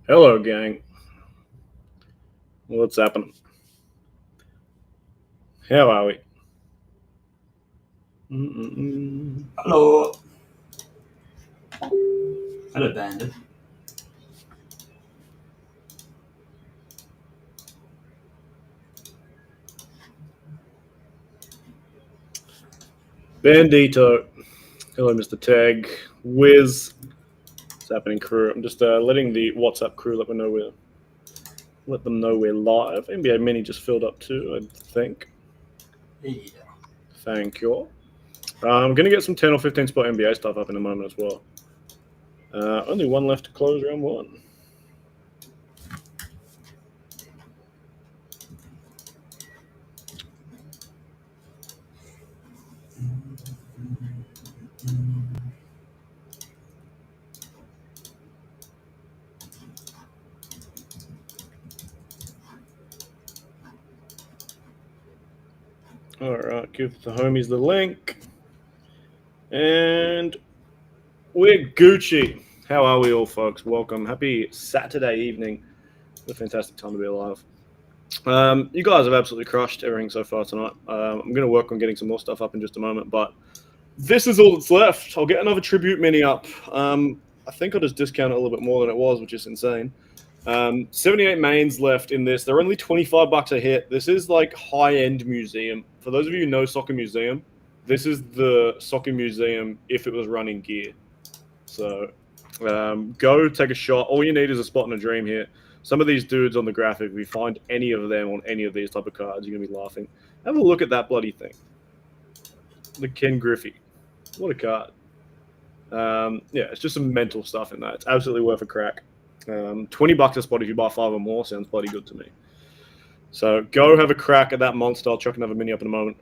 Hello, gang. What's happening? How are we? Hello. Hello, Bandit. Bandito. Hello, Mr. Tag. Wiz. What's happening, crew? I'm just letting the WhatsApp crew let them know we're live. NBA Mini just filled up too, I think. Yeah. Thank you. I'm gonna get some 10 or 15 spot NBA stuff up in a moment as well. Only one left to close round one. All right, give the homies the link. And we're Gucci. How are we all, folks? Welcome. Happy Saturday evening. What a fantastic time to be alive. You guys have absolutely crushed everything so far tonight. I'm going to work on getting some more stuff up in just a moment, but this is all that's left. I'll get another tribute mini up. I think I'll just discount it a little bit more than it was, which is insane. 78 mains left in this. They're only $25 a hit. This is like high-end museum. For those of you who know Soccer Museum, this is the Soccer Museum if it was running gear. So go take a shot. All you need is a spot and a dream here. Some of these dudes on the graphic, if you find any of them on any of these type of cards, you're going to be laughing. Have a look at that bloody thing. The Ken Griffey. What a card. Yeah, it's just some mental stuff in that. It's absolutely worth a crack. $20 a spot if you buy 5 or more sounds bloody good to me. So go have a crack at that monster. I'll chuck another mini up in a moment.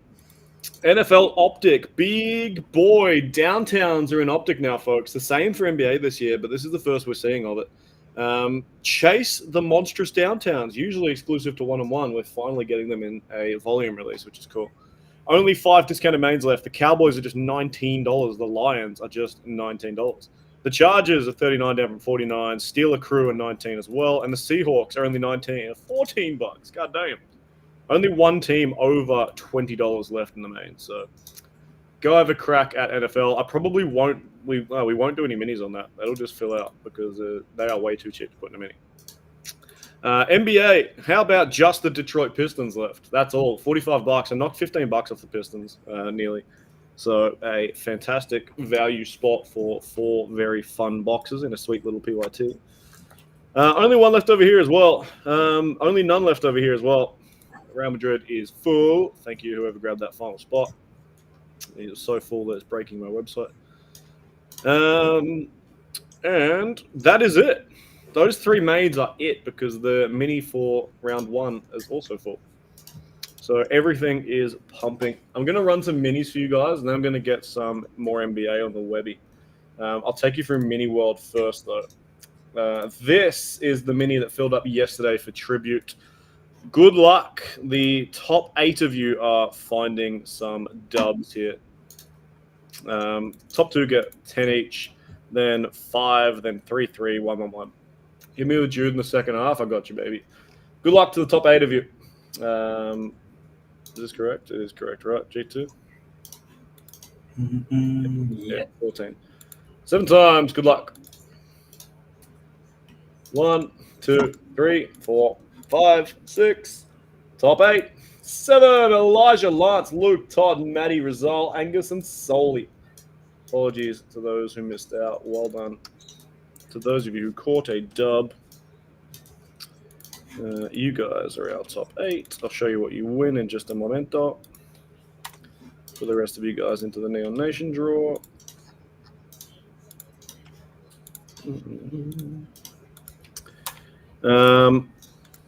NFL Optic, big boy. Downtowns are in Optic now, folks. The same for NBA this year, but this is the first we're seeing of it. Chase the monstrous downtowns, usually exclusive to 1-on-1. We're finally getting them in a volume release, which is cool. Only 5 discounted mains left. The Cowboys are just $19. The Lions are just $19. The Chargers are 39 down from 49. Steeler Crew are 19 as well. And the Seahawks are only 19 at $14. God damn. Only one team over $20 left in the main. So go have a crack at NFL. I probably won't. We won't do any minis on that. That'll just fill out because they are way too cheap to put in a mini. NBA, how about just the Detroit Pistons left? That's all. $45. I knocked $15 off the Pistons, nearly. So a fantastic value spot for 4 very fun boxes in a sweet little PYT. Only one left over here as well. Only none left over here as well. Real Madrid is full. Thank you, whoever grabbed that final spot. It is so full that it's breaking my website. And that is it. Those 3 mains are it because the mini for round 1 is also full. So everything is pumping. I'm going to run some minis for you guys, and then I'm going to get some more NBA on the Webby. I'll take you through Mini World first, though. This is the mini that filled up yesterday for Tribute. Good luck. The top 8 of you are finding some dubs here. Top 2 get 10 each, then 5, then 3, 3, 1, 1, 1. Give me with Jude in the second half. I got you, baby. Good luck to the top 8 of you. Is this correct? It is correct, right? G2? Yeah. 14. 7 times. Good luck. 1, 2, 3, 4, 5, 6. Top 8. 7. Elijah, Lance, Luke, Todd, Matty, Rizal, Angus, and Soli. Apologies to those who missed out. Well done to those of you who caught a dub. You guys are our top 8. I'll show you what you win in just a momento. For the rest of you guys into the Neon Nation draw.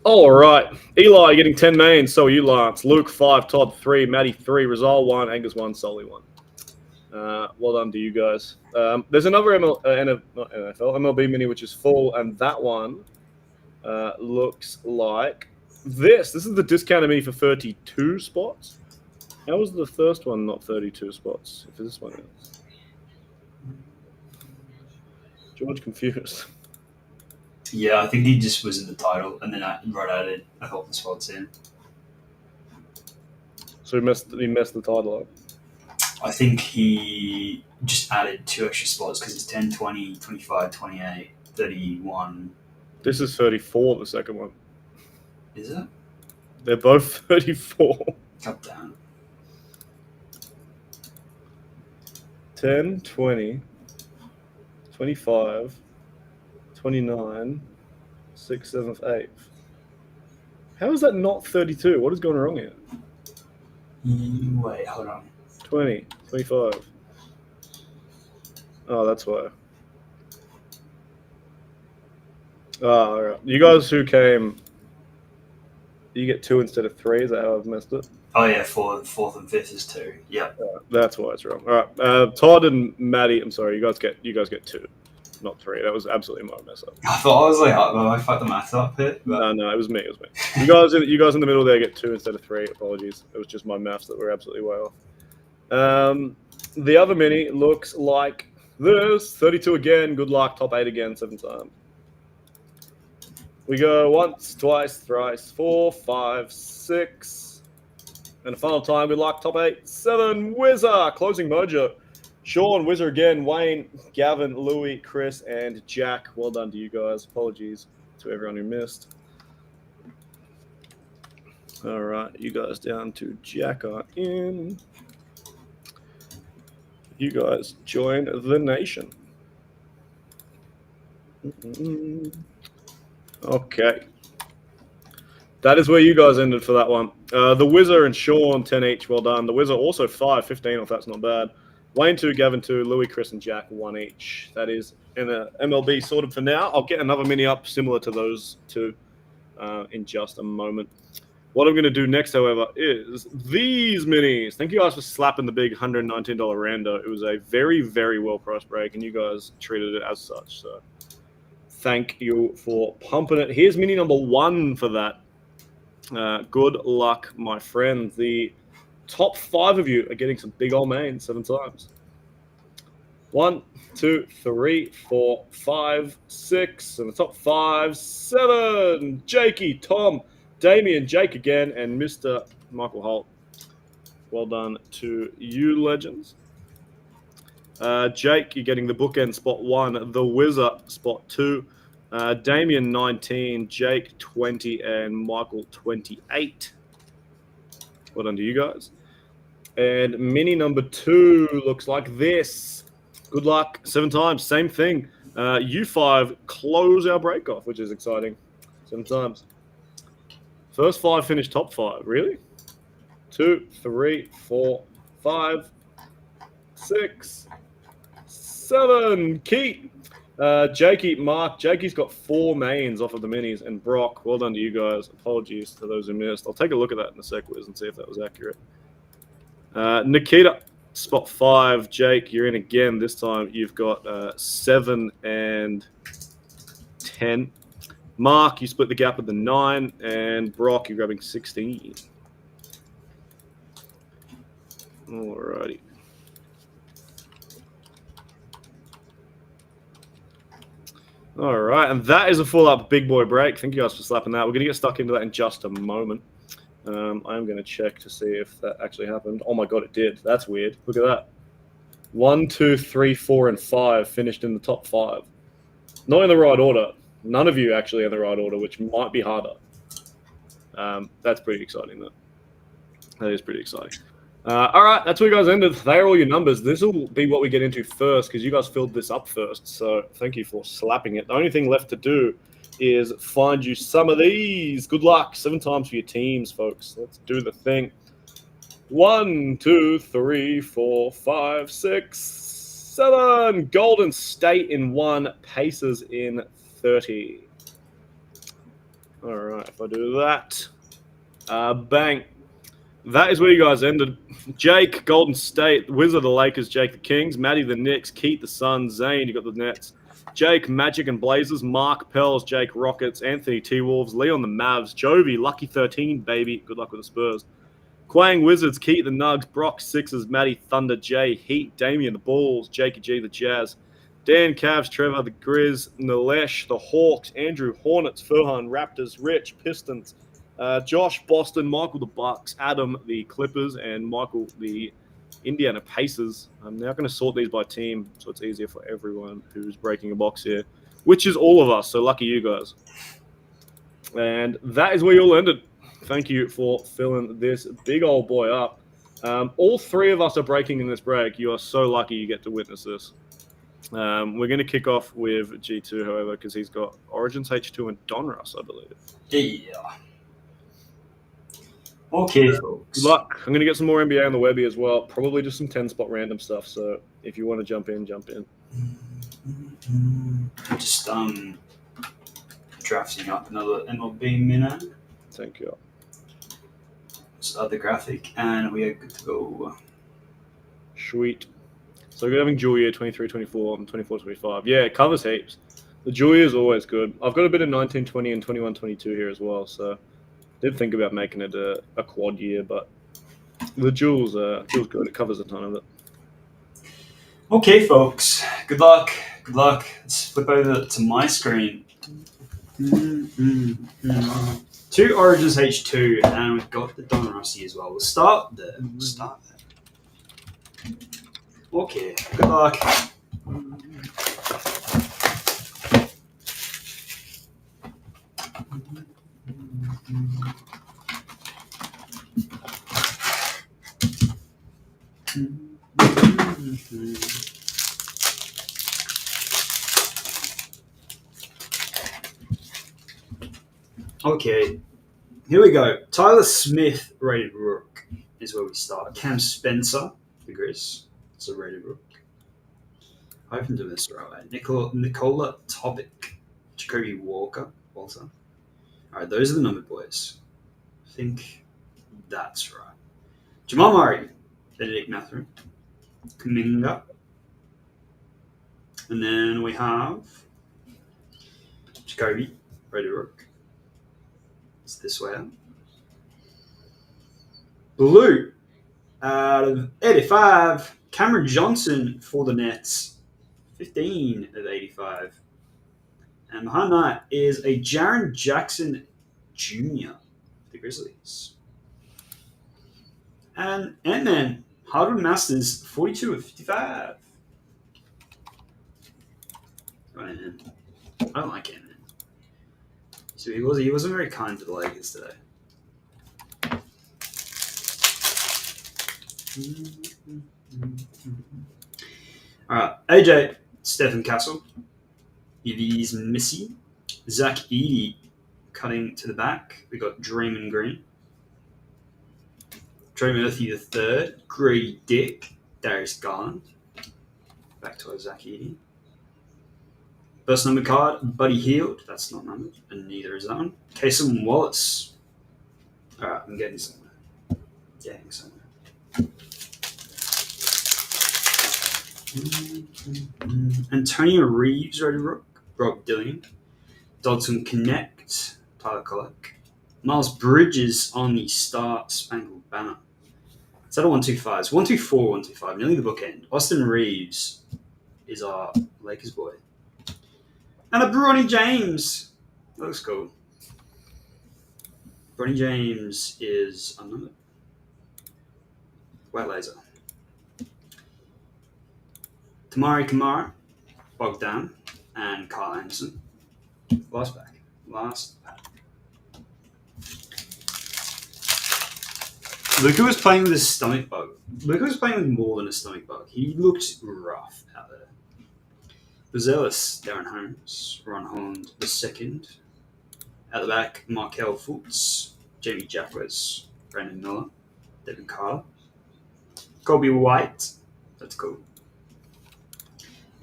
All right. Eli getting 10 mains. So are you, Lance. Luke 5, Todd 3, Matty 3, Rizal 1, Angus 1, Soli 1. Well done to you guys. There's another MLB mini which is full, and that one looks like this. This is the discounted mini for 32 spots. How was the first one not 32 spots? If this one is. George confused. Yeah, I think he just was in the title, and then I wrote out a couple of spots in. So he messed the title up. I think he just added 2 extra spots because it's 10, 20, 25, 28, 31. This is 34, the second one. Is it? They're both 34. God damn. 10, 20, 25, 29, 6th, 7th, 8th. How is that not 32? What is going wrong here? Wait, hold on. 20, 25. Oh, that's why. Oh, all right. You guys who came, you get 2 instead of 3. Is that how I've messed it? Oh yeah, fourth and fifth is 2. Yeah. That's why it's wrong. All right. Todd and Maddie, I'm sorry. You guys get 2, not 3. That was absolutely my mess up. I thought I was like, well, I fucked the maths up here. But... No, it was me. You guys in the middle there get 2 instead of 3. Apologies. It was just my maths that were absolutely way off. The other mini looks like this. 32 again. Good luck. Top 8 again. 7 times. We go once, twice, thrice, 4, 5, 6. And the final time, good luck. Top 8. 7. Whizzer. Closing mojo. Sean, Whizzer again. Wayne, Gavin, Louis, Chris, and Jack. Well done to you guys. Apologies to everyone who missed. All right, you guys down to Jack are in. You guys join the nation. Okay. That is where you guys ended for that one. The Whizzer and Sean, 10 each. Well done. The Whizzer also 5, 15 off. That's not bad. Wayne 2, Gavin 2, Louis, Chris, and Jack 1 each. That is in a MLB sorted for now. I'll get another mini up similar to those two in just a moment. What I'm going to do next, however, is these minis. Thank you guys for slapping the big $119 rando. It was a very, very well-priced break, and you guys treated it as such. So thank you for pumping it. Here's mini number 1 for that. Good luck, my friend. The top 5 of you are getting some big old mains 7 times. 1, 2, 3, 4, 5, 6. And the top 5, 7. Jakey, Tom, Damien, Jake again, and Mr. Michael Holt. Well done to you, legends. Jake, you're getting the bookend spot 1, the Whizzer spot 2, Damien 19, Jake 20, and Michael 28. Well done to you guys. And mini number 2 looks like this. Good luck 7 times, same thing. You 5 close our break off, which is exciting. 7 times. First 5 finish top 5. Really? 2, 3, 4, 5, 6, 7. Keith. Jakey, Mark. Jakey's got 4 mains off of the minis. And Brock, well done to you guys. Apologies to those who missed. I'll take a look at that in a sec, Wiz, and see if that was accurate. Nikita, spot 5. Jake, you're in again. This time you've got 7 and 10. Mark, you split the gap with the 9, and Brock, you're grabbing 16. Alrighty. All right, and that is a full-up big boy break. Thank you guys for slapping that. We're going to get stuck into that in just a moment. I'm going to check to see if that actually happened. Oh, my God, it did. That's weird. Look at that. 1, 2, 3, 4, and 5 finished in the top 5. Not in the right order. None of you actually in the right order, which might be harder. That's pretty exciting, though. That is pretty exciting. All right, that's where you guys ended. They are all your numbers. This will be what we get into first because you guys filled this up first. So thank you for slapping it. The only thing left to do is find you some of these. Good luck. 7 times for your teams, folks. Let's do the thing. 1, 2, 3, 4, 5, 6, 7. Golden State in 1. Pacers in 30. All right, if I do that, bang. That is where you guys ended. Jake, Golden State, Wizard, the Lakers, Jake, the Kings, Matty, the Knicks, Keith, the Suns, Zane, you got the Nets, Jake, Magic and Blazers, Mark, Pels, Jake, Rockets, Anthony, T-Wolves, Leon, the Mavs, Jovi, Lucky 13, baby, good luck with the Spurs, Quang, Wizards, Keith, the Nugs, Brock, Sixers, Matty, Thunder, Jay, Heat, Damien, the Bulls, Jakey G, the Jazz, Dan, Cavs, Trevor, the Grizz, Nilesh, the Hawks, Andrew, Hornets, Furhan, Raptors, Rich, Pistons, Josh, Boston, Michael, the Bucks, Adam, the Clippers, and Michael, the Indiana Pacers. I'm now going to sort these by team so it's easier for everyone who's breaking a box here, which is all of us. So lucky you guys. And that is where you all ended. Thank you for filling this big old boy up. All three of us are breaking in this break. You are so lucky you get to witness this. We're going to kick off with G2, however, because he's got Origins, H2, and Donruss, I believe. Yeah. Okay, folks. Good luck. I'm going to get some more NBA on the Webby as well. Probably just some 10-spot random stuff. So if you want to jump in, jump in. Just drafting up another MLB minute. Thank you. Start the graphic, and we are good to go. Sweet. So we're having Julia 23, 24, and 24, 25. Yeah, it covers heaps. The Julia is always good. I've got a bit of 19, 20, and 21, 22 here as well. So did think about making it a quad year, but the Jules good. It covers a ton of it. Okay, folks. Good luck. Good luck. Let's flip over to my screen. 2 Origins H2, and we've got the Donruss as well. We'll start there. Okay, good luck. Okay, here we go. Tyler Smith, rated Rook, is where we start. Cam Spencer, the Grizz, it's a rated Rook. I hope I'm doing this right. Nicola Topic, Jacoby Walter. Alright, those are the numbered boys. I think that's right. Jamal Murray, Benedict Mathurin, Kuminga. And then we have Jacoby, rated Rook. It's this way out. Blue, out of 85, Cameron Johnson for the Nets, 15 of 85. And behind that is a Jaren Jackson Jr. for the Grizzlies. And Ant-Man, Hardwood Masters, 42 of 55. Ant-Man. I don't like Ant-Man. So he wasn't very kind to the Lakers today. Alright, AJ, Stephen Castle, Yves Missy, Zach Edey cutting to the back. We got Draymond Green, Trey Murphy III, Grady Dick, Darius Garland. Back to our Zach Edey. First number card, Buddy Hield. That's not numbered, and neither is that one. Kasem Wallace. Alright, I'm getting somewhere. Antonio Reeves, Ready Rook. Rob Dillian. Dodson Connect, Tyler Kolek. Miles Bridges on the Star Spangled Banner. Is that a 125? It's 124, 125, nearly the bookend. Austin Reeves is our Lakers boy. And a Bronny James. That looks cool. Bronny James is unnumbered. White laser. Tamari Kamara, Bogdan, and Kyle Anderson. Last pack. Luka was playing with his stomach bug. Luka was playing with more than a stomach bug. He looked rough out there. Bezelis, Darren Holmes, Ron Holland II. At the back, Markel Fultz, Jamie Jacquez, Brandon Miller, Devin Carter, Kobe White. That's cool.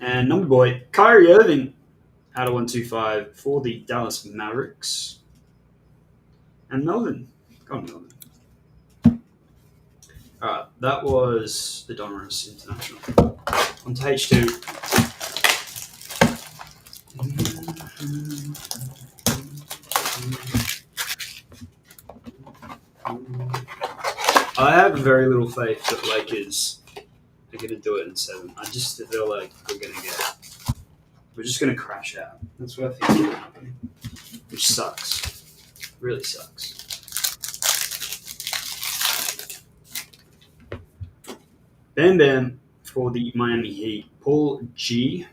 And number boy, Kyrie Irving, out of 125 for the Dallas Mavericks. And Melvin. Go on, Melvin. Alright, that was the Donruss International. On to H2. I have very little faith that the Lakers are going to do it in 7. I just feel like we're going to get we're just going to crash out. That's what I think is going to happen. Which sucks. Really sucks. Bam Bam for the Miami Heat. Paul G,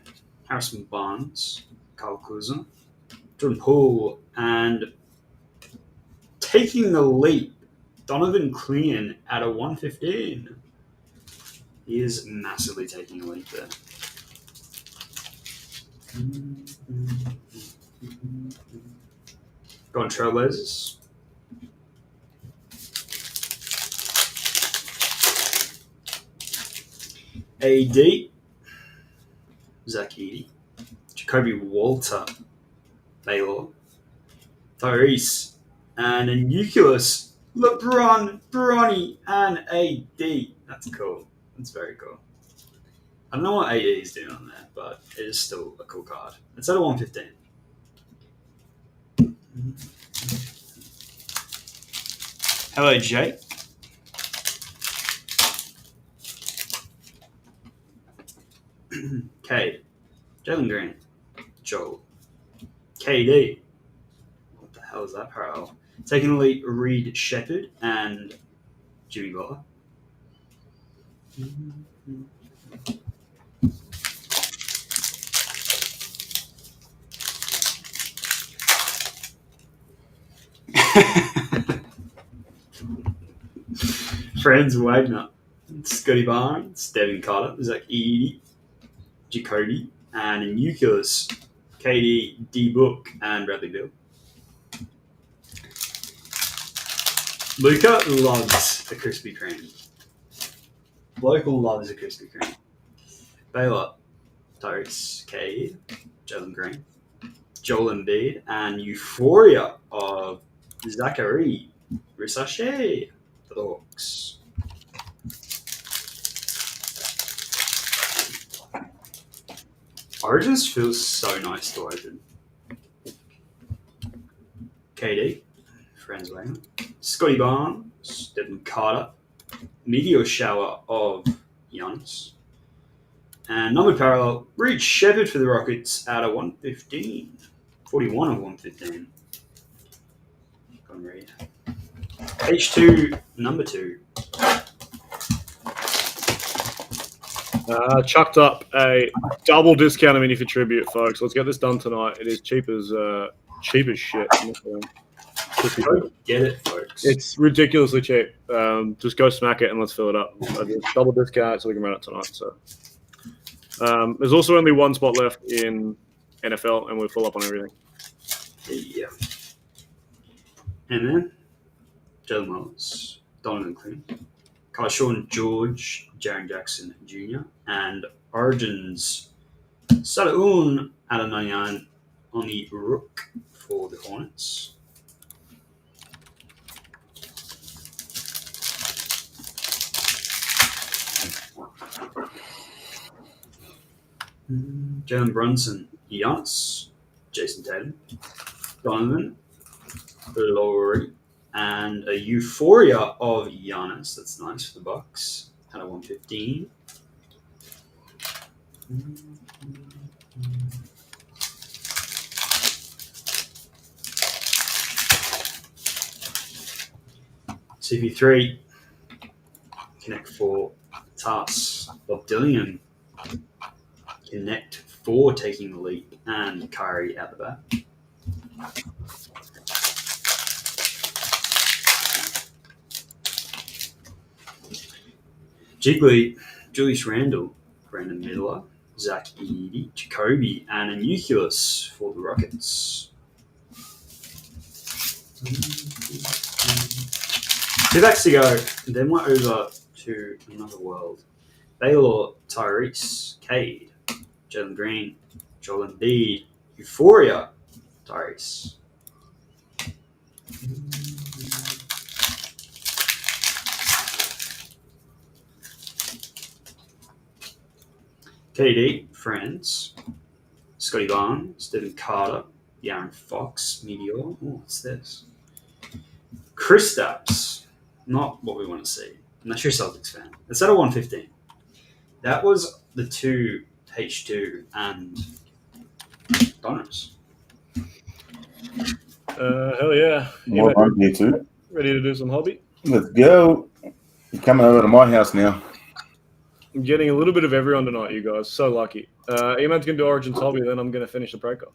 Harrison Barnes, Kyle Kuzma, Jordan Poole, and taking the leap, Donovan Clean at a 115. He is massively taking a leap there. Go on, Trailblazers. AD, Zach Edey, Jacoby Walter, Baylor, Tyrese, and a Nucleus, LeBron, Bronny, and AD. That's cool. That's very cool. I don't know what AD is doing on there, but it is still a cool card. It's at a 115. Hello, Jake. Cade, Jalen Green, Joel, KD. What the hell is that parallel? Taking the lead, Reed Shepherd and Jimmy Butler. Franz Wagner, Scotty Barnes, Devin Carter, Zach Edey, Jacoby, and a Nucleus, KD, D-Book, and Bradley Beal. Luca loves a Krispy Kreme. Local loves a Krispy Kreme. Baylor, Tyrese, Cade, Jalen Green, Joel Embiid, and Euphoria of Zachary Risache for the Hawks. Origins feels so nice to open. KD, Franz Wagner, Scotty Barnes, Devin Carter, Meteor Shower of Giannis, and numbered parallel, Reed Shepherd for the Rockets at a 115. 41 of 115. Go and read. H2, number 2. Chucked up a double discount mini for tribute, folks. Let's get this done tonight. It is cheap as shit. Go get it, folks. It's ridiculously cheap. Just go smack it and let's fill it up. Double discount so we can run it tonight. So there's also only one spot left in NFL, and we're full up on everything. Yeah. And then Jalen Wallace, Donovan Clean, Karshawn George, Jaren Jackson Jr., and Origins Sadaun at a 99 on the Rook for the Hornets. Jalen Brunson, Giannis, Jason Tatum, Donovan, Laurie, and a Euphoria of Giannis. That's nice for the Bucks. At a 115. CP3, Connect 4, Tass, Bob Dillingham, Connect 4 taking the lead, and Kyrie at the back. Jiggly, Julius Randle, Brandon Miller, Zach Edey, Jacoby, and a Nucleus for the Rockets. 2 backs to go, then we're over to another world. Baylor, Tyrese, Cade, Jalen Green, Joel Embiid, Euphoria, Tyrese. KD, Friends, Scotty Barnes, Devin Carter, Yaron Fox, Meteor. Oh, what's this? Kristaps. Not what we want to see. Unless you're a Celtics fan. It's at a 115. That was the 2 H2 and Donruss. Hell yeah. You Well, I'm here too. ready to do some hobby? Let's go. You're coming over to my house now. I'm getting a little bit of everyone tonight, you guys. So lucky. Eman's going to do Origins hobby, then I'm going to finish the breaker.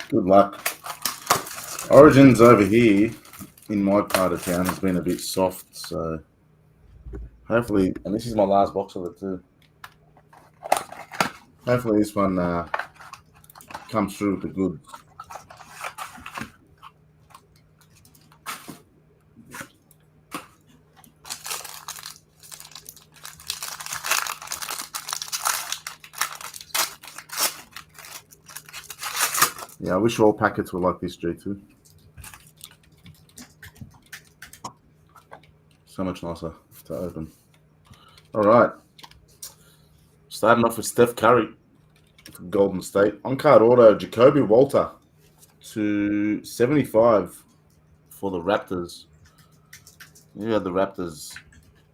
Good luck. Origins over here in my part of town has been a bit soft, so hopefully, and this is my last box of it too. Hopefully this one comes through with the goods. Yeah, I wish all packets were like this, G2. So much nicer to open. All right. Starting off with Steph Curry for Golden State. On-card auto, Jacoby Walter to 75 for the Raptors. You had the Raptors.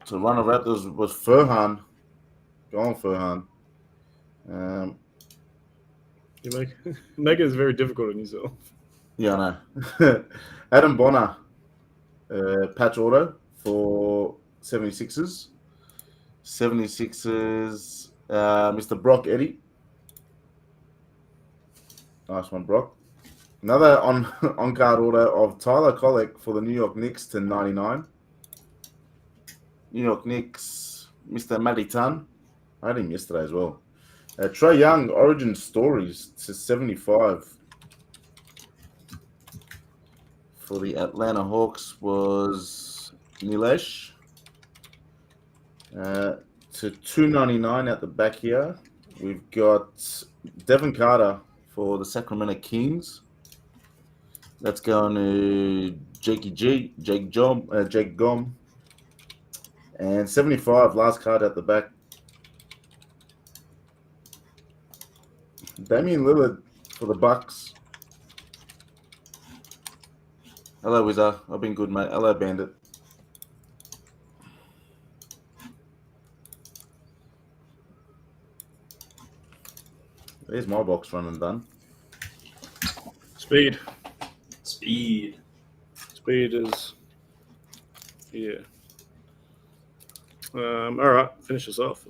To run the Raptors was Furhan. Go on, Furhan. You make it very difficult on yourself. Yeah, I know. Adam Bonner, patch auto for 76ers. 76ers, Mr. Brock Eddy. Nice one, Brock. Another on-card auto of Tyler Kolek for the New York Knicks to 99. New York Knicks, Mr. Matty Tan. I had him yesterday as well. Trae Young, Origin Stories to 75. For the Atlanta Hawks was Nilesh. To 299 at the back here. We've got Devin Carter for the Sacramento Kings. That's going to Jake Gom. And 75, last card at the back. Damian Lillard for the Bucks. Hello, Wizard. I've been good, mate. Hello, Bandit. There's my box run and done. Speed. Speed. Speed is here. All right, finish this off.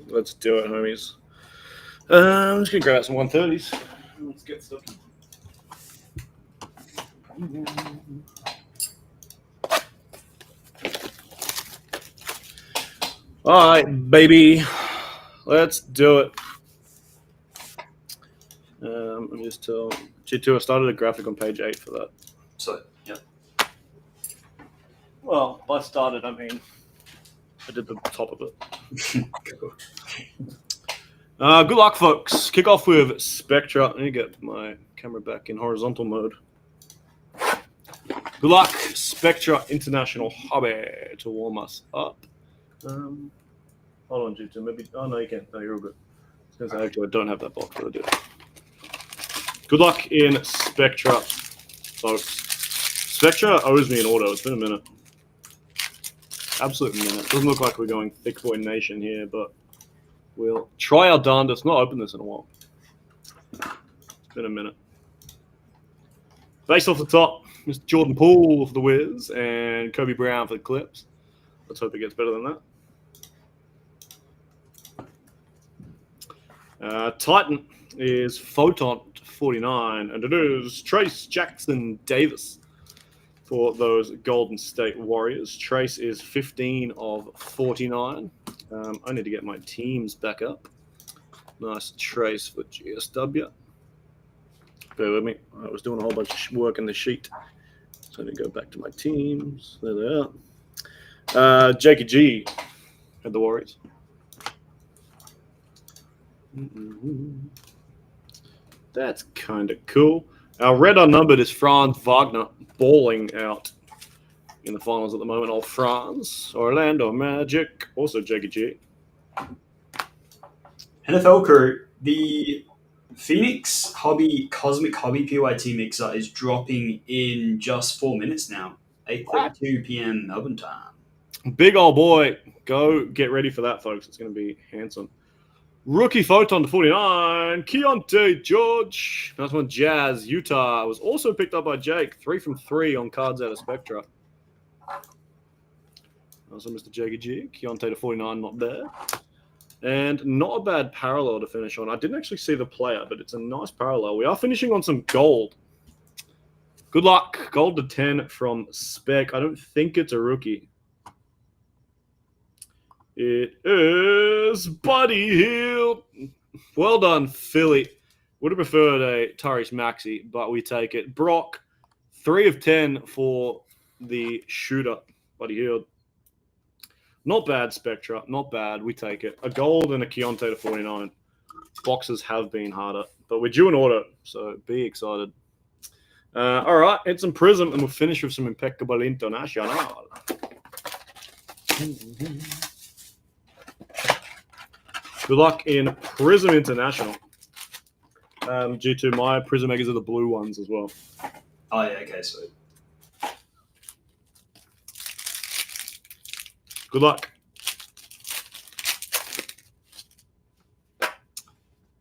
Let's do it, homies. I'm just gonna grab out some 130s. Let's get stuck. All right, baby. Let's do it. Let me just tell G2 I started a graphic on page 8 for that. So, yeah. Well, by started, I mean I did the top of it. Good luck, folks. Kick off with Spectra. Let me get my camera back in horizontal mode. Good luck, Spectra International Hobby, to warm us up. Hold on, G2. Maybe. Oh, no, you can't. No, you're all good. Because actually, I don't have that box, but I do. Good luck in Spectra, folks. Spectra owes me an auto. It's been a minute. Absolute minute. Doesn't look like we're going thick boy nation here, but we'll try our darndest. Not open this in a while. It's been a minute. Base off the top, Mr. Jordan Poole for the Wiz and Kobe Brown for the Clips. Let's hope it gets better than that. Titan is Photon 49, and it is Trace Jackson Davis for those Golden State Warriors. Trace is 15 of 49. I need to get my teams back up. Nice Trace for GSW. Bear with me. I was doing a whole bunch of work in the sheet. So let me go back to my teams. There they are. Jakey G had the Warriors. That's kind of cool. Our red unnumbered is Franz Wagner balling out in the finals at the moment. Old Franz, Orlando Magic, also Jakey G. NFL crew, the Phoenix Cosmic Hobby PYT mixer is dropping in just 4 minutes now. 8:32 p.m. Melbourne time. Big old boy. Go get ready for that, folks. It's going to be handsome. Rookie Photon to 49. Keontae George. Nice one. Jazz. Utah was also picked up by Jake. 3 from 3 on cards out of Spectra. Nice one, Mr. Jaggy G. Keontae to 49. Not bad. And not a bad parallel to finish on. I didn't actually see the player, but it's a nice parallel. We are finishing on some gold. Good luck. Gold to 10 from Spec. I don't think it's a rookie. It is Buddy Hield. Well done, Philly. Would have preferred a Tyrese Maxey, but we take it. Brock, 3 of 10 for the shooter, Buddy Hield. Not bad, Spectra. Not bad. We take it. A gold and a Keontae to 49. Boxes have been harder, but we're due an auto, so be excited. All right, it's some Prizm, and we'll finish with some Impeccable International. Good luck in Prizm International. G2, my Prizm eggs are the blue ones as well. Oh, yeah, okay, sweet. Good luck.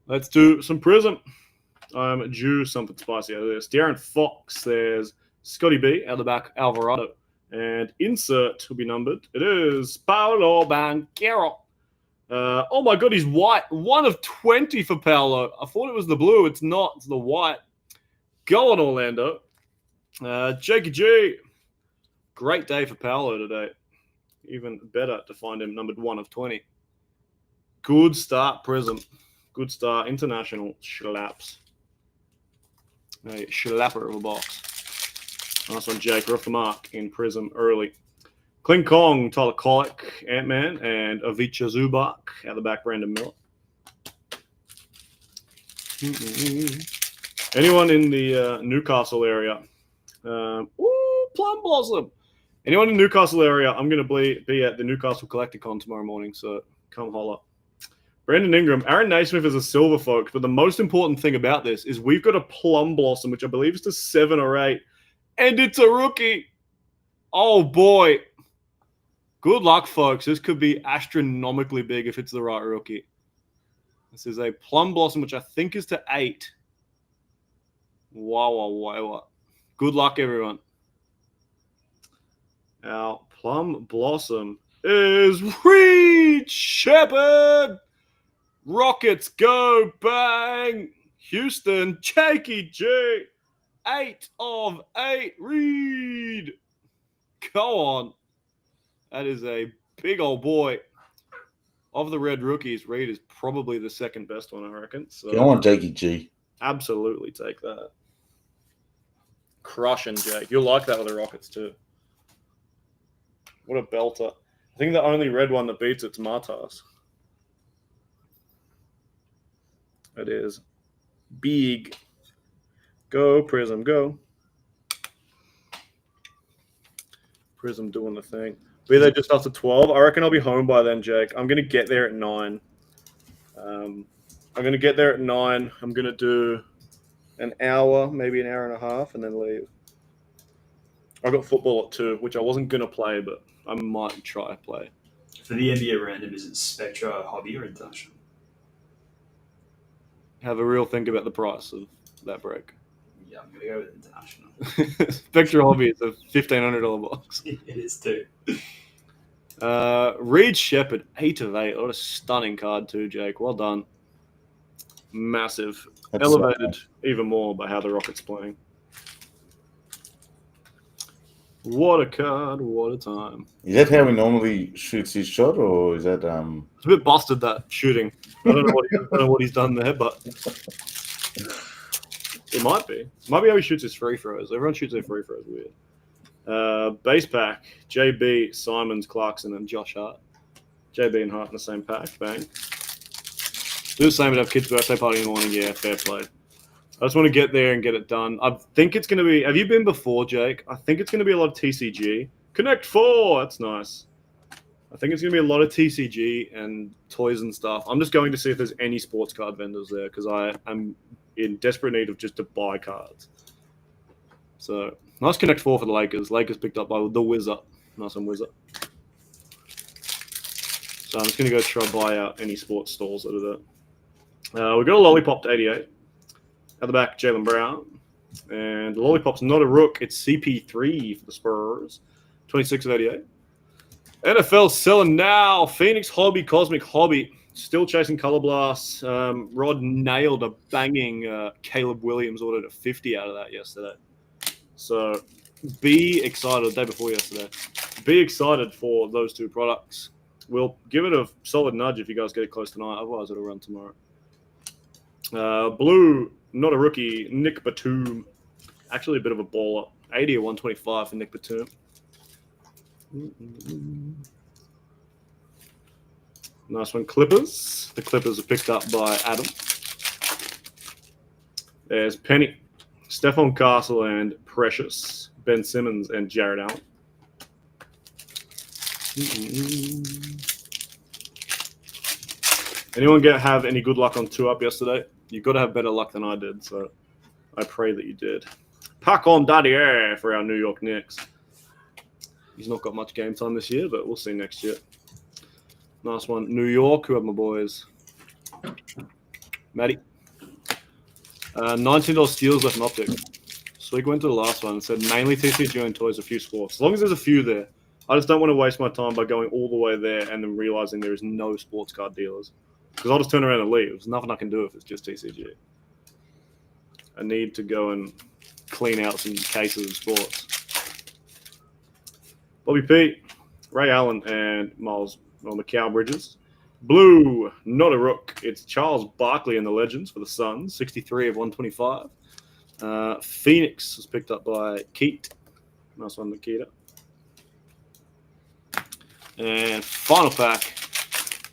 Let's do some Prizm. I'm due something spicy out of this. De'Aaron Fox, there's Scotty B out the back, Alvarado. And insert will be numbered. It is Paolo Banchero. Oh my god, he's white. 1 of 20 for Paolo. I thought it was the blue. It's not. It's the white. Go on, Orlando. Jakey G. Great day for Paolo today. Even better to find him numbered 1 of 20. Good start, Prizm. Good start. International schlaps. A schlapper of a box. Nice one, Jake. We're off the mark in Prizm early. Kling Kong, Tyler Kolek, Ant-Man, and Avicha Zubac out the back, Brandon Miller. Anyone in the Newcastle area? Plum Blossom. Anyone in the Newcastle area, I'm going to be at the Newcastle Collecticon tomorrow morning, so come holler. Brandon Ingram. Aaron Naismith is a silver, folks, but the most important thing about this is we've got a Plum Blossom, which I believe is to 7 or 8, and it's a rookie. Oh, boy. Good luck, folks. This could be astronomically big if it's the right rookie. This is a Plum Blossom, which I think is to 8. Wow. Good luck, everyone. Our Plum Blossom is Reed Shepherd. Rockets go bang. Houston, Jakey G. 8 of 8. Reed. Go on. That is a big old boy. Of the red rookies, Reed is probably the second best one, I reckon. So Go on, Jakey G. absolutely take that. Crushing, Jake. You'll like that with the Rockets, too. What a belter. I think the only red one that beats it's Martas. It is big. Go, Prizm, go. Prizm doing the thing. Be there just after 12. I reckon I'll be home by then, Jake. I'm going to get there at 9. I'm going to get there at 9. I'm going to do an hour, maybe an hour and a half, and then leave. I got football at 2, which I wasn't going to play, but I might try to play. For the NBA random, is it Spectra, hobby, or international? Have a real think about the price of that break. Yeah, I'm going to go with international. Spectra hobby is a $1,500 box. It is too. Reed Shepherd, 8 of 8. What a stunning card too, Jake. Well done. Massive. That's Elevated even more by how the Rockets playing. What a card, what a time. Is that how he normally shoots his shot, or is that It's a bit busted, that shooting. I don't know what he's done there, but it might be. It might be how he shoots his free throws. Everyone shoots their free throws weird. Base pack, JB, Simons, Clarkson, and Josh Hart. JB and Hart in the same pack. Bang. Do the same at our kid's birthday party in the morning. Yeah, fair play. I just want to get there and get it done. I think it's going to be... Have you been before, Jake? I think it's going to be a lot of TCG. Connect 4! That's nice. I think it's going to be a lot of TCG and toys and stuff. I'm just going to see if there's any sports card vendors there because I am in desperate need of just to buy cards. So, nice Connect 4 for the Lakers. Lakers picked up by the Wizard. Nice one, Wizard. So I'm just going to go try buy out any sports stalls that are there. We've got a lollipop to 88. At the back, Jaylen Brown. And the lollipop's not a rook. It's CP3 for the Spurs. 26 of 88. NFL selling now. Phoenix Hobby, Cosmic Hobby. Still chasing Color Blast. Rod nailed a banging Caleb Williams ordered a 50 out of that yesterday. So be excited, the day before yesterday. Be excited for those two products. We'll give it a solid nudge if you guys get it close tonight. Otherwise, it'll run tomorrow. Blue, not a rookie, Nick Batum. Actually, a bit of a baller. 80 or 125 for Nick Batum. Nice one, Clippers. The Clippers are picked up by Adam. There's Penny, Stephon Castle, and Precious. Ben Simmons and Jared Allen. Anyone have any good luck on 2-up yesterday? You've got to have better luck than I did, so I pray that you did. Pack on Daddy for our New York Knicks. He's not got much game time this year, but we'll see next year. Nice one. New York, who have my boys? Matty. $19 steals left in Optic. So we went to the last one and said mainly TCG and toys, a few sports. As long as there's a few there. I just don't want to waste my time by going all the way there and then realizing there is no sports card dealers. Because I'll just turn around and leave. There's nothing I can do if it's just TCG. I need to go and clean out some cases of sports. Bobby P, Ray Allen, and Miles on the Cow Bridges. Blue, not a rook. It's Charles Barkley in the Legends for the Suns, 63 of 125. Phoenix was picked up by Keat. Nice one, Nikita. And final pack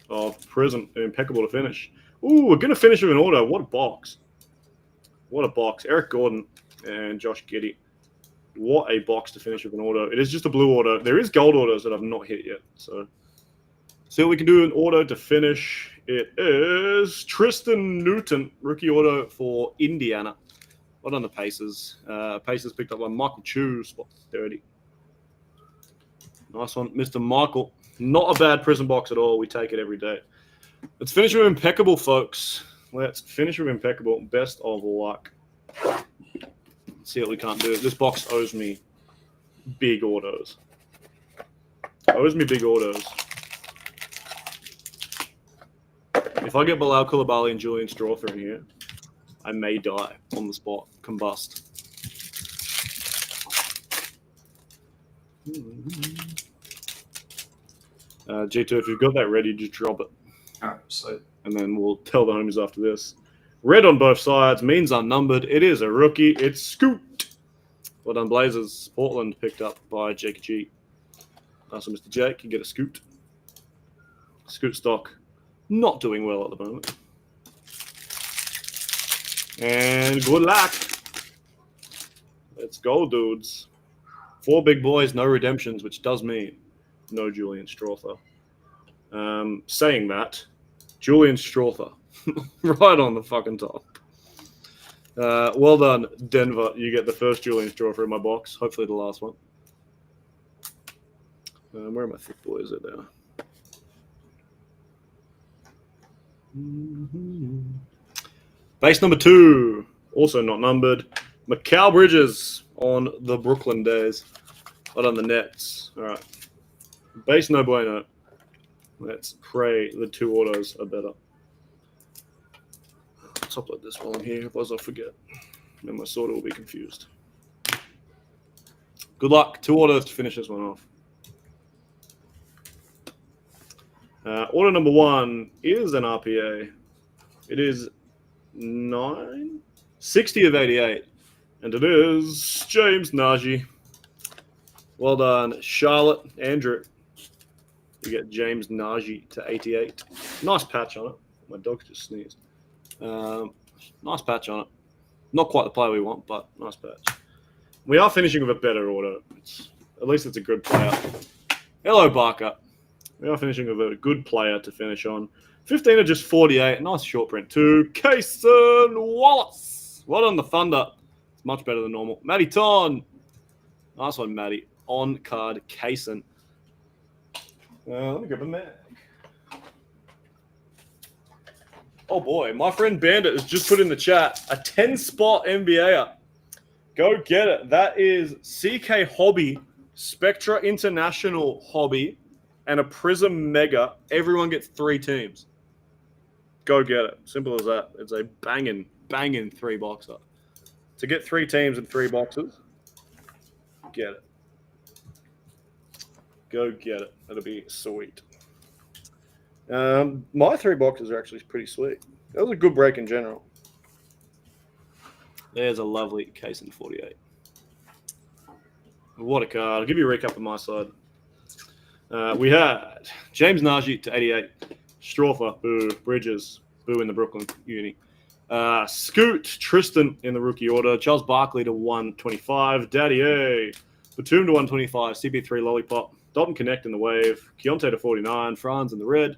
of Prizm and Impeccable to finish. Ooh, we're going to finish with an auto. What a box. What a box. Eric Gordon and Josh Giddey. What a box to finish with an auto. It is just a blue auto. There is gold autos that I've not hit yet. So, see what we can do an auto to finish. It is Tristan Newton, rookie auto for Indiana. Well done, the Pacers. Pacers picked up by Michael Chu, spot 30. Nice one, Mr. Michael. Not a bad prison box at all. We take it every day. Let's finish with Impeccable, folks. Let's finish with Impeccable. Best of luck. Let's see what we can't do. This box owes me big autos. Owes me big autos. If I get Bilal Coulibaly and Julian Strawther in here, I may die on the spot. Combust. G2, if you've got that ready, just drop it. All right, so. And then we'll tell the homies after this. Red on both sides means unnumbered. It is a rookie. It's Scoot. Well done, Blazers. Portland picked up by Jake G. Nice one, Mr. Jake. You get a Scoot. Scoot stock not doing well at the moment. And good luck. Let's go, dudes. 4 big boys, no redemptions, which does mean no Julian Strawther. Saying that, Julian Strawther, right on the fucking top. Well done, Denver. You get the first Julian Strawther in my box. Hopefully the last one. Where are my thick boys at there? Base number 2, also not numbered. Mikal Bridges on the Brooklyn days. Not on the Nets. All right. Base no bueno. Let's pray the 2 autos are better. Let's upload this while I'm here, otherwise I'll forget. And my sorter will be confused. Good luck. 2 autos to finish this one off. Auto number 1 is an RPA. It is 60 of 88. And it is James Nagy. Well done, Charlotte. Andrew. You get James Nagy to 88. Nice patch on it. My dog just sneezed. Nice patch on it. Not quite the player we want, but nice patch. We are finishing with a better auto. At least it's a good player. Hello, Barker. We are finishing with a good player to finish on. 15 of just 48. Nice short print too. Kaysen Wallace. Well done, the Thunder. It's much better than normal. Matty Ton. Nice one, Matty. On card Kaysen. Let me grab a mag. Oh boy, my friend Bandit has just put in the chat a 10-spot NBA up. Go get it. That is CK Hobby, Spectra International Hobby, and a Prizm Mega. Everyone gets 3 teams. Go get it. Simple as that. It's a banging 3-boxer. To get 3 teams and 3 boxes, get it. Go get it. That'll be sweet. My 3 boxes are actually pretty sweet. That was a good break in general. There's a lovely case in 48. What a card. I'll give you a recap on my side. We had James Nagy to 88. Strawther, boo. Bridges, boo in the Brooklyn uni. Scoot, Tristan in the rookie order. Charles Barkley to 125. Daddy A. Batum to 125. CP3 Lollipop. Dalton Connect in the wave. Keontae to 49. Franz in the red.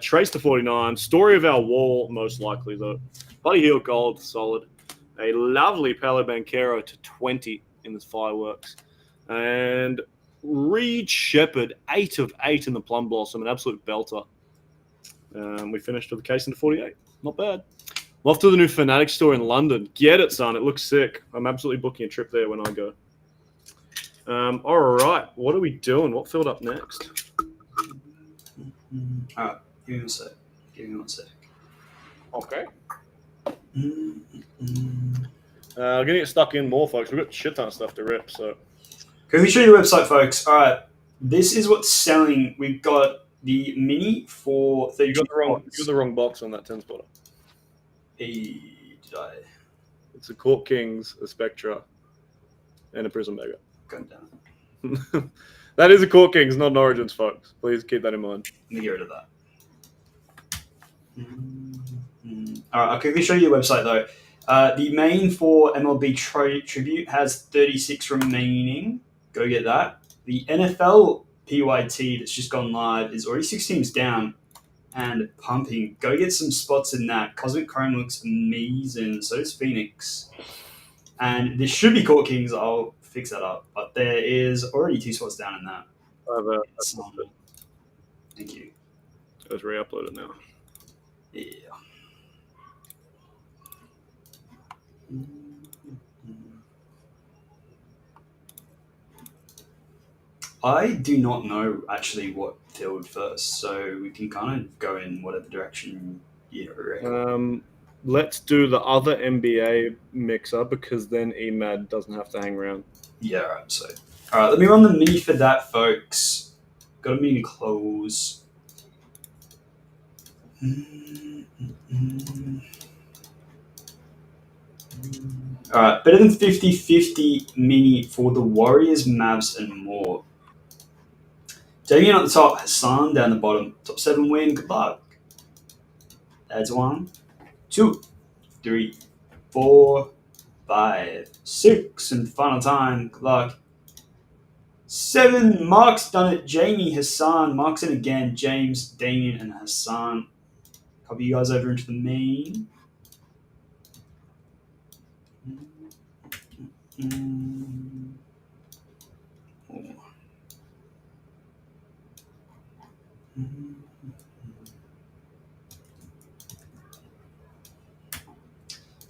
Trace to 49. Story of our wall, most likely, though. Buddy Hield gold, solid. A lovely Paolo Banchero to 20 in this fireworks. And Reed Shepherd, 8 of 8 in the Plum Blossom, an absolute belter. We finished with the case into 48. Not bad. I'm off to the new Fnatic store in London. Get it, son. It looks sick. I'm absolutely booking a trip there when I go. All right. What are we doing? What filled up next? All right. Give me 1 sec. Okay. We're going to get stuck in more, folks. We've got a shit ton of stuff to rip, so... Can we show you the website, folks? All right. This is what's selling. We've got the Mini for 32 You got the wrong box on that 10-spotter. Hey, did I? It's a Court Kings, a Spectra, and a Prizm Mega. Going down. That is a Court Kings, not an Origins, folks. Please keep that in mind. Let me get rid of that. All right, I'll quickly show you the website, though. The main for MLB Tribute has 36 remaining. Go get that. The NFL PYT that's just gone live is already 6 teams down and pumping. Go get some spots in that. Cosmic Chrome looks amazing. So does Phoenix. And this should be Court Kings. I'll fix that up. But there is already 2 spots down in that. Thank you. It's re-uploaded now. Yeah. I do not know actually what filled first, so we can kind of go in whatever direction you reckon. Let's do the other NBA mixer because then EMAD doesn't have to hang around. Yeah, right. So, all right, let me run the mini for that, folks. Got a mini to close. All right, better than 50-50 mini for the Warriors, Mavs, and more. Damian at the top, Hassan down the bottom. Top 7 win, good luck. That's 1, 2, 3, 4, 5, 6, and final time, good luck. 7, Mark's done it. Jamie, Hassan, Mark's in again. James, Damien, and Hassan. Copy you guys over into the main.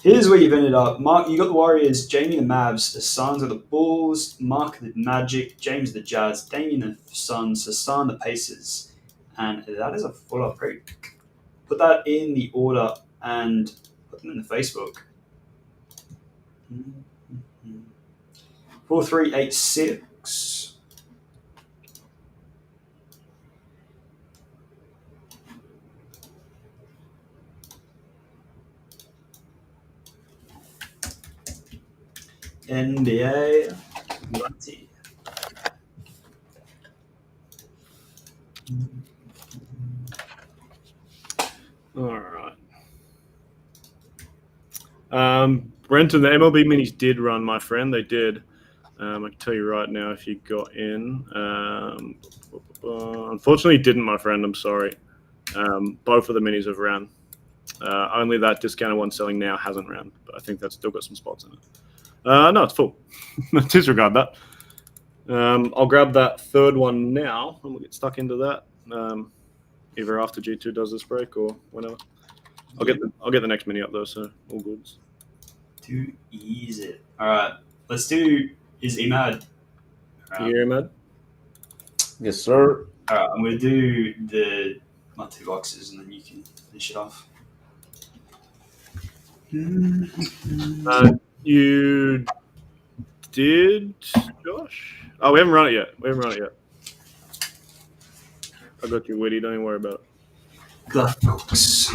Here's where you've ended up. Mark, you got the Warriors, Jamie the Mavs, the Suns are the Bulls, Mark the Magic, James the Jazz, Damien the Suns, Hassan the Pacers. And that is a full up break. Put that in the order and put them in the Facebook. 4386. NBA 20. All right. Brenton, the MLB minis did run, my friend. They did. I can tell you right now if you got in. Unfortunately, didn't, my friend. I'm sorry. Both of the minis have ran. Only that discounted one selling now hasn't ran, but I think that's still got some spots in it. No, it's full. Disregard that. I'll grab that third one now, and we'll get stuck into that. Either after G2 does this break or whenever. I'll get the next mini up though, so all goods. Too easy. All right, let's do. Is Emad? You hear him, Mad? Yes, sir. All right, I'm gonna do my 2 boxes, and then you can finish it off. You did, Josh? Oh, we haven't run it yet. I got you, Witty. Don't even worry about it. Glove box.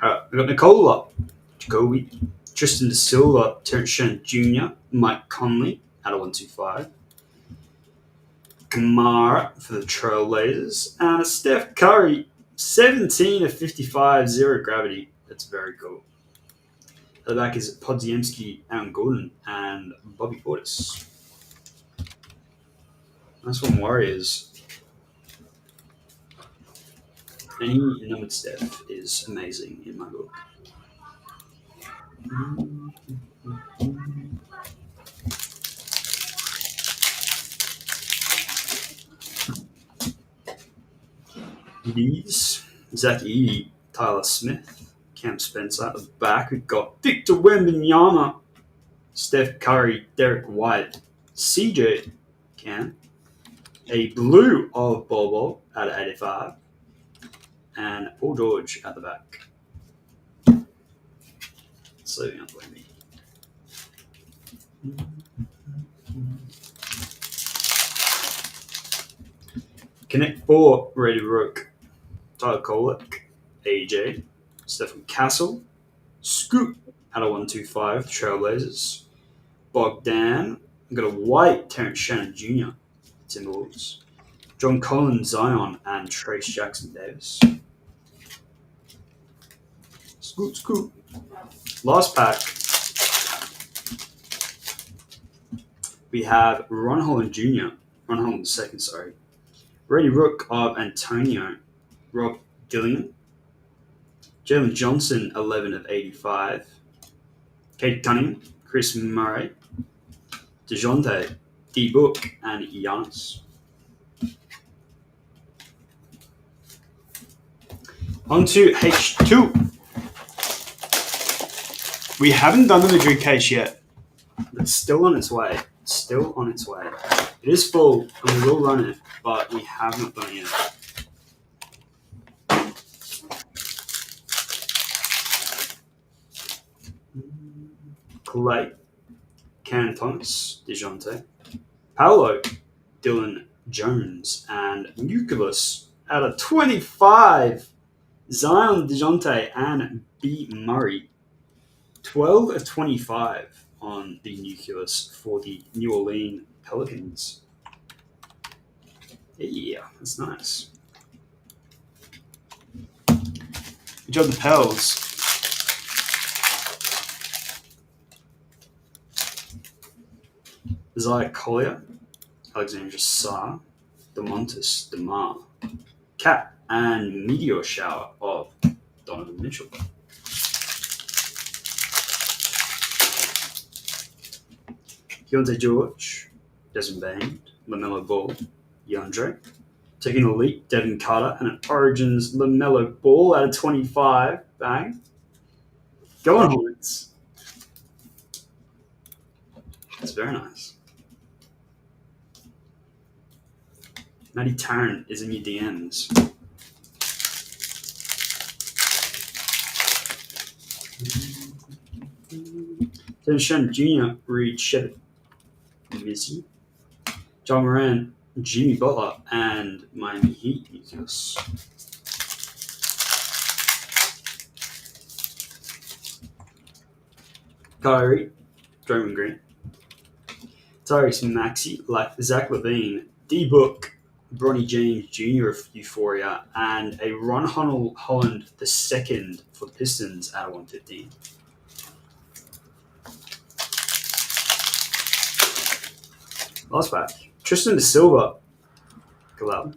Alright, we've got Nicola, Jacoby, Tristan De Silva, Terrence Shannon Jr., Mike Conley out of 125, Kamara for the Trailblazers, and a Steph Curry, 17 of 55, 0 gravity. That's very cool. At the back is Podziemski, Aaron Gordon, and Bobby Portis. Nice one, Warriors. Any numbered Steph is amazing in my book. These Zach Edey, Tyler Smith, Cam Spencer at the back. We've got Victor Wembanyama, Steph Curry, Derek White, CJ Cam, a blue of Bobo at 85, and Paul George at the back. So out Wemby. Connect 4, Ready Rook, Tyler Kolek, AJ, Stephen Castle, Scoot out of 125, Trailblazers, Bogdan. I've got a white Terrence Shannon Jr., Timberwolves, John Collins, Zion, and Trace Jackson Davis. Scoot. Last pack. We have Ron Holland II, sorry. Ready Rook of Antonio, Rob Gillian, Jalen Johnson, 11 of 85, Kate Cunningham, Chris Murray, DeJounte, D-Book, and Giannis. On to H2. We haven't done the Madrid case yet, but it's still on its way. It is full, and we will run it, but we have not done it yet. Clay, Cam Thomas, DeJounte, Paolo, Dylan Jones, and Nucleus out of 25. Zion, DeJounte, and B. Murray. 12 of 25 on the Nucleus for the New Orleans Pelicans. Yeah, that's nice. Good job, the Pels. Isaiah Collier, Alexandra Sarr, DeMontis DeMar, Cat, and Meteor Shower of Donovan Mitchell. Keontae George, Desmond Bain, LaMelo Ball, DeAndre. Taking a leap, Devin Carter, and an Origins LaMelo Ball out of 25. Bang. Go on, Hornets. That's very nice. Matty Tarrant is in your DMs. Then Shen Jr., Reed Shevit, Missy, John Moran, Jimmy Butler, and Miami Heat Nucleus. Kyrie, Draymond Green, Tyrese Maxey, Zach LaVine, D-Book, Bronny James Jr. of Euphoria, and a Ron Holland II for the Pistons out of 115. Last pack. Tristan De Silva, Galab,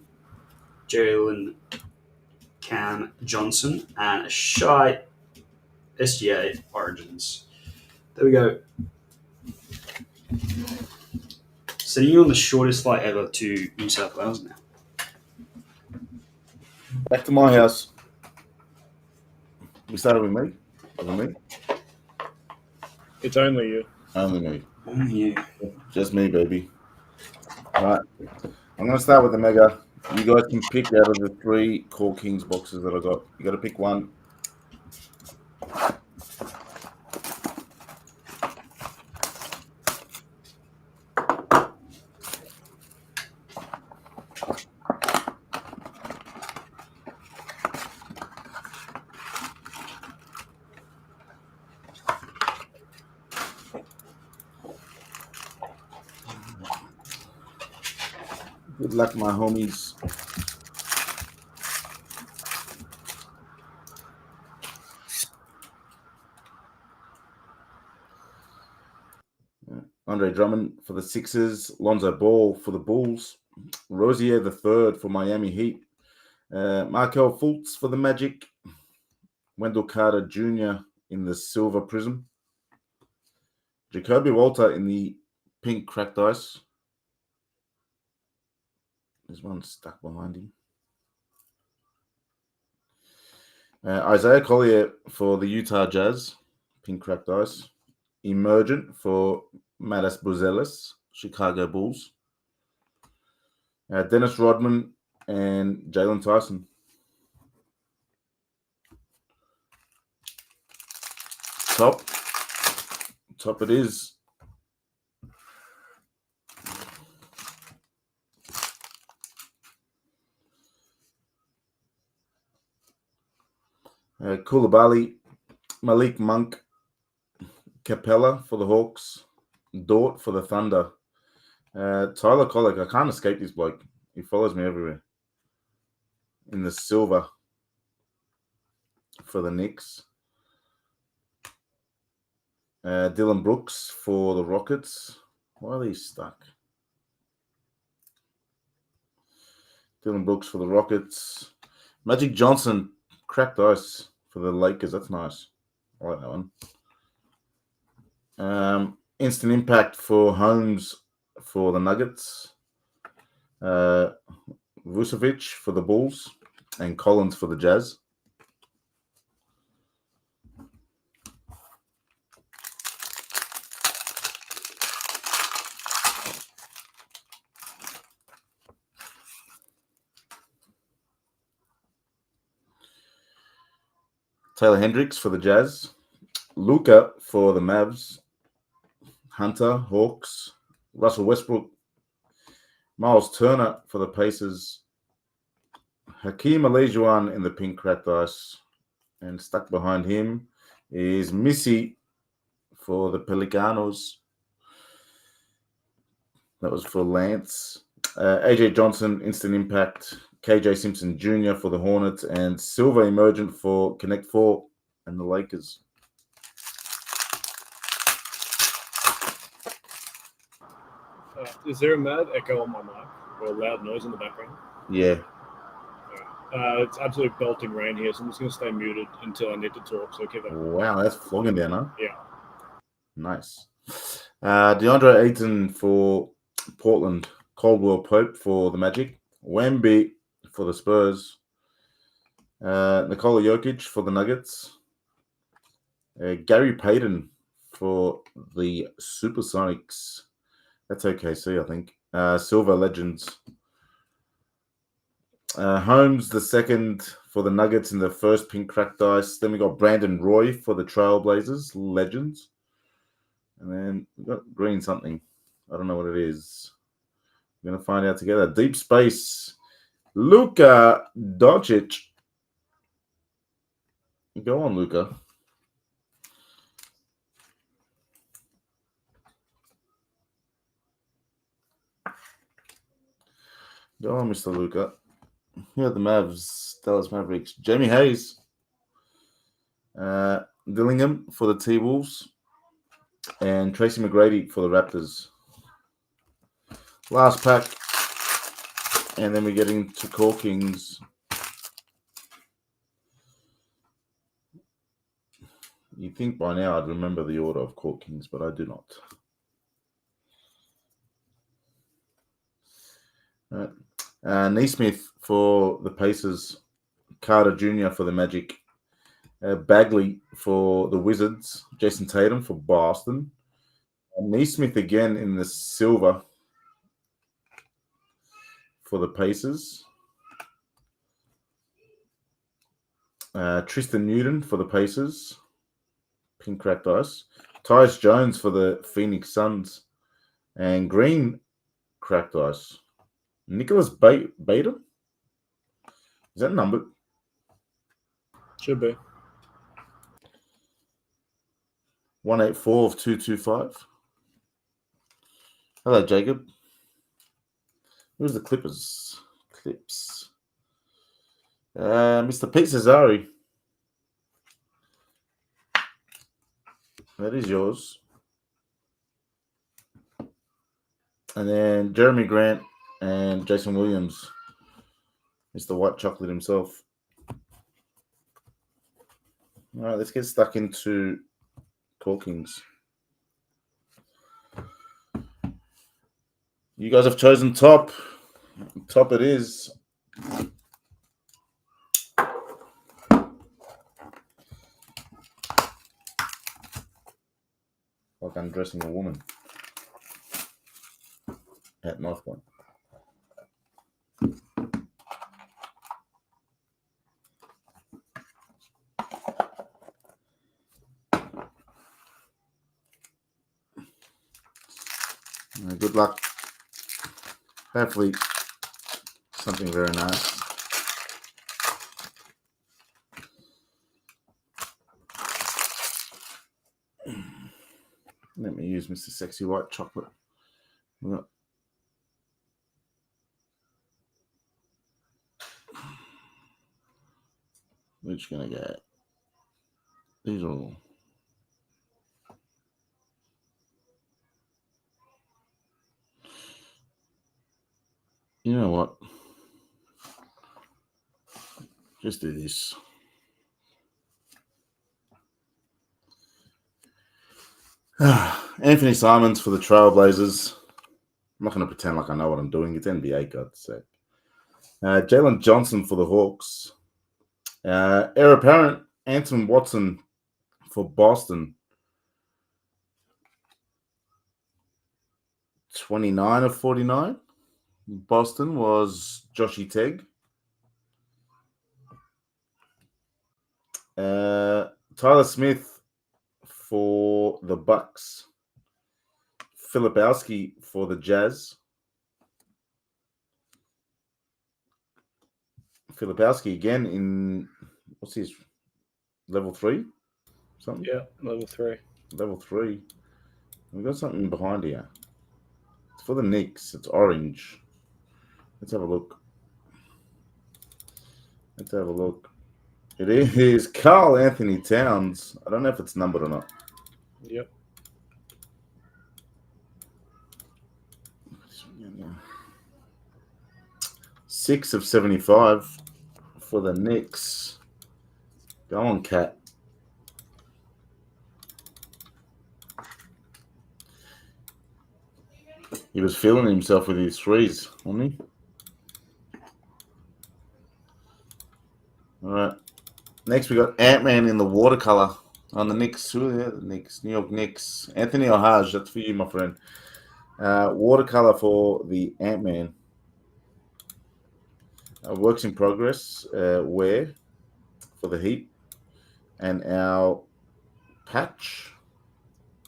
Jalen Cam Johnson, and a SGA Origins. There we go. Sending you on the shortest flight ever to New South Wales now. Back to my house. We started with me. Over me. It's only you. Only me. Only you. Just me, baby. All right. I'm going to start with the Mega. You guys can pick out of the 3 Core Kings boxes that I got. You got to pick one. Good luck, my homies. Andre Drummond for the Sixers. Lonzo Ball for the Bulls. Rozier the third for Miami Heat. Markel Fultz for the Magic. Wendell Carter Jr. in the silver Prizm. Jacoby Walter in the pink cracked ice. There's one stuck behind him. Isaiah Collier for the Utah Jazz, pink cracked ice. Emergent for Matas Buzelis, Chicago Bulls. Dennis Rodman and Jalen Tyson. Top it is. Koulibaly, Malik Monk, Capella for the Hawks, Dort for the Thunder. Tyler Kolek, I can't escape this bloke. He follows me everywhere. In the silver for the Knicks. Dylan Brooks for the Rockets. Why are these stuck? Dylan Brooks for the Rockets. Magic Johnson, cracked ice for the Lakers. That's nice. I like that one. Instant Impact for Holmes for the Nuggets. Vucevic for the Bulls. And Collins for the Jazz. Taylor Hendricks for the Jazz. Luka for the Mavs. Hunter, Hawks. Russell Westbrook. Miles Turner for the Pacers. Hakeem Olajuwon in the pink cracked ice. And stuck behind him is Missy for the Pelicanos. That was for Lance. AJ Johnson, Instant Impact. KJ Simpson Jr. for the Hornets. And Silver Emergent for Connect 4 and the Lakers. Is there a mad echo on my mic or a loud noise in the background? Yeah. It's absolute belting rain here, so I'm just going to stay muted until I need to talk. So keep that. Wow, that's flogging down, huh? Yeah. Nice. DeAndre Ayton for Portland. Caldwell Pope for the Magic. Wemby for the Spurs. Nikola Jokic for the Nuggets. Gary Payton for the Supersonics. That's OKC, I think. Silver Legends. Holmes the second for the Nuggets in the first pink cracked ice. Then we got Brandon Roy for the Trailblazers, Legends. And then we got green something. I don't know what it is. We're going to find out together. Deep Space, Luka Doncic. Go on, Luka. Go on, Mr. Luka. Here are the Mavs, Dallas Mavericks. Jamie Hayes. Dillingham for the T-Wolves. And Tracy McGrady for the Raptors. Last pack. And then we get into Core Kings. You'd think by now I'd remember the order of Court Kings, but I do not. All right. Neesmith for the Pacers. Carter Jr. for the Magic. Bagley for the Wizards. Jason Tatum for Boston. Neesmith again in the silver for the Pacers. Tristan Newton for the Pacers. Pink cracked ice. Tyus Jones for the Phoenix Suns. And green cracked ice. Nicholas Batum? Is that numbered? Should be. 184 of 225. Hello, Jacob. Who's the Clippers? Clips. Mr. Pete Cesari. That is yours. And then Jeremy Grant and Jason Williams. Mr. White Chocolate himself. All right, let's get stuck into Court Kings. You guys have chosen top. Top it is. Like undressing a woman at knife point. Good luck. Hopefully something very nice. Let me use Mr. Sexy White Chocolate. We're just going to get these all. You know what? Just do this. Anthony Simons for the Trailblazers. I'm not going to pretend like I know what I'm doing. It's NBA, God's sake. Jalen Johnson for the Hawks. Heir apparent Anton Watson for Boston. 29 of 49. Boston was Joshy Tegg. Tyler Smith for the Bucks. Filipowski for the Jazz. Filipowski again in, what's his, level 3? Something? Yeah, level 3. Level 3. We've got something behind here. It's for the Knicks. It's orange. Let's have a look. It is Karl Anthony Towns. I don't know if it's numbered or not. Yep. Six of 75 for the Knicks. Go on, Cat. He was feeling himself with his threes, wasn't he? All right. Next, we got Ant-Man in the watercolor on the Knicks. Who are the Knicks? New York Knicks. Anthony Ohaj, that's for you, my friend. Watercolor for the Ant-Man. Works in progress. Wear for the Heat. And our patch.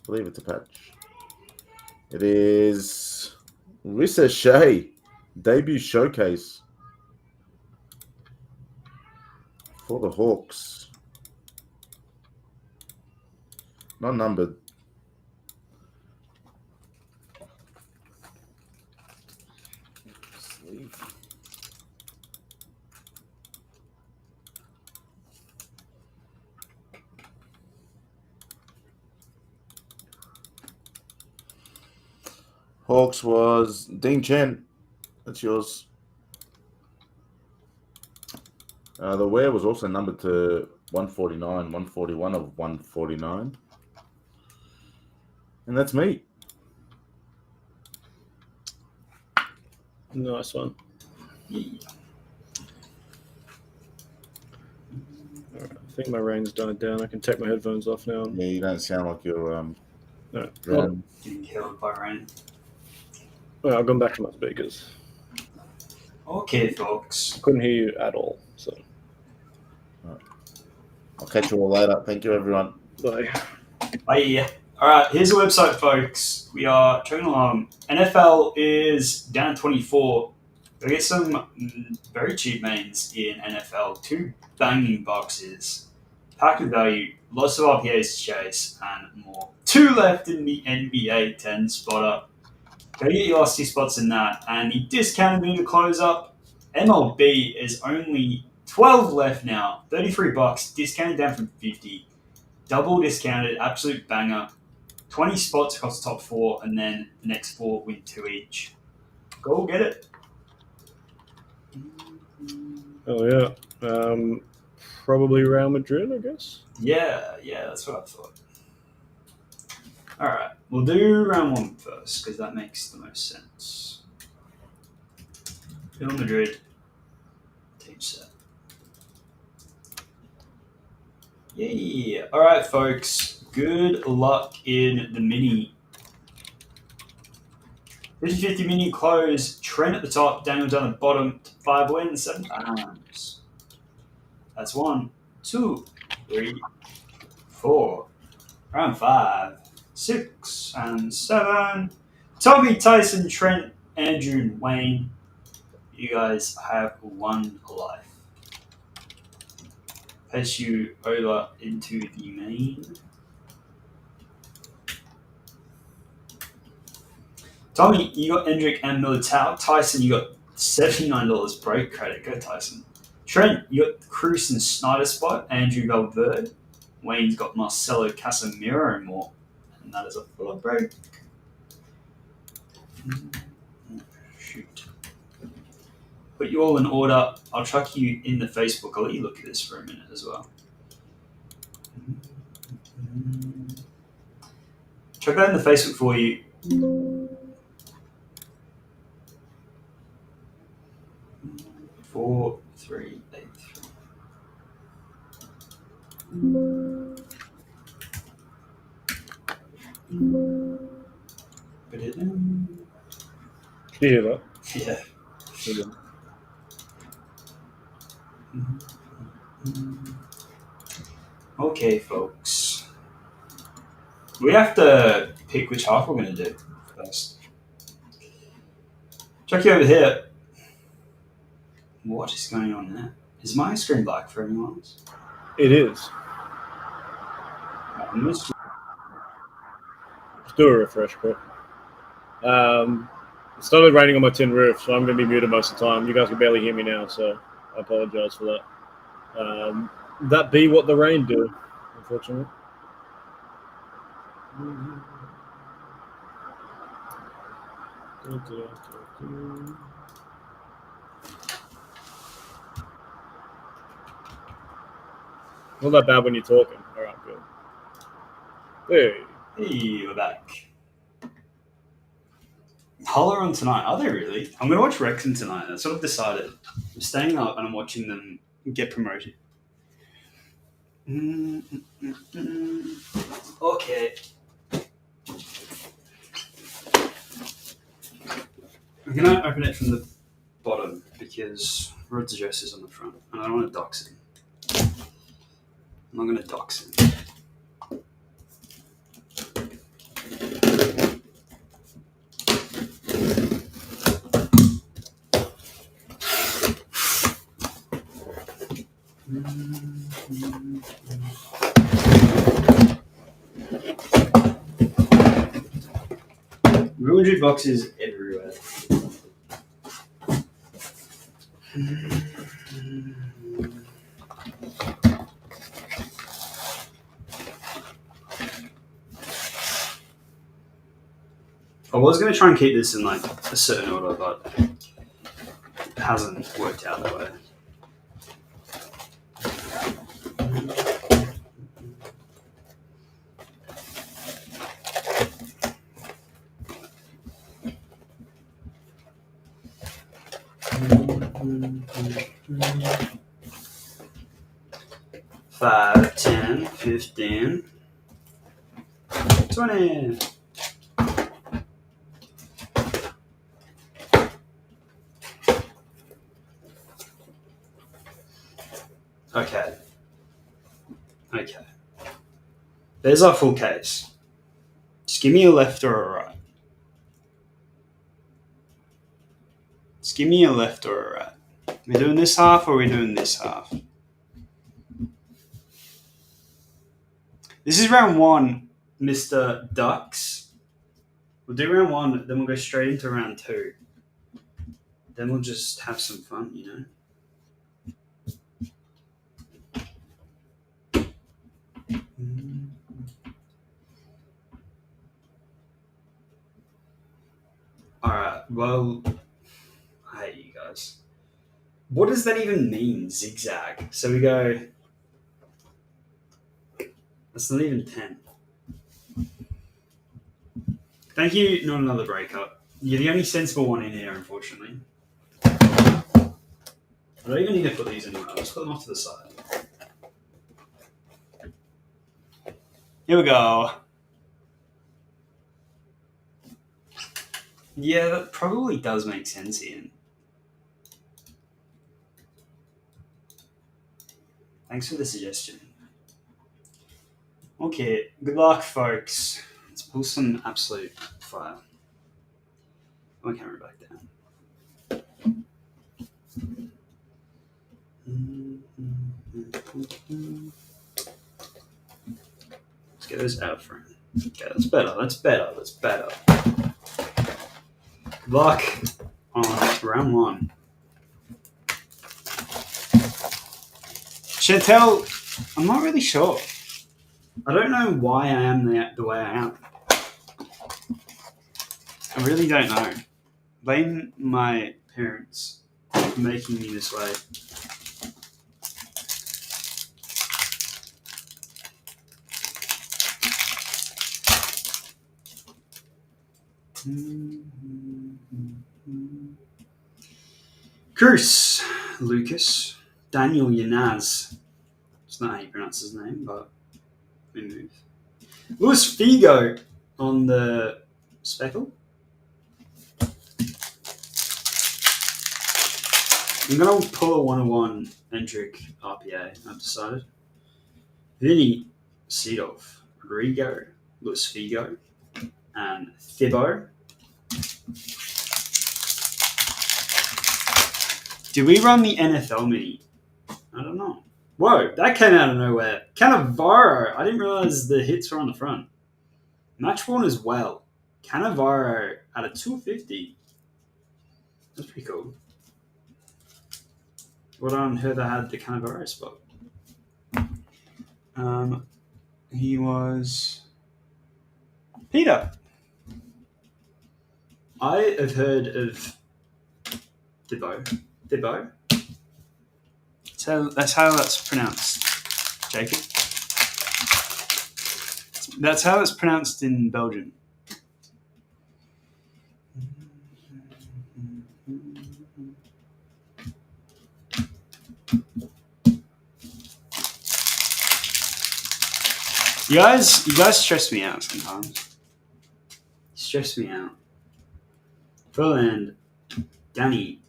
I believe it's a patch. It is Risa Shea. Debut showcase for the Hawks. Not numbered. Sleeve. Hawks was Dean Chen. That's yours. The wear was also numbered to 149, 141 of 149. And that's me. Nice one. All right, I think my rain's died down. I can take my headphones off now. Yeah, you don't sound like you're No. drowning. Getting killed by rain. Well, I've gone back to my speakers. Okay, folks. Couldn't hear you at all. So I'll catch you all later. Thank you, everyone. bye. Bye. All right, here's the website, folks. We are chugging along. NFL is down 24. We get some very cheap mains in NFL. 2 banging boxes. Packed with value. Lots of RPAs to chase and more. 2 left in the NBA 10 spotter. Go get your last 2 spots in that. And the discounted me to close up. MLB is only 12 left now. $33. Discounted down from 50. Double discounted. Absolute banger. 20 spots across the top 4. And then the next 4 win 2 each. Go get it. Oh yeah. Probably Real Madrid, I guess. Yeah, that's what I thought. All right, we'll do round 1 first because that makes the most sense. Real Madrid, team set. Yeah. All right, folks. Good luck in the mini. 50-50 mini close. Trent at the top, Daniel down the bottom. 5 wins, 7 times. That's 1, 2, 3, 4. Round 5, 6, and 7. Tommy, Tyson, Trent, Andrew, and Wayne. You guys have 1 life. Pass you over into the main. Tommy, you got Endrick and Militao. Tyson, you got $79 break credit. Go Tyson. Trent, you got Cruz and Snyder spot. Andrew Valverde. Wayne's got Marcelo Casemiro and more. And that is a full break. Shoot. Put you all in order. I'll chuck you in the Facebook. I'll let you look at this for a minute as well. Chuck that in the Facebook for you. Four, 3, 8, 3. Put it in. Can you hear that? Yeah. Okay, folks. We have to pick which half we're going to do first. Chuck you over here. What is going on there? Is my screen black for anyone else? It is. Let's do a refresh quick. It started raining on my tin roof, so I'm going to be muted most of the time. You guys can barely hear me now, so I apologize for that. That be what the rain do, unfortunately. Not that bad when you're talking. All right, good. Hey, we're back. Holler on tonight. Are they really? I'm going to watch Wrexham tonight. That's what I've decided. I'm staying up and I'm watching them get promoted. Okay. I'm going to open it from the bottom because Rod's address is on the front and I don't want to dox him. I'm not going to dox him. Ruined boxes everywhere. I was going to try and keep this in like a certain order, but it hasn't worked out that way. $5, $10, $15, $20. Okay. There's our full case. Just give me a left or a right. Just give me a left or a right. Are we doing this half or are we doing this half? This is round 1, Mr. Ducks. We'll do round 1, then we'll go straight into round 2. Then we'll just have some fun, you know? Alright, well, I hate you guys. What does that even mean, zigzag? So we go... That's not even 10. Thank you, not another breakup. You're the only sensible one in here, unfortunately. I don't even need to put these anywhere. I'll just put them off to the side. Here we go. Yeah, that probably does make sense, Ian. Thanks for the suggestion. Okay, good luck, folks. Let's pull some absolute fire. Put my camera back down. Let's get those out frame. Okay, that's better. Good luck on round 1. Chantel, I'm not really sure. I don't know why I am the way I am. I really don't know. Blame my parents for making me this way. Cruz, Lucas, Daniel Yanaz. It's not how you pronounce his name, but we move. Luis Figo on the speckle. I'm going to pull a 101 Endrick RPA, I've decided. Vinny Seedorf, Rodrigo, Luis Figo, and Thibaut. Did we run the NFL mini? I don't know. Whoa, that came out of nowhere. Cannavaro. I didn't realize the hits were on the front. Match worn as well. Cannavaro at a 250. That's pretty cool. What on Heard I had the Cannavaro spot? He was Peter. I have heard of Thibaut. So that's how that's pronounced, Jacob. That's how it's pronounced in Belgium. You guys stress me out sometimes. You stress me out. Verland, Danny.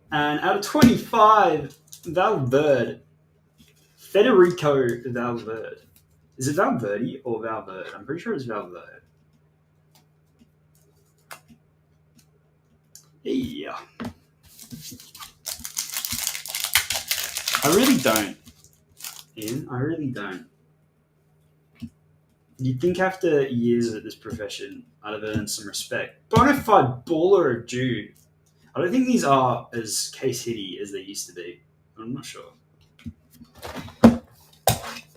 And out of 25, Valverde. Federico Valverde. Is it Valverde or Valverde? I'm pretty sure it's Valverde. Yeah. I really don't. Ian, I really don't. You'd think after years at this profession, I'd have earned some respect. Bonafide baller of Jude. I don't think these are as case hitty as they used to be. I'm not sure.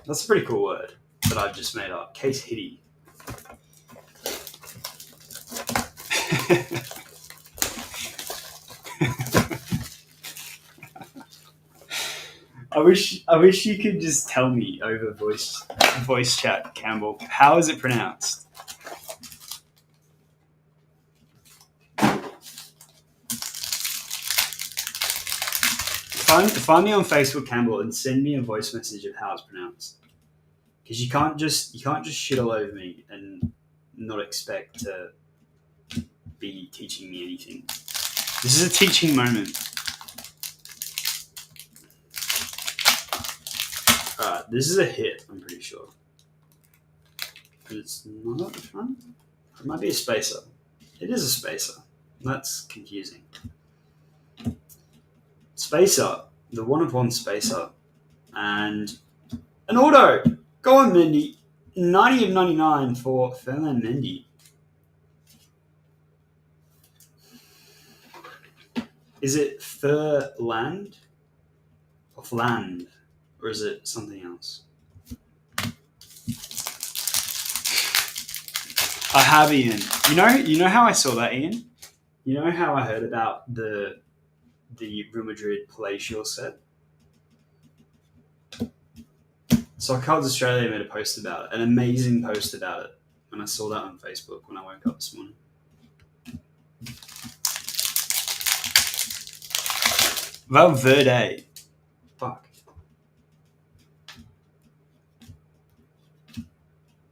That's a pretty cool word that I've just made up. Case hitty. I wish you could just tell me over voice chat, Campbell. How is it pronounced? find me on Facebook, Campbell, and send me a voice message of how it's pronounced. Because you can't just shit all over me and not expect to be teaching me anything. This is a teaching moment. Alright, this is a hit, I'm pretty sure. But it's not at the front. It might be a spacer. It is a spacer. That's confusing. Spacer. The one of one spacer. And an auto. Go on, Mendy. 90 of 99 for Fernand Mendy. Is it Furland? Or Fland? Or is it something else? I have, Ian. You know how I saw that, Ian? You know how I heard about the Real Madrid palatial set? Soccer Cards Australia made a post about it, an amazing post about it, and I saw that on Facebook when I woke up this morning. Valverde. Fuck.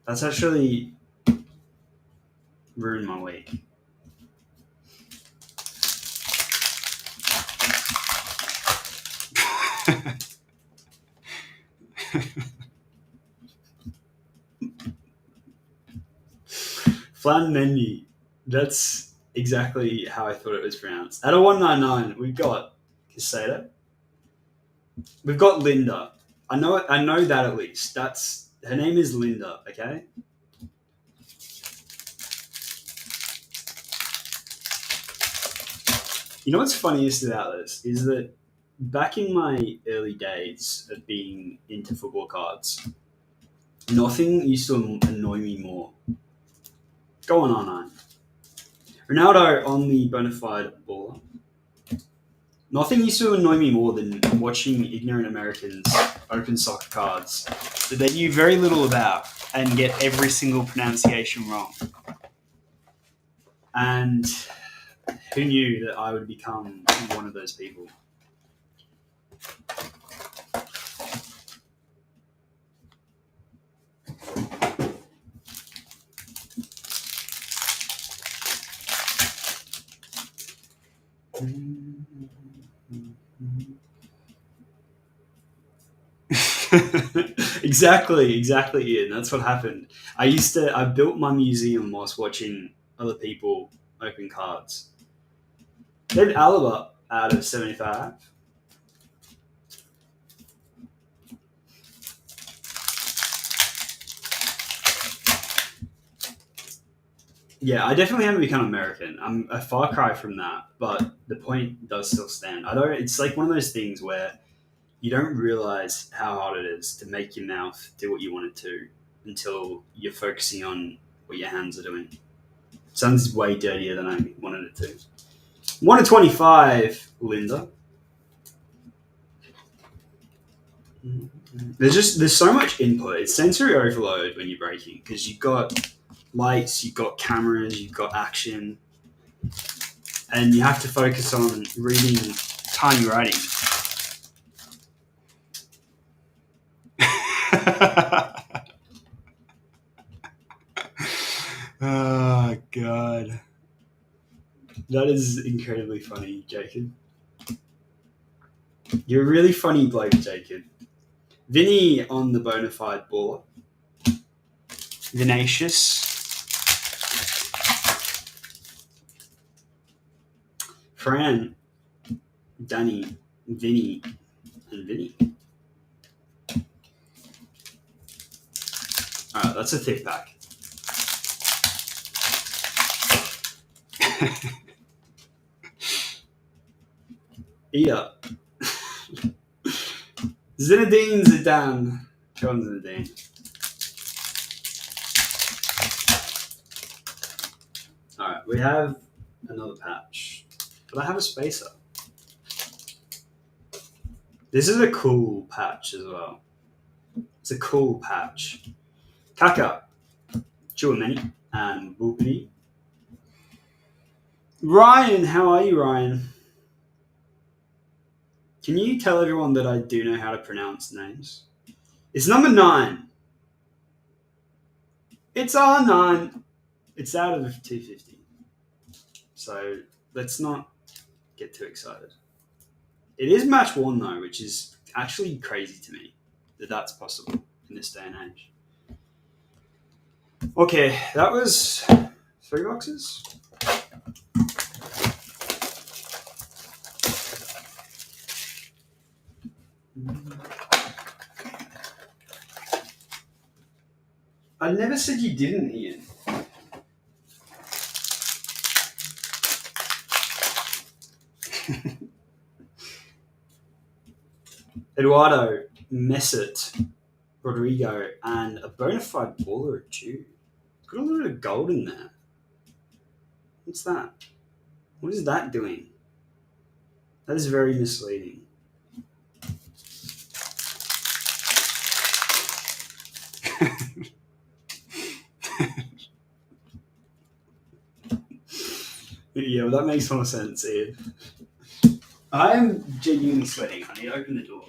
That's actually ruined my week. Flan Mendy. That's exactly how I thought it was pronounced. At a 199, we've got Casado. We've got Linda. I know that at least. Her name is Linda, okay? You know what's funniest about this is that back in my early days of being into football cards, nothing used to annoy me more. Go on, R9. Ronaldo on the Bonafide baller. Nothing used to annoy me more than watching ignorant Americans open soccer cards that they knew very little about and get every single pronunciation wrong. And who knew that I would become one of those people? Exactly, Ian. That's what happened. I built my museum whilst watching other people open cards. David Alaba out of 75. Yeah, I definitely haven't become American. I'm a far cry from that, but the point does still stand. It's like one of those things where you don't realize how hard it is to make your mouth do what you want it to until you're focusing on what your hands are doing. Sounds way dirtier than I wanted it to. 1 of 25, Linda. There's so much input. It's sensory overload when you're breaking because you've got lights, you've got cameras, you've got action, and you have to focus on reading tiny writing. Oh, God. That is incredibly funny, Jacob. You're a really funny bloke, Jacob. Vinny on the Bonafide baller. Vinicius. Fran. Danny. Vinny. And Vinny. Alright, that's a thick pack. Eat up. Zinedine Zidane. Go on, Zinedine. Alright, we have another patch. But I have a spacer. This is a cool patch as well. It's a cool patch. Kaka. Chouameni. And Bupi. Ryan, how are you, Ryan? Can you tell everyone that I do know how to pronounce names? It's number 9. It's R9. It's out of 250. So let's not get too excited. It is match worn though, which is actually crazy to me that that's possible in this day and age. Okay, that was 3 boxes. I never said you didn't, Ian. Eduardo, Mesut, Rodrigo, and a bona fide baller at Jude. Got a little bit of gold in there. What's that? What is that doing? That is very misleading. Yeah, well, that makes more sense, Ian. I am genuinely sweating. I need to open the door.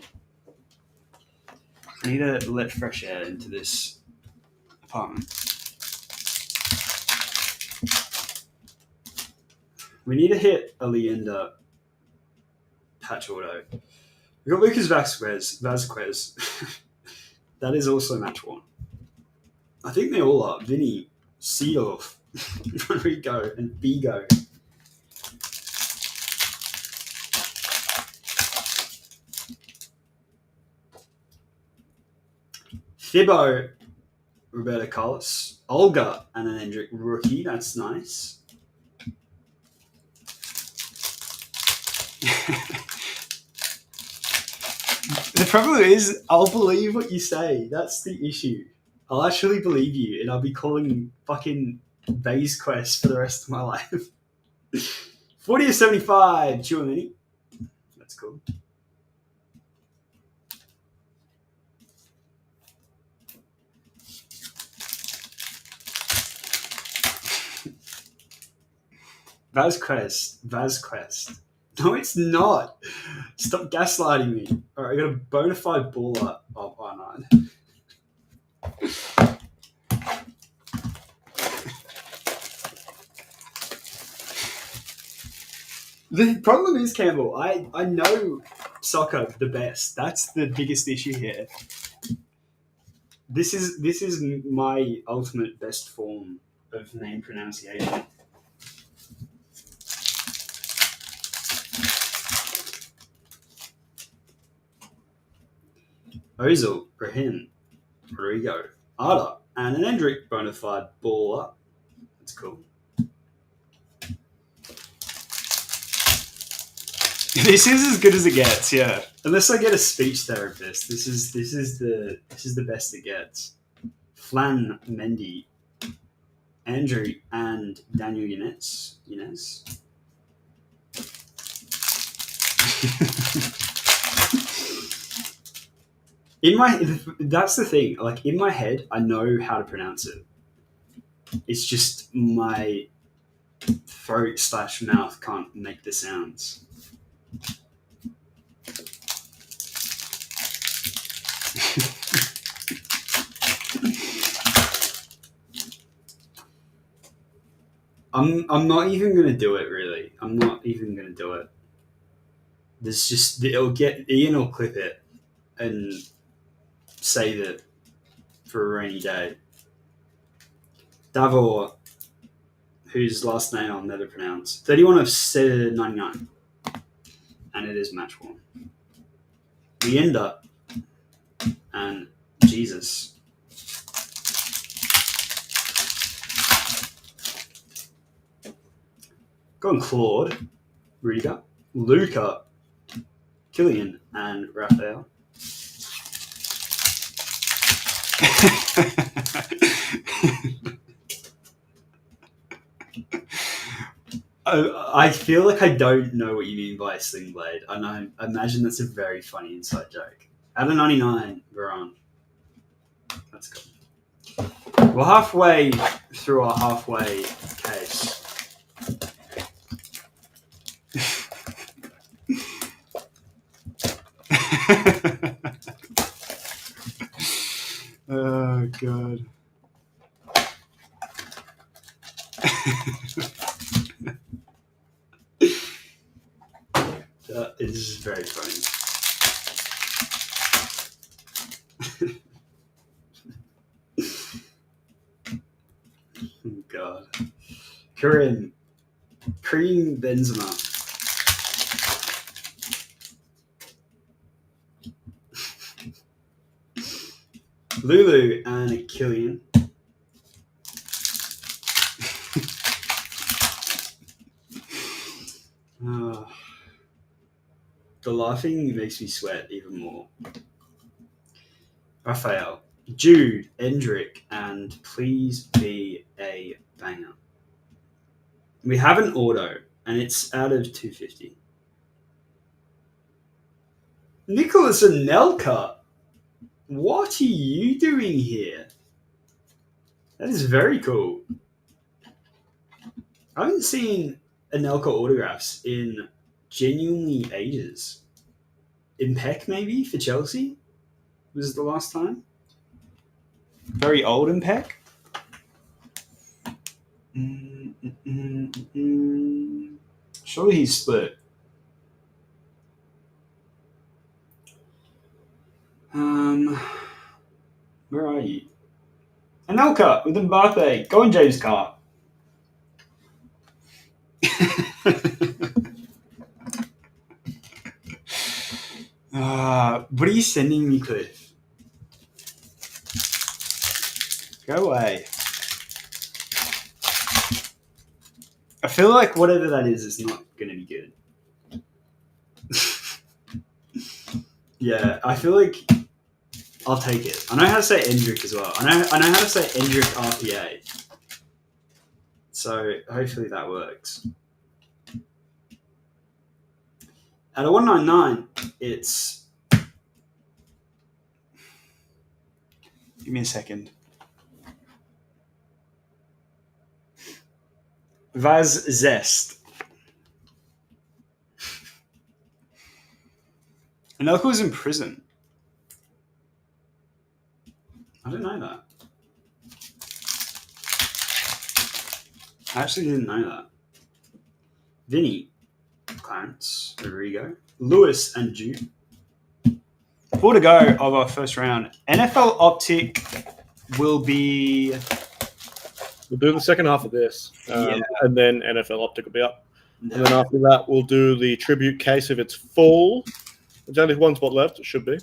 I need to let fresh air into this apartment. We need to hit a Leander patch auto. We got Lucas Vasquez. That is also match one. I think they all are. Vinny, Seedorf, Rodrigo, and Bigo. Thibaut, Roberto Carlos, Olga, and an Hendrick rookie. That's nice. The problem is, I'll believe what you say. That's the issue. I'll actually believe you, and I'll be calling fucking Vase Quest for the rest of my life. 40 to 75, Chouameni. That's cool. Vasquez. No, it's not. Stop gaslighting me. All right, I got a bona fide baller of R9. The problem is, Campbell, I know soccer the best. That's the biggest issue here. This is my ultimate best form of name pronunciation. Ozil, Brahim, Rodrigo, Arda, and an Hendrick bona fide baller. That's cool. This is as good as it gets, yeah. Unless I get a speech therapist, this is the best it gets. Flan, Mendy, Andrew, and Daniel Younes. That's the thing. Like in my head, I know how to pronounce it. It's just my throat/mouth can't make the sounds. I'm not even gonna do it. Really, I'm not even gonna do it. Ian will clip it and save it for a rainy day. Davor, whose last name I'll never pronounce. 31 of 99, and it is match one. Leander and Jesus. Gone Claude, Rudiger, Luca, Killian, and Raphael. I feel like I don't know what you mean by a sling blade. I imagine that's a very funny inside joke. Out of 99, Varane. That's cool. We're halfway through our halfway case. god. That is very funny. Oh god. Kareem Benzema. Lulu and Killian. The laughing makes me sweat even more. Raphael, Jude, Endrick, and please be a banger. We have an auto, and it's out of 250. Nicholas Anelka, what are you doing here? That is very cool. I haven't seen Anelka autographs in genuinely ages. Impec, maybe, for Chelsea? Was the last time? Very old Impec? Surely he's split. Where are you? Anelka with Mbappe. Go on, James Carr. What are you sending me, Cliff? Go away. I feel like whatever that is not going to be good. Yeah, I feel like I'll take it. I know how to say Endrick as well. I know how to say Endrick RPA. So hopefully that works. At a 199, it's... Give me a second. Vaz Zest. Anelka was in prison. I didn't know that. I actually didn't know that. Vinny, Clarence, Rodrigo, Lewis, and Jude. 4 to go of our first round. NFL Optic will be... We'll do the second half of this, and then NFL Optic will be up. No. And then after that, we'll do the tribute case if it's full. There's only one spot left, it should be.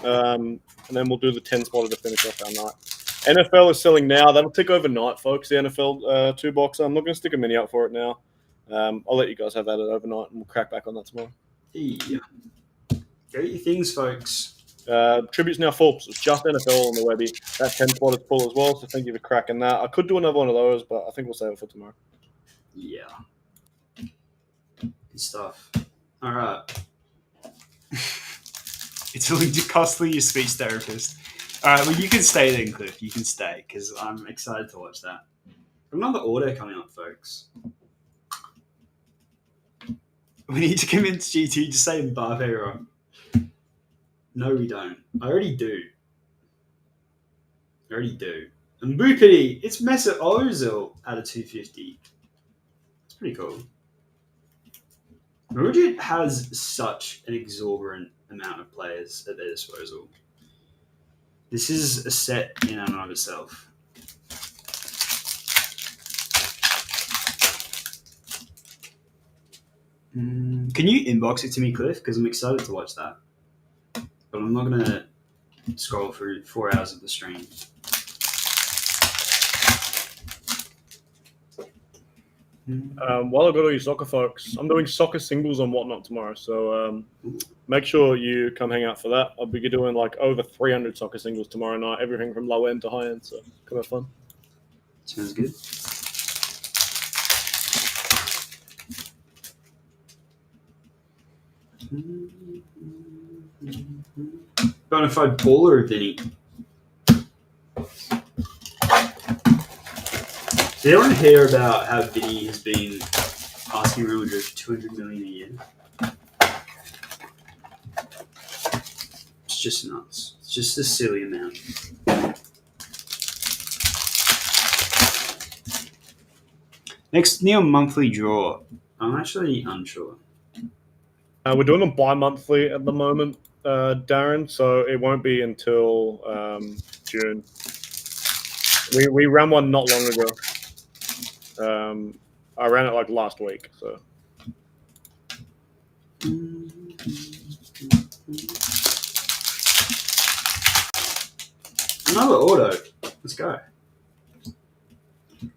And then we'll do the 10 spotter to finish off our night. NFL is selling now. That'll tick overnight, folks, the NFL 2-boxer. I'm not going to stick a mini out for it now. I'll let you guys have that overnight, and we'll crack back on that tomorrow. Yeah. Get your things, folks. Tribute's now full, so it's just NFL on the Webby. That 10 spot is full as well, so thank you for cracking that. I could do another one of those, but I think we'll save it for tomorrow. Yeah. Good stuff. All right. It's really costly, your speech therapist. All right, well, you can stay then, Cliff. You can stay, because I'm excited to watch that. Another order coming up, folks. We need to convince GT to say Mbappe wrong. No, we don't. I already do. And Boopity, it's Mesut Ozil at a 250. It's pretty cool. Madrid has such an exorbitant amount of players at their disposal. This is a set in and of itself. Can you inbox it to me, Cliff? Because I'm excited to watch that. But I'm not going to scroll through 4 hours of the stream. While I've got all you soccer folks, I'm doing soccer singles and whatnot tomorrow. So make sure you come hang out for that. I'll be doing like over 300 soccer singles tomorrow night, everything from low end to high end. So come have fun. Sounds good. Bonafide baller, Vinny. Did anyone hear about how Vinny has been asking Real Madrid for $200 million a year? It's just nuts. It's just a silly amount. Next Neon monthly draw. I'm actually unsure. We're doing them bi-monthly at the moment, Darren, so it won't be until June. We ran one not long ago. I ran it like last week, so. Another auto. Let's go.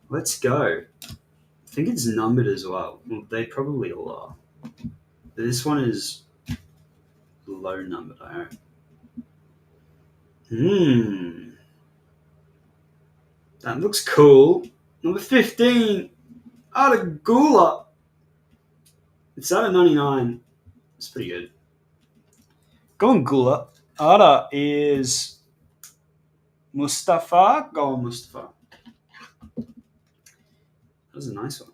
Let's go. I think it's numbered as well. Well, they probably all are. But this one is low numbered, I hope. That looks cool. Number 15. Gula. It's out of 99. It's pretty good. Going Gula. Ada is Mustafa. Go on, Mustafa. That was a nice one.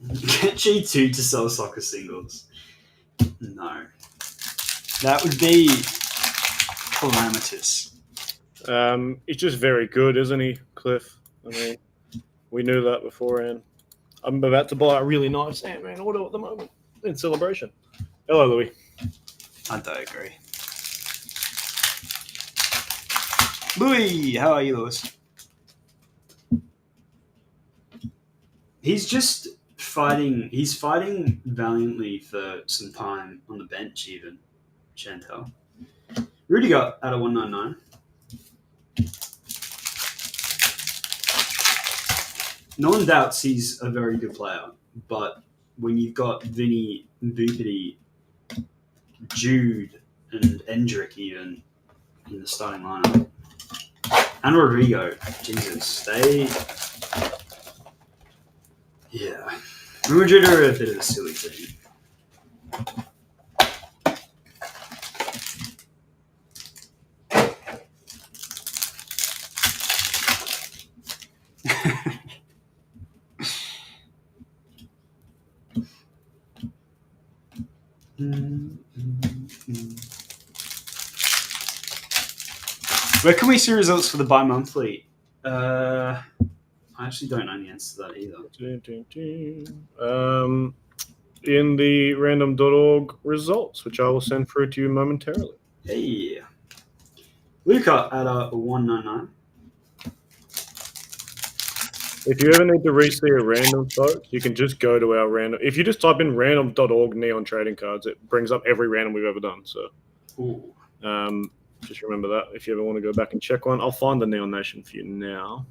Get G2 to sell soccer singles. No. That would be calamitous. He's just very good, isn't he, Cliff? I mean, we knew that beforehand. I'm about to buy a really nice Ant-Man auto at the moment in celebration. Hello, Louis. I don't agree. Louis, how are you, Lewis? He's just fighting. He's fighting valiantly for some time on the bench, even. Chantel. Rudiger out of 199. No one doubts he's a very good player, but when you've got Vinny, Boopity, Jude, and Endrick even in the starting lineup, and Rodrigo, Jesus, yeah. Madrid are a bit of a silly team. Where can we see results for the bi-monthly? I actually don't know the answer to that either. In the random.org results, which I will send through to you momentarily. Hey. Luca at a 199. If you ever need to re-see a random, folks, you can just go to our random. If you just type in random.org neon trading cards, it brings up every random we've ever done. So just remember that if you ever want to go back and check one. I'll find the Neon Nation for you now.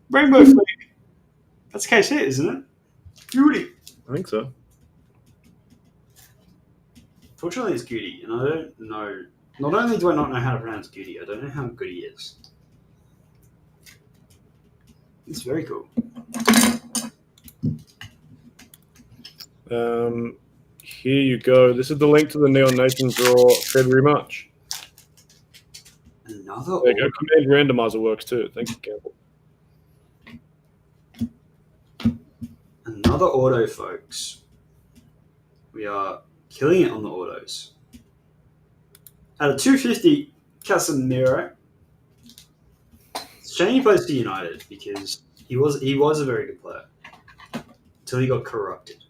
Rainbow Fleet. That's KC, isn't it? Goody. I think so. Fortunately, it's Goody, and I don't know. Not only do I not know how to pronounce Goody, I don't know how good he is. It's very cool. Here you go. This is the link to the Neon Nation draw February March. Another there you go. Command randomizer works too. Thank you, Campbell. Another auto, folks. We are killing it on the autos. At a 250, Casemiro. It's a shame he plays for United because he was a very good player until he got corrupted.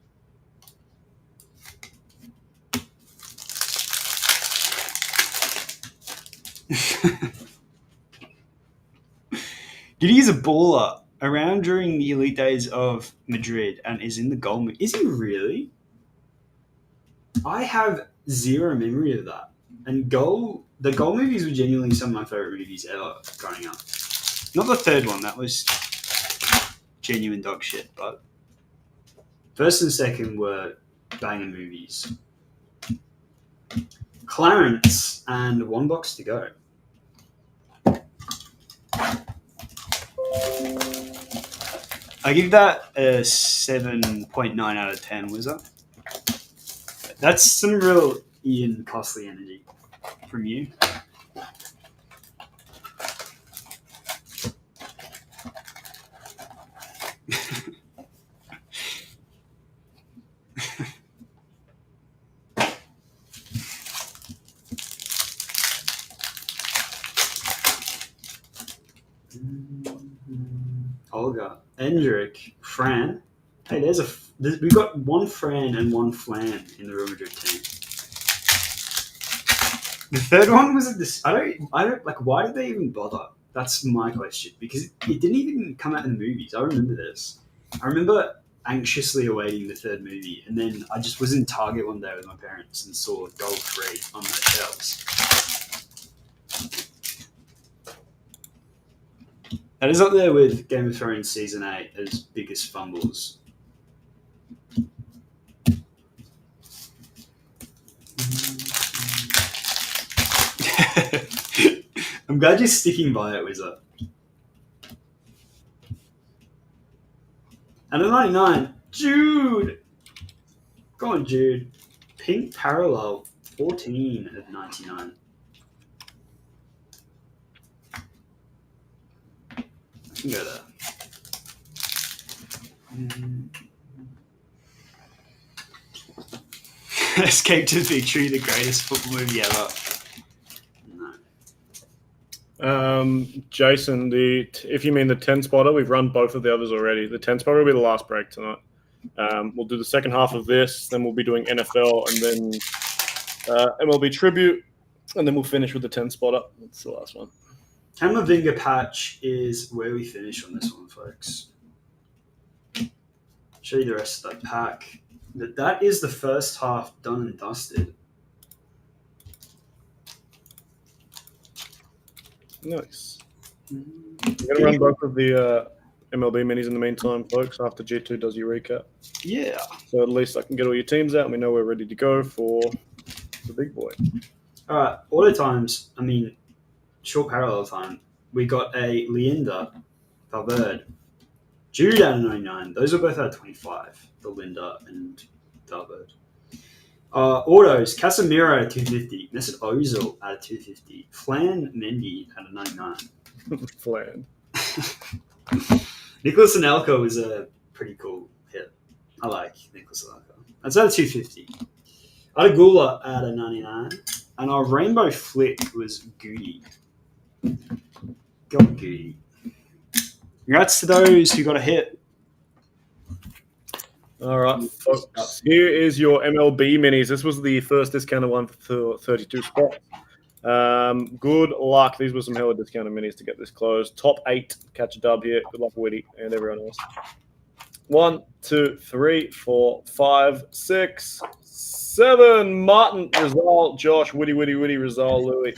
Giddy is a baller around during the elite days of Madrid and is in the goal movie. Is he really? I have zero memory of that. And the goal movies were genuinely some of my favorite movies ever growing up. Not the third one, that was genuine dog shit, but first and second were banger movies. Clarence and one box to go. I give that a 7.9 out of 10, Wizard. That's some real Ian Costly energy from you. Olga, Endrick, Fran. Hey, we've got one Fran and one Flan in the Real Madrid team. The third one was this. I don't like. Why did they even bother? That's my question, because it didn't even come out in the movies. I remember this. I remember anxiously awaiting the third movie, and then I just was in Target one day with my parents and saw Goal 3 on the shelves. That is up there with Game of Thrones Season 8 as biggest fumbles. I'm glad you're sticking by it, Wizard. And a 99, Jude! Go on, Jude. Pink Parallel, 14 of 99. I can go there. Escape to Victory, the greatest football movie ever. No. Jason, if you mean the 10 spotter, we've run both of the others already. The 10 spotter will be the last break tonight. We'll do the second half of this, then we'll be doing NFL, and then MLB tribute, and then we'll finish with the 10 spotter. That's the last one. Camavinga patch is where we finish on this one, folks. Show you the rest of that pack. That is the first half done and dusted. Nice. We're going to run both of the MLB minis in the meantime, folks, after G2 does your recap. Yeah. So at least I can get all your teams out and we know we're ready to go for the big boy. All right. Auto times, short parallel time. We got a Linda, Valverde, Jude out of 99. Those are both out of 25, the Linda and Valverde. Autos, Casemiro out of 250. Mesut Ozil out of 250. Flan Mendy out of 99. Flan. Nicholas Anelka was a pretty cool hit. I like Nicholas Anelka. That's out of 250. Adagula out of 99. And our rainbow flick was Goody. Go on, Goody. Congrats to those who got a hit. All right, folks. Here is your MLB minis. This was the first discounted one for 32 spots. Good luck. These were some hella discounted minis to get this closed. Top 8, catch a dub here. Good luck, Woody, and everyone else. 1, 2, 3, 4, 5, 6, 7. Martin, Rizal, Josh, Woody, Rizal, Louis.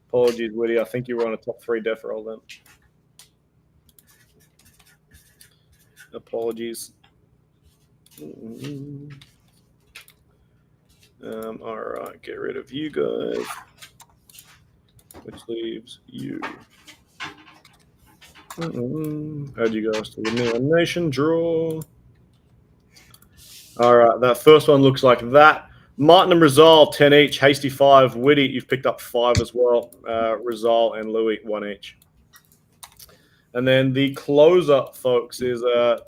Apologies, Woody. I think you were on a top 3 def roll then. Apologies. All right, get rid of you guys, which leaves you. Add you guys to the elimination draw. All right, that first one looks like that. Martin and Rizal, 10 each. Hasty 5. Witty, you've picked up 5 as well. Rizal and Louis, 1 each. And then the closer, folks, is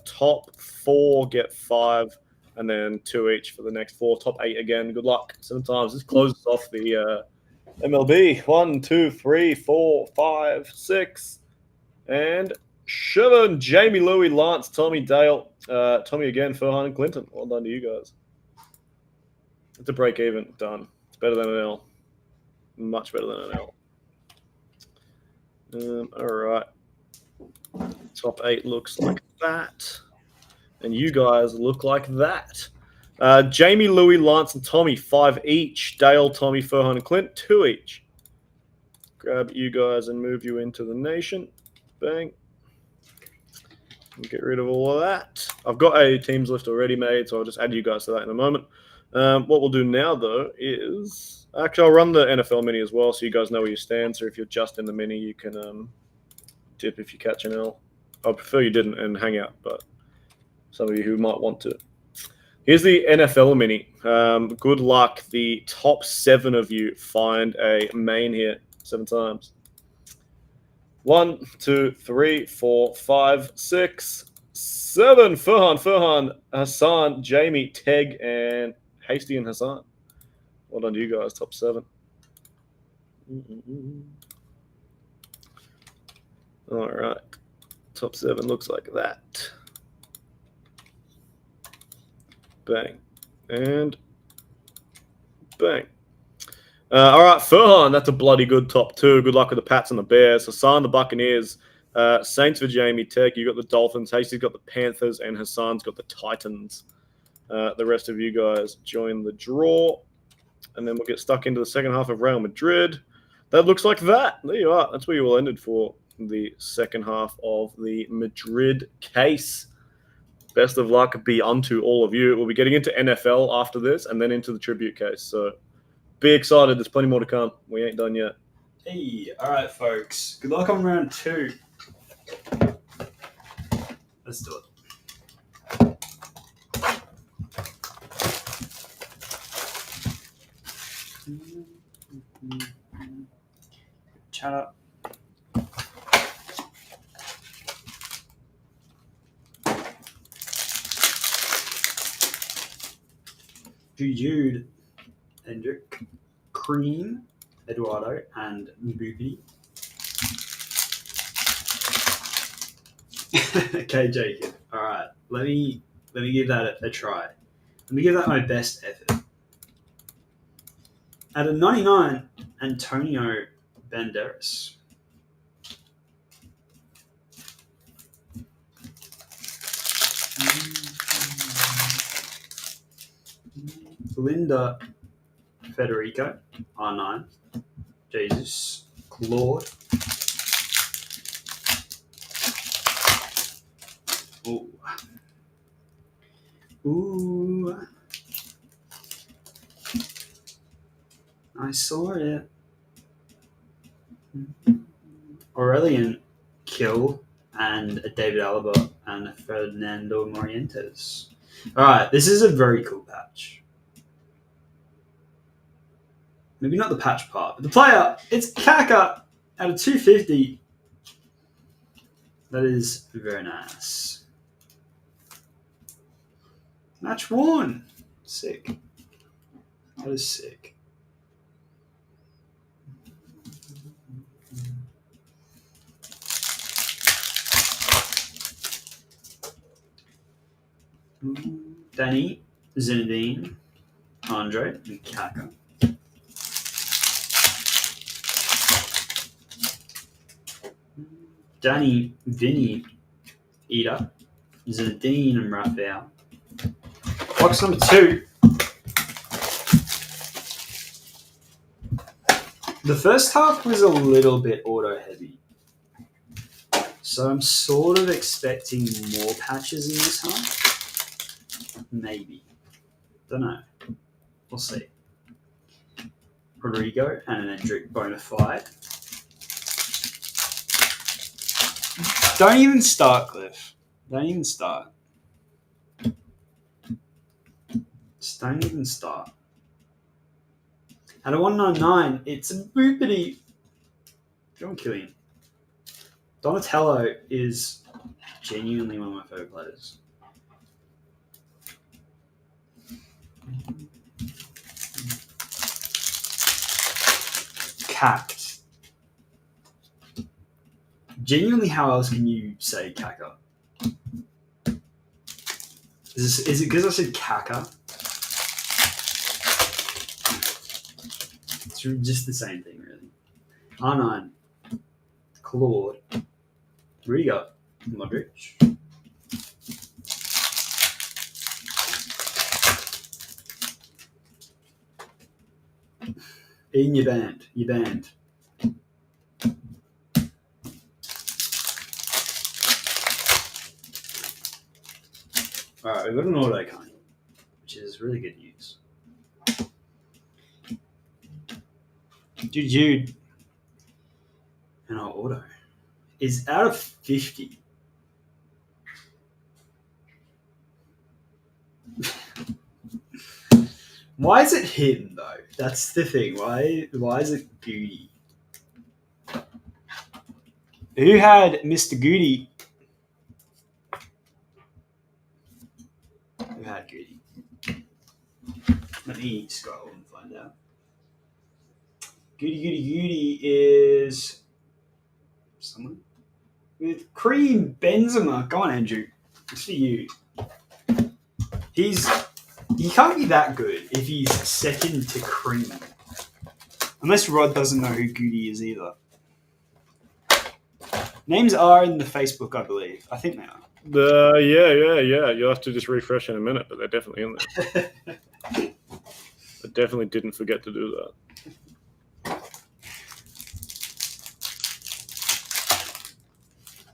top 4 get 5, and then 2 each for the next 4. Top 8 again. Good luck. 7 times. This closes off the MLB. 1, 2, 3, 4, 5, 6, and 7. Jamie, Louis, Lance, Tommy, Dale, Tommy again, Furhan, and Clinton. Well done to you guys. It's a break even. Done. It's better than an L. Much better than an L. All right. Top 8 looks like that. And you guys look like that. Jamie, Louis, Lance, and Tommy, 5 each. Dale, Tommy, Furhan, and Clint, 2 each. Grab you guys and move you into the nation. Bang. Get rid of all of that. I've got a teams list already made, so I'll just add you guys to that in a moment. What we'll do now, though, is... Actually, I'll run the NFL mini as well, so you guys know where you stand. So if you're just in the mini, you can dip if you catch an L. I prefer you didn't and hang out, but some of you who might want to. Here's the NFL mini. Good luck. The top 7 of you find a main here 7 times. 1, 2, 3, 4, 5, 6, 7. Furhan, Hassan, Jamie, Teg, and Hasty and Hassan. Well done to you guys, top 7. All right. Top 7 looks like that. Bang. And bang. All right, Furhan, that's a bloody good top 2. Good luck with the Pats and the Bears. Hassan, the Buccaneers. Saints for Jamie. Tech, you got the Dolphins. Hasty's got the Panthers. And Hassan's got the Titans. The rest of you guys join the draw. And then we'll get stuck into the second half of Real Madrid. That looks like that. There you are. That's where you all ended for the second half of the Madrid case. Best of luck be unto all of you. We'll be getting into NFL after this and then into the tribute case. So be excited. There's plenty more to come. We ain't done yet. Hey, all right, folks. Good luck on round 2. Let's do it. Chat up. Jude, Hendrick, Cream, Eduardo, and Boopy. Okay, Jacob. All right, let me give that a try. Let me give that my best effort. At a 99, Antonio Banderas. Linda Federico, R9. Jesus. Claude. Ooh. Ooh. I saw it. Aurelian Kill and David Alaba and Fernando Morientes. Alright, this is a very cool patch. Maybe not the patch part, but the player, it's Kaka out of 250. That is very nice. Match 1. Sick. That is sick. Danny, Zinedine, Andre, and Kaka. Danny, Vinny, Ida, Zinedine, and Raphael. Box number 2. The first half was a little bit auto heavy. So I'm sort of expecting more patches in this half. Maybe. Don't know. We'll see. Rodrigo and an Endrick Bonafide. Don't even start, Cliff. Don't even start. Just don't even start. At a 199, it's a boopity. Don't kill him. Donatello is genuinely one of my favorite players. Cacked. Genuinely, how else can you say Kaka? Is it because I said Kaka? It's just the same thing, really. R9. Claude. Riga. Modric. In your band. Alright, we've got an auto kind, which is really good news. Jude. And our auto is out of 50. Why is it him though? That's the thing. Why is it Goody? Who had Mr. Goody? Who had Goody? Let me scroll and find out. Goody is someone. with Cream Benzema. Go on, Andrew. It's for you. He can't be that good if he's second to Cream. Unless Rod doesn't know who Goody is either. Names are in the Facebook, I believe. I think they are. Yeah. You'll have to just refresh in a minute, but they're definitely in there. I definitely didn't forget to do that.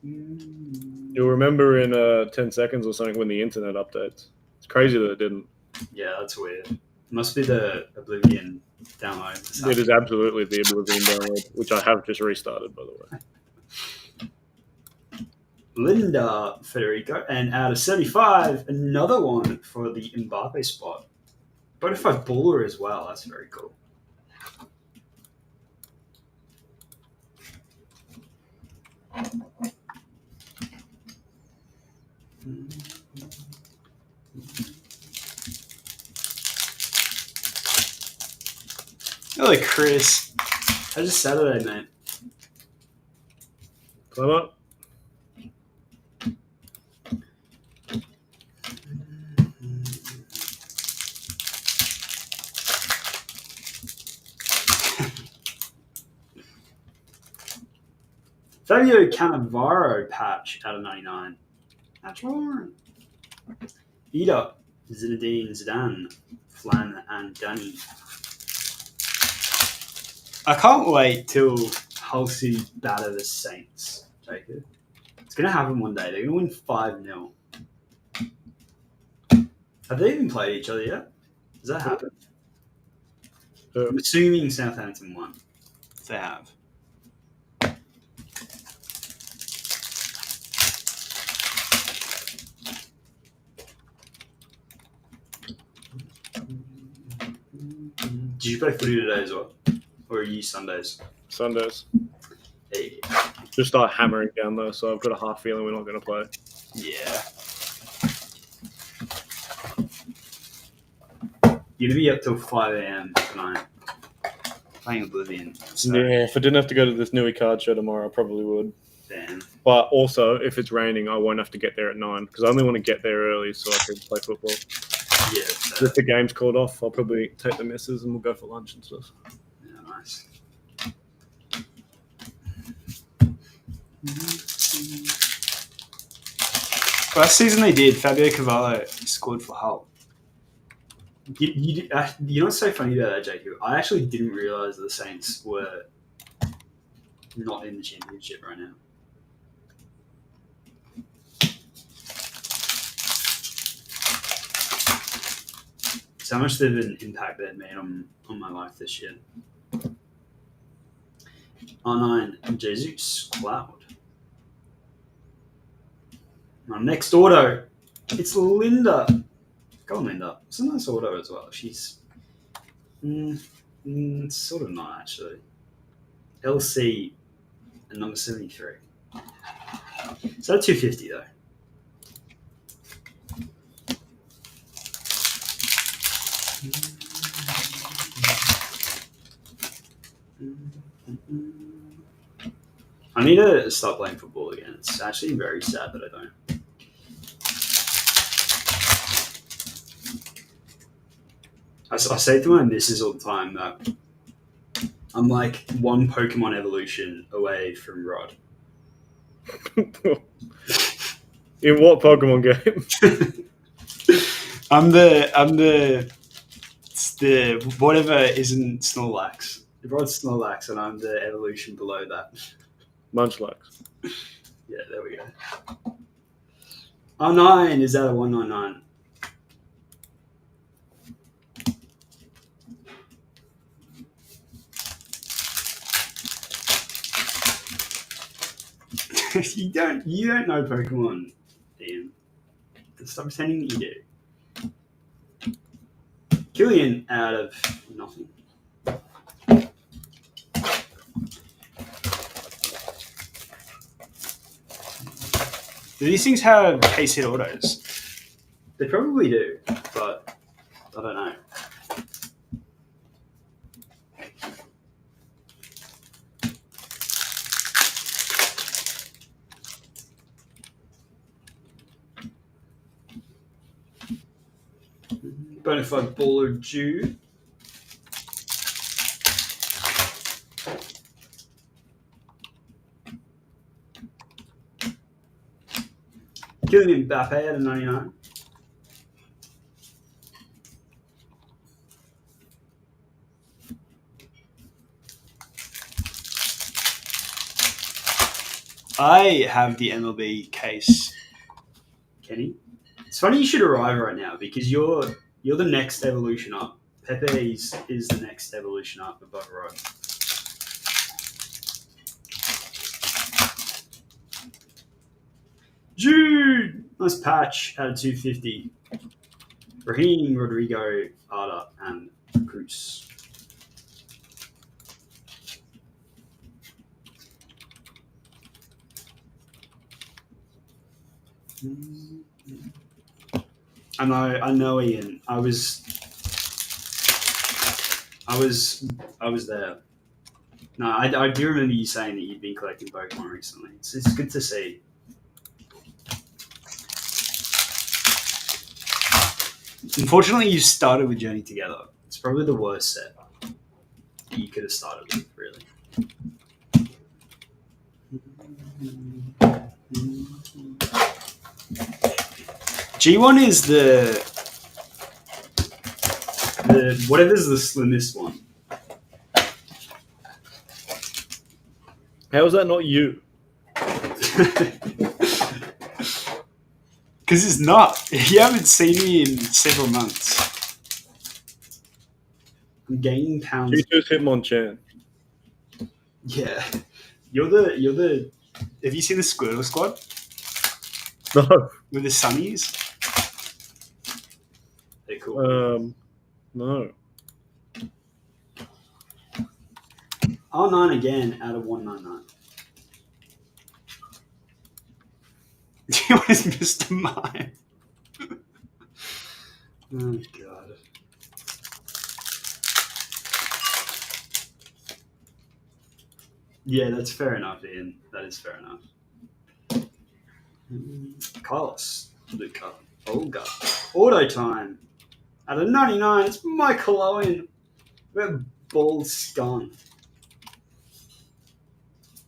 You'll remember in 10 seconds or something when the internet updates. It's crazy that it didn't. Yeah, that's weird. Must be the Oblivion download. It is absolutely the Oblivion download, which I have just restarted, by the way. Linda Federico, and out of 75, another one for the Mbappe spot. Bonafide baller as well. That's very cool. Hello, Chris. How's your Saturday, mate? Climb up. Fabio Cannavaro patch out of 99. That's wrong. Ida, Zinedine Zidane, Flan and Danny. I can't wait till Hull City batter the Saints, Jacob. It's going to happen one day. They're going to win 5-0. Have they even played each other yet? Does that happen? I'm assuming Southampton won. If they have. Did you play footy today as well? Or are you Sundays? Sundays. Hey. Just start hammering down though, so I've got a half feeling we're not going to play. Yeah. You're going to be up till 5 a.m. tonight. Playing Oblivion. So. Yeah, if I didn't have to go to this Newey card show tomorrow, I probably would. Damn. But also, if it's raining, I won't have to get there at 9 because I only want to get there early so I can play football. Yeah. If the game's called off, I'll probably take the missus and we'll go for lunch and stuff. Yeah, nice. Last season they did. Fabio Cavallo scored for Hull. You know what's so funny about that, Jacob? I actually didn't realise the Saints were not in the championship right now. So how much of an impact they've made on my life this year. R9 Jesus Cloud. Our next auto, it's Linda. Go on, Linda. It's a nice auto as well. She's sort of not actually. LC and number 73. So 250 though. I need to start playing football again. It's actually very sad that I don't. I say to my missus all the time that I'm like one Pokemon evolution away from Rod. In what Pokemon game? I'm the whatever isn't Snorlax. Rod's Snorlax, and I'm the evolution below that. Munchlax. Yeah, there we go. R9 is out of 199. you don't know Pokemon, Ian. Stop pretending that you do. Killian out of nothing. Do these things have case hit autos? They probably do, but I don't know. Bonafide baller Jude. Kylian Mbappe at a 99. I have the MLB case, Kenny. It's funny you should arrive right now because you're the next evolution up. Pepe is the next evolution up above row. Jude! Nice patch at a 250. Raheem, Rodrigo, Arda, and Cruz. I know, Ian. I was there. No, I do remember you saying that you've been collecting Pokemon recently. It's good to see. Unfortunately, you started with Journey together. It's probably the worst set that you could have started with, really. G1 is the whatever's the slimmest one. How is that not you? Because it's not. You haven't seen me in several months. I'm gaining pounds. G2's Hitmonchan. Yeah. You're the have you seen the Squirtle Squad? No. With the Sunnies? They're cool. No. R9 again out of 199. What is Mr. Mime? Oh, God. Yeah, that's fair enough, Ian. That is fair enough. Carlos, Luca, Olga, Auto Time. At a 99, it's Michael Owen. We're bald scone.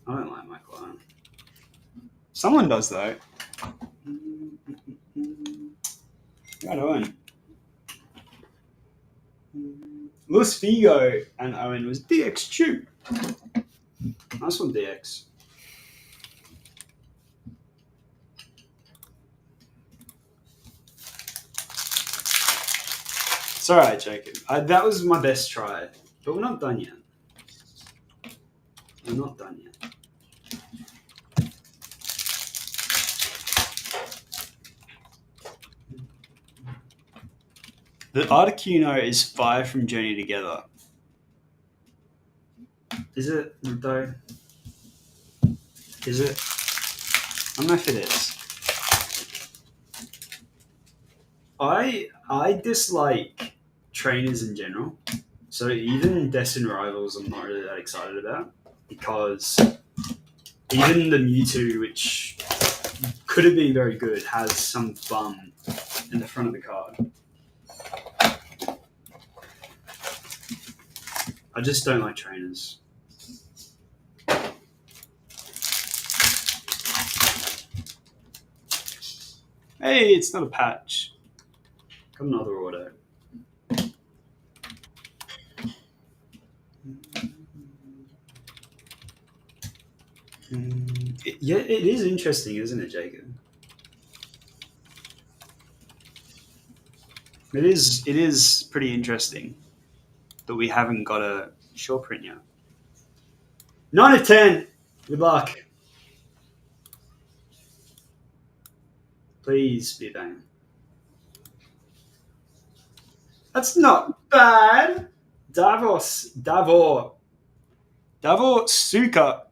I don't like Michael Owen. Someone does, though. Right, Owen. Luis Figo and Owen was DX2. Nice one, DX. It's alright, Jacob. That was my best try, but we're not done yet. We're not done yet. The Articuno is 5 from Journey Together. Is it, though? Is it? I don't know if it is. I dislike trainers in general. So even Destined Rivals I'm not really that excited about because even the Mewtwo, which could have been very good, has some fun in the front of the card. I just don't like trainers. Hey, it's not a patch. Got another auto. Yeah, it is interesting, isn't it, Jacob? It is pretty interesting that we haven't got a short print yet. 9 of 10. Good luck. Please be a banger. That's not bad. Davor Suka.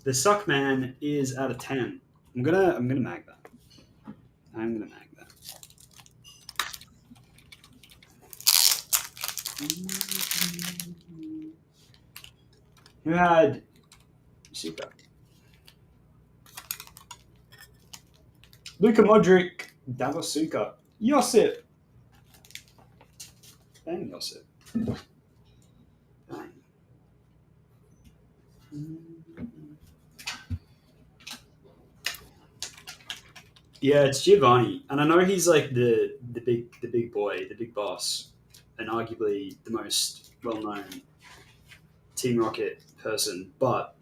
The Suck Man is out of 10. I'm gonna mag that. I'm gonna mag that. Who had Suka? Luka Modric, Davor Suka, Josip, Bang, Yosip. Bang. Yeah, it's Giovanni, and I know he's like the big boy, the big boss, and arguably the most well known Team Rocket person, but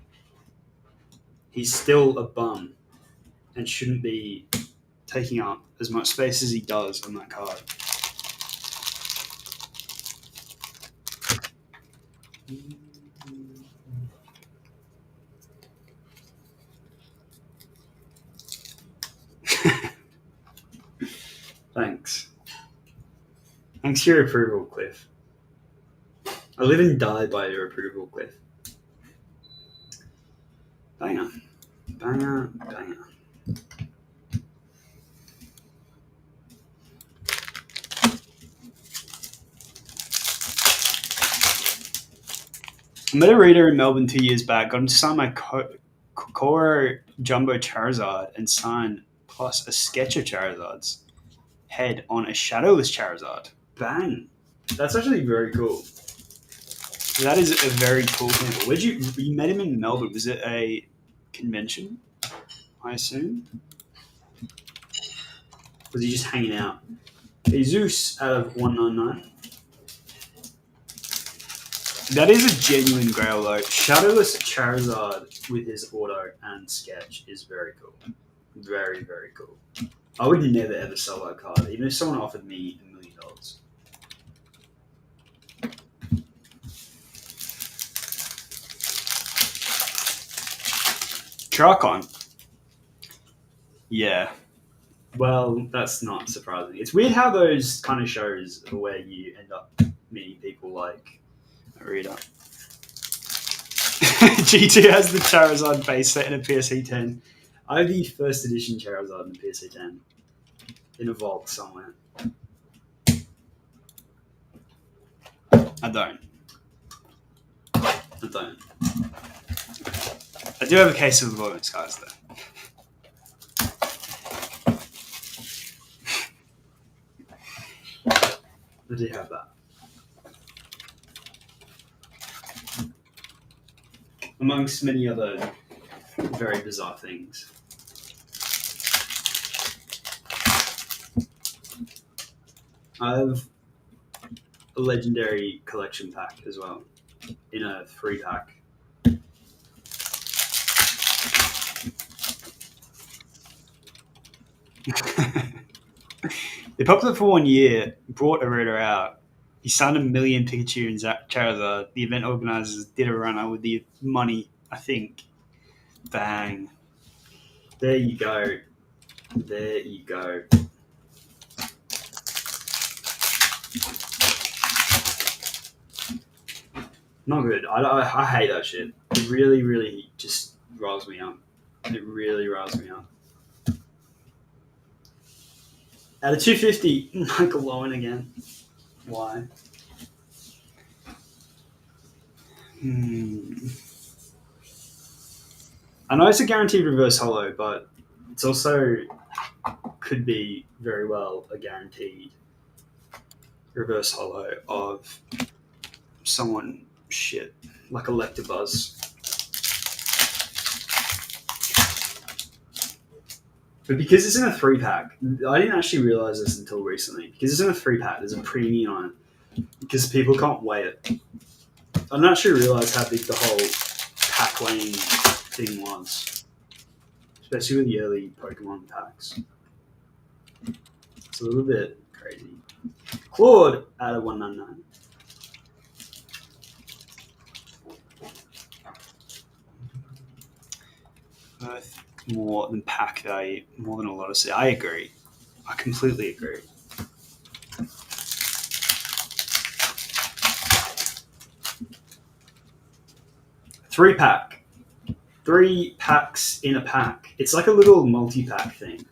he's still a bum and shouldn't be taking up as much space as he does on that card. Thanks. Thanks for your approval, Cliff. I live and die by your approval, Cliff. Banger. Banger, banger. I met a reader in Melbourne 2 years back, got him to sign my Kokoro Jumbo Charizard and sign plus a sketch of Charizard's head on a shadowless Charizard. Bang. That's actually very cool. That is a very cool thing. Where'd you met him in Melbourne? Was it a convention, I assume? Was he just hanging out? Jesus out of 199. That is a genuine grail though. Shadowless Charizard with his auto and sketch is very cool. Very, very cool. I would never ever sell that card, even if someone offered me $1 million. Charcon. Yeah. Well, that's not surprising. It's weird how those kind of shows are where you end up meeting people like Arita. G2 has the Charizard base set in a PSE 10. I have the first edition Charizard in the PSE 10 in a vault somewhere. I don't. I do have a case of the Void Skies though. I do have that. Amongst many other very bizarre things. I have a legendary collection pack as well, in a 3-pack. They popped up for 1 year, brought a reader out. He signed 1 million Pikachu and Charizard. The event organizers did a runner with the money, I think. Bang. There you go. There you go. Not good. I hate that shit. It really, really just riles me up. It really riles me up. Out of 250, Michael Owen again. Why? I know it's a guaranteed reverse holo, but it's also could be very well a guaranteed reverse holo of someone shit, like Electabuzz. But because it's in a 3-pack, I didn't actually realize this until recently. Because it's in a 3-pack, there's a premium on it. Because people can't weigh it. I didn't actually realize how big the whole pack weighing thing was. Especially with the early Pokemon packs. It's a little bit crazy. Claude out of 199. Worth more than pack value, more than a lot of. I agree. I completely agree. Three pack. 3 packs in a pack. It's like a little multi-pack thing.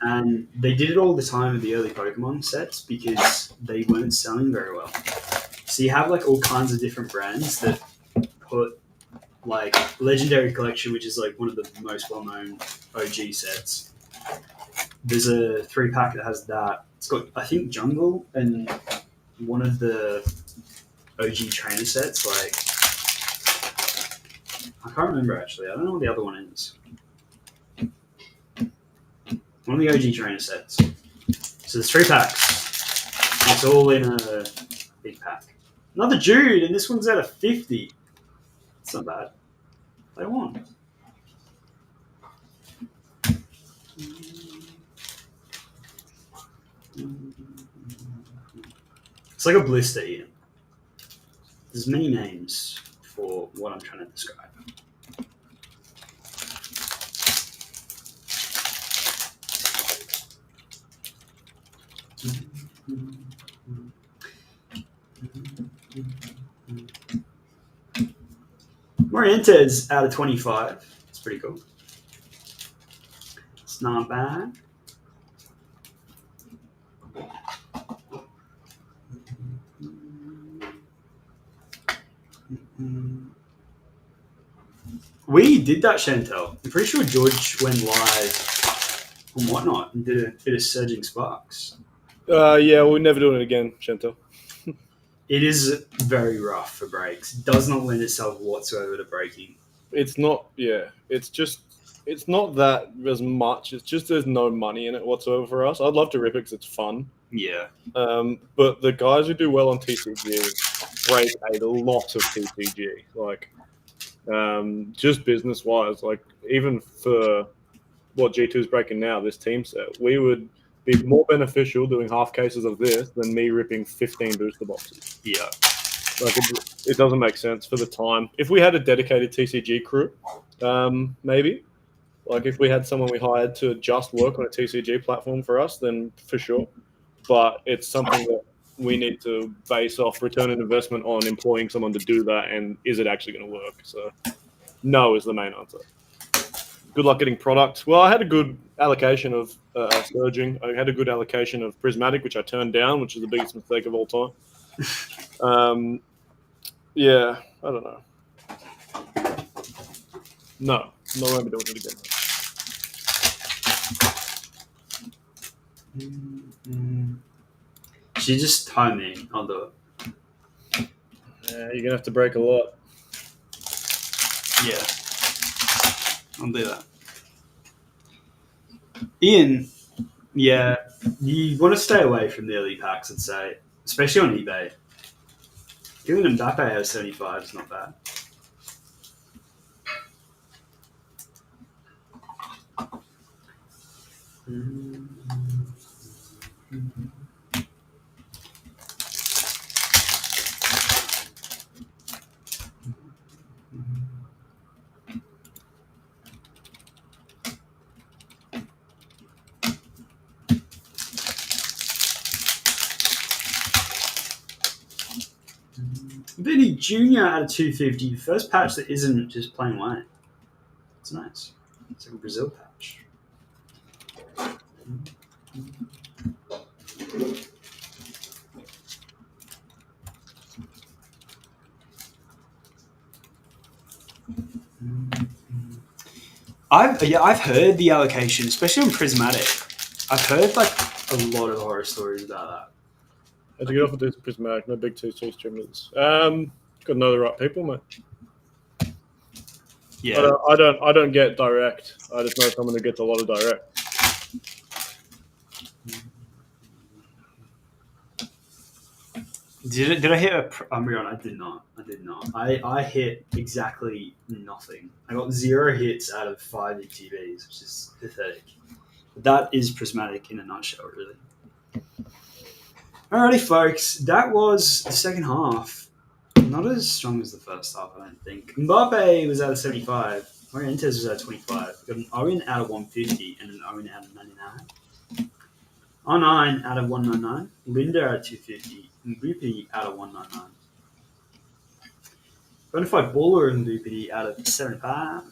And they did it all the time with the early Pokemon sets because they weren't selling very well. So you have like all kinds of different brands that put like Legendary Collection, which is like one of the most well-known OG sets. There's a 3-pack that has that. It's got, I think, Jungle and one of the OG trainer sets. Like, I can't remember actually. I don't know what the other one is. One of the OG trainer sets. So there's 3 packs. It's all in a big pack. Another Jude, and this one's out of 50. It's not bad. They won. It's like a blister, Ian. There's many names for what I'm trying to describe. Morientes out of 25. It's pretty cool. It's not bad. We did that, Chantel. I'm pretty sure George went live on Whatnot and did a bit of Surging Sparks. Yeah, we're never doing it again, Chantel. It is very rough for breaks. It does not lend itself whatsoever to breaking. It's not, yeah. It's not that as much. It's just there's no money in it whatsoever for us. I'd love to rip it because it's fun. Yeah. But the guys who do well on TCG break a lot of TCG. Like, just business-wise, like, even for what G2 is breaking now, this team set, we would be more beneficial doing half cases of this than me ripping 15 booster boxes. Yeah. Like, it doesn't make sense for the time. If we had a dedicated TCG crew, maybe. Like, if we had someone we hired to just work on a TCG platform for us, then for sure. But it's something that we need to base off return on investment on employing someone to do that, and is it actually going to work? So, no is the main answer. Good luck getting product. Well, I had a good allocation of Surging. I had a good allocation of Prismatic, which I turned down, which is the biggest mistake of all time. Yeah, I don't know. No, I won't be doing it again. She just timing on the. Yeah, you're going to have to break a lot. Yeah. I'll do that. Ian, yeah, you want to stay away from the early packs, I'd say, especially on eBay. Giving them Mbappe out of 75 is not bad. Vinny Jr. out of 250. First patch that isn't just plain white. It's nice. It's like a Brazil patch. I've heard the allocation, especially on Prismatic. I've heard like a lot of horror stories about that. Had to get off of this Prismatic, no big TC streamers. Got to know the right people, mate. Yeah, I don't get direct. I just know someone who gets a lot of direct. Did I hit a Umbreon? I did not. I hit exactly nothing. I got 0 hits out of 5 ETBs, which is pathetic. That is Prismatic in a nutshell, really. Alrighty, folks. That was the second half. Not as strong as the first half, I don't think. Mbappe was out of 75. Morientes was out of 25. We got an Owen out of 150 and an Owen out of 99. R9 out of 199. Linda out of 250. Mbupi out of 199. Bonafide Baller and Mbupi out of 75.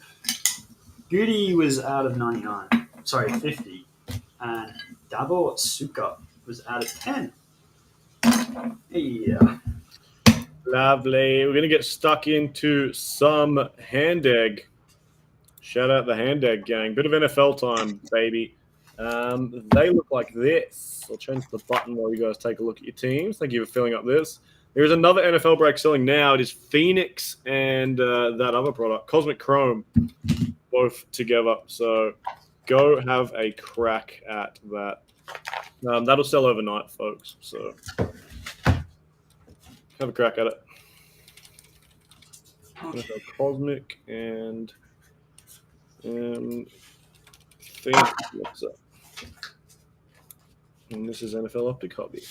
Goody was out of 99. Sorry, 50. And Dabo Suka was out of 10. Yeah. Lovely. We're going to get stuck into some hand egg. Shout out the hand egg gang. Bit of NFL time, baby. They look like this. I'll change the button while you guys take a look at your teams. Thank you for filling up this. There is another NFL break selling now. It is Phoenix and that other product, Cosmic Chrome, both together. So go have a crack at that. That'll sell overnight, folks. So have a crack at it. Okay. Cosmic and Phoenix. What's up? And this is NFL Optic Hobby.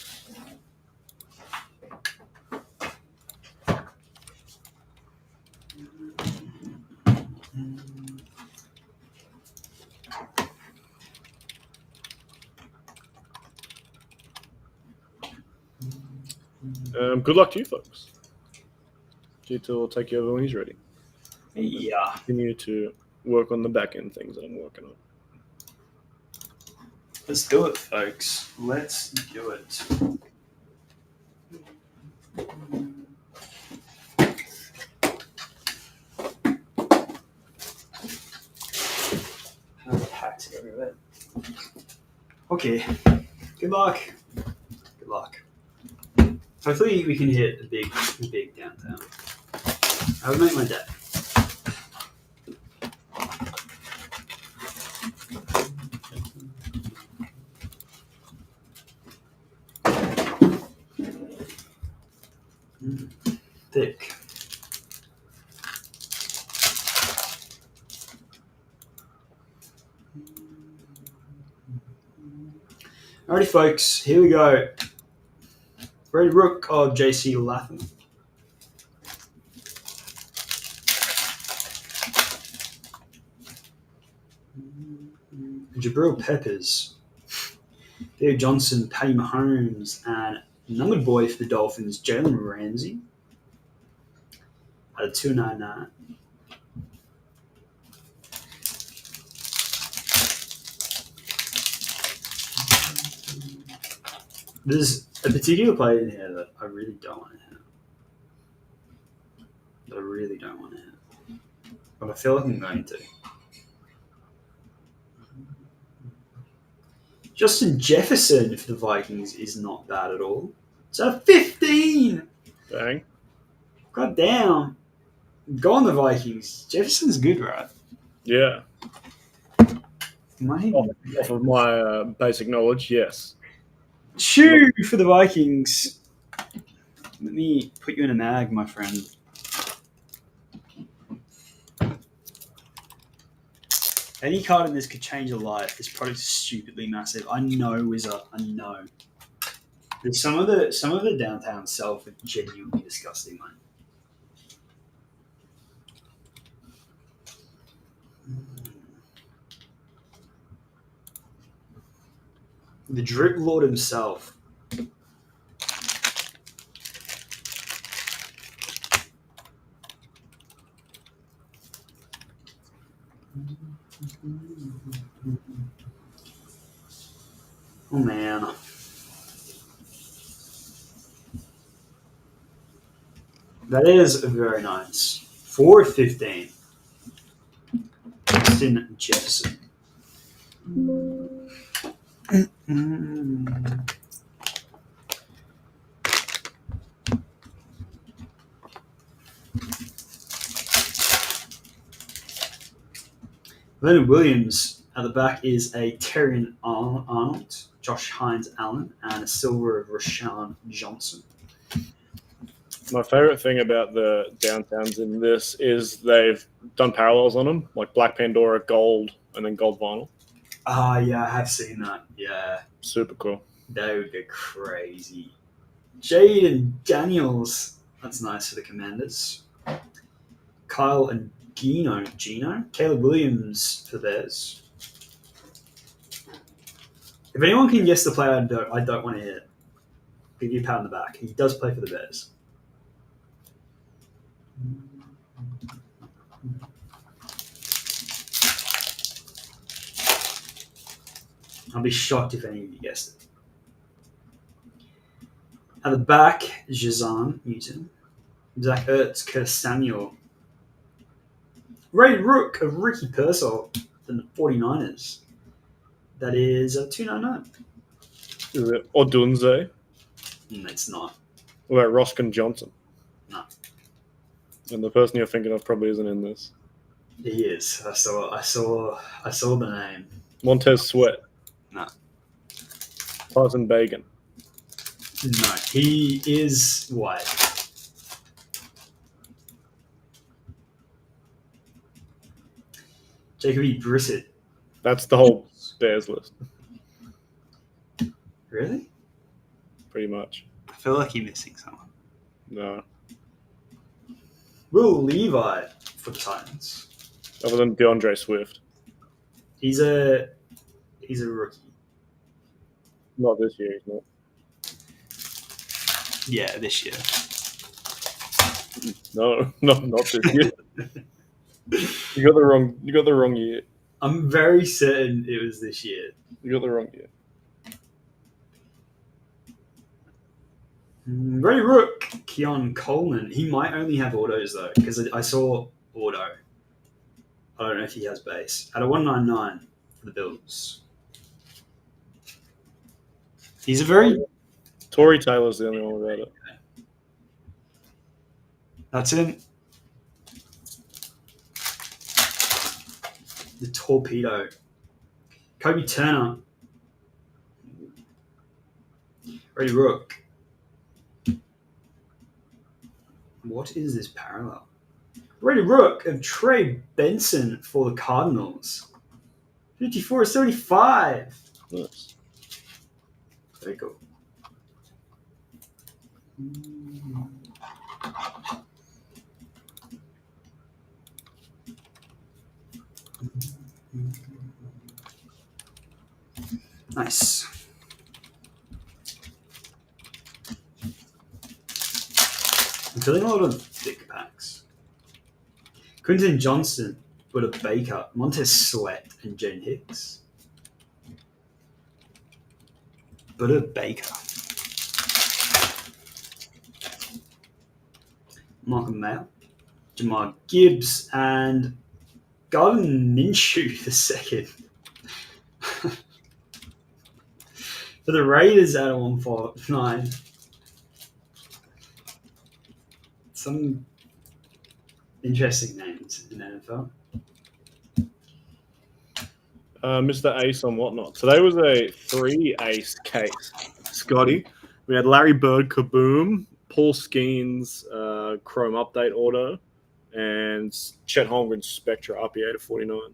Good luck to you folks. G2 will take you over when he's ready. Yeah. Continue to work on the back end things that I'm working on. Let's do it, folks. Let's do it. Packed everywhere. Okay. Good luck. Good luck. Hopefully we can hit a big downtown. I would make my day. Thick. Alrighty, folks, here we go. Red Rook of JC Latham. Jabril Peppers. Theo Johnson, Patty Mahomes, and numbered boy for the Dolphins, Jalen Ramsey. At a 299. There's a particular player in here that I really don't want to hit. But I feel like I'm going to. Justin Jefferson for the Vikings is not bad at all. It's a 15! Bang. God damn. Go on the Vikings. Jefferson's good, right? Yeah. Mate. Off of my basic knowledge, yes. Chew for the Vikings. Let me put you in a mag, my friend. Any card in this could change your life. This product's stupidly massive. I know, Wizard. I know. But some of the downtown self are genuinely disgusting, mate. The Drip Lord himself. Oh, man. That is very nice. 415. Justin Jefferson. Leonard Williams at the back is a Terrian Arnold, Josh Hines Allen, and a silver of Rashawn Johnson. My favorite thing about the downtowns in this is they've done parallels on them, like Black Pandora, gold, and then gold vinyl. Ah, yeah, I have seen that. Yeah. Super cool. That would go crazy. Jaden Daniels. That's nice for the Commanders. Kyle and Gino. Caleb Williams for theirs. If anyone can guess the player I don't want to hit, give you a pat on the back. He does play for the Bears. I'll be shocked if any of you guessed it. At the back, Jazan Newton. Zach Ertz, Curtis Samuel. Ray Rook of Ricky Pearsall from the 49ers. That is a 299. Is it Odunze? It's not. What about Roskin Johnson? No. And the person you're thinking of probably isn't in this. He is. I saw the name. Montez Sweat. No. Tyson Bagan. No, he is white. Jacoby Brissett. That's the whole Bears list, Really? pretty much. I feel like you're missing someone. No. Will Levi for the Titans. Other than DeAndre Swift. He's a rookie. Not this year, he's not. Yeah, this year. No, not this year. You got the wrong year. I'm very certain it was this year. You got the wrong year. Ray Rook, Keon Coleman. He might only have autos though, because I saw auto. I don't know if he has base. At a 199 for the Bills. He's a very... Tory Taylor's the only one without it. That's it. The torpedo. Kobe Turner. Ray Rook. What is this parallel? Ray Rook of Trey Benson for the Cardinals. 54/75. Nice. Very cool. Nice. I'm feeling a lot of thick packs. Quinton Johnson, Buddha Baker, Montez Sweat, and Jane Hicks. Buddha Baker. Malcolm Mayo, Jamar Gibbs, and Garden Minshew the second. For the Raiders at a 149. Some interesting names in the NFL. Mr. Ace on whatnot. Today was a 3-ace case. Scotty. We had Larry Bird Kaboom, Paul Skeens Chrome Update Auto, and Chet Holmgren's Spectra RPA to 49.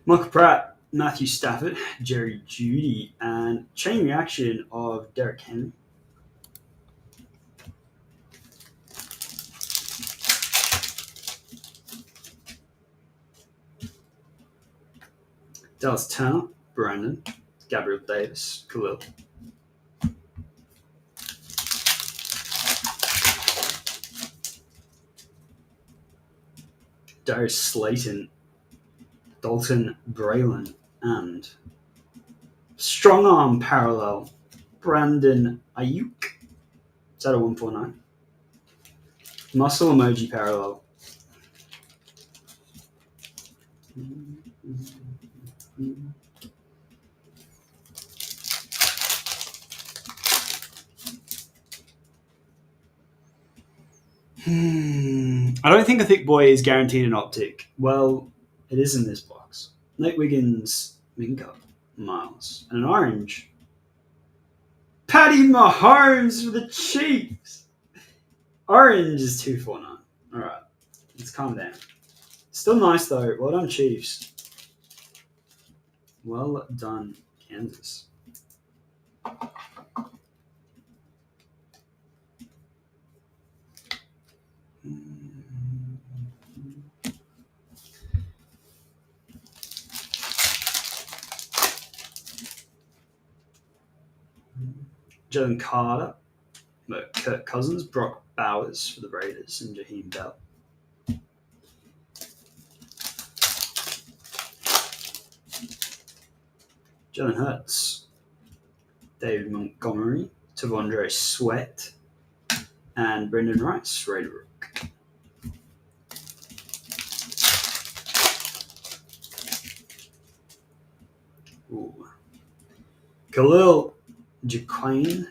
Michael Pratt, Matthew Stafford, Jerry Jeudy, and chain reaction of Derek Henry. Dallas Turner, Brandon, Gabriel Davis, Khalil. Darius Slayton, Dalton Braylon, and strong arm parallel, Brandon Ayuk. Is that a 149? Muscle emoji parallel. I don't think a thick boy is guaranteed an optic. Well, it is in this box. Nate Wiggins, Minka, Miles, and an orange. Patty Mahomes for the Chiefs. Orange is 249. All right, let's calm down. Still nice though. Well done, Chiefs. Well done, Kansas. Jalen Carter, Kirk Cousins, Brock Bowers for the Raiders, and Jaheim Bell. Jalen Hurts, David Montgomery, Tavondre Sweat, And Brendan Rice, Raider Rook. Ooh. Khalil Jaquane.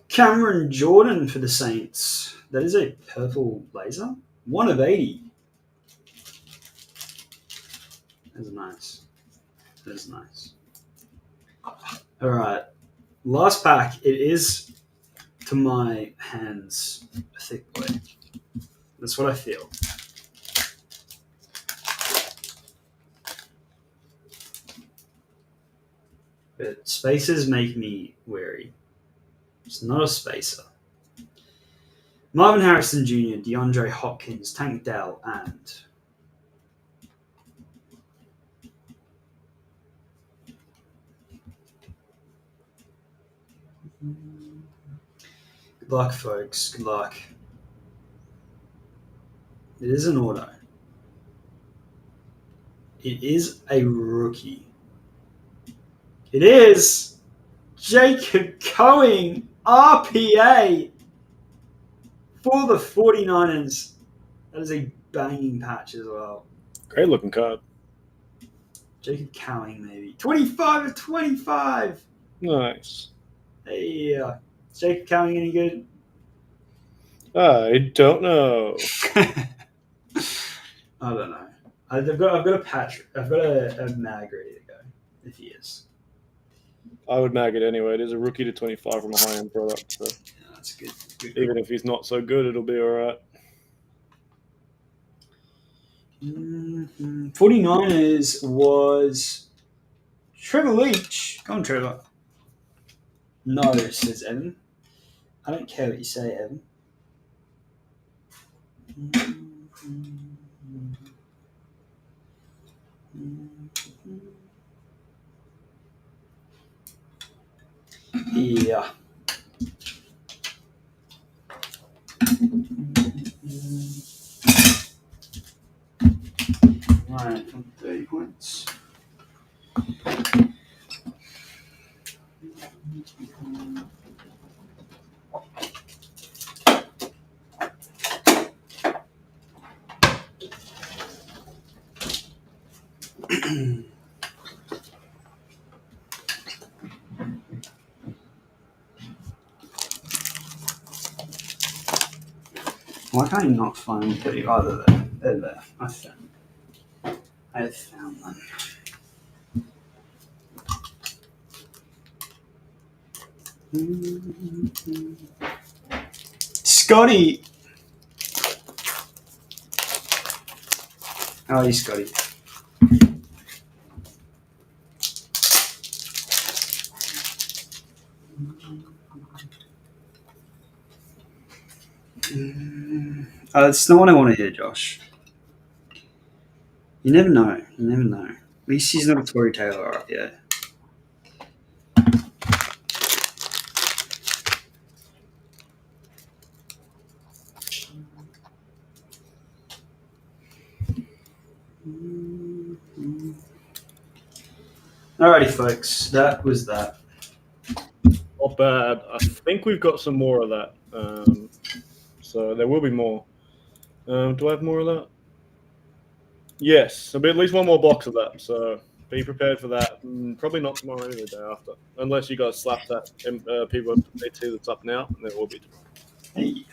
Cameron Jordan for the Saints. That is a purple laser. 1 of 80. That's nice. That's nice. All right. Last pack. It is, to my hands, a thick boy. That's what I feel. But spacers make me wary. It's not a spacer. Marvin Harrison Jr., DeAndre Hopkins, Tank Dell, and good luck, folks. Good luck. It is an auto. It is a rookie. It is Jacob Coing, RPA, for the 49ers. That is a banging patch as well. Great looking card. Jacob Cowing, maybe. 25 of 25. Nice. Hey, is Jacob Cowing any good? I don't know. I don't know. I've got a patch. I've got a mag ready to go, if he is. I would mag it anyway. It is a rookie to 25 from a high-end product. So Yeah, that's good. even if he's not so good, it'll be all right. 49ers was Trevor Leach. Go on, Trevor. No, says Evan. I don't care what you say, Evan. Yeah. Right, 30 points. Why can't you not find 30? Oh, they're there. They're there. I found them. Scotty! How are you, Scotty? That's not what I want to hear, Josh. You never know. You never know. At least he's not a Tory Taylor up yet. Alrighty, folks. That was that. Not bad. I think we've got some more of that. So there will be more. Do I have more of that? Yes, there'll be at least one more box of that. So be prepared for that. Probably not tomorrow, maybe the day after. Unless you guys slap that people AT that's up now, and then it will be tomorrow. Hey.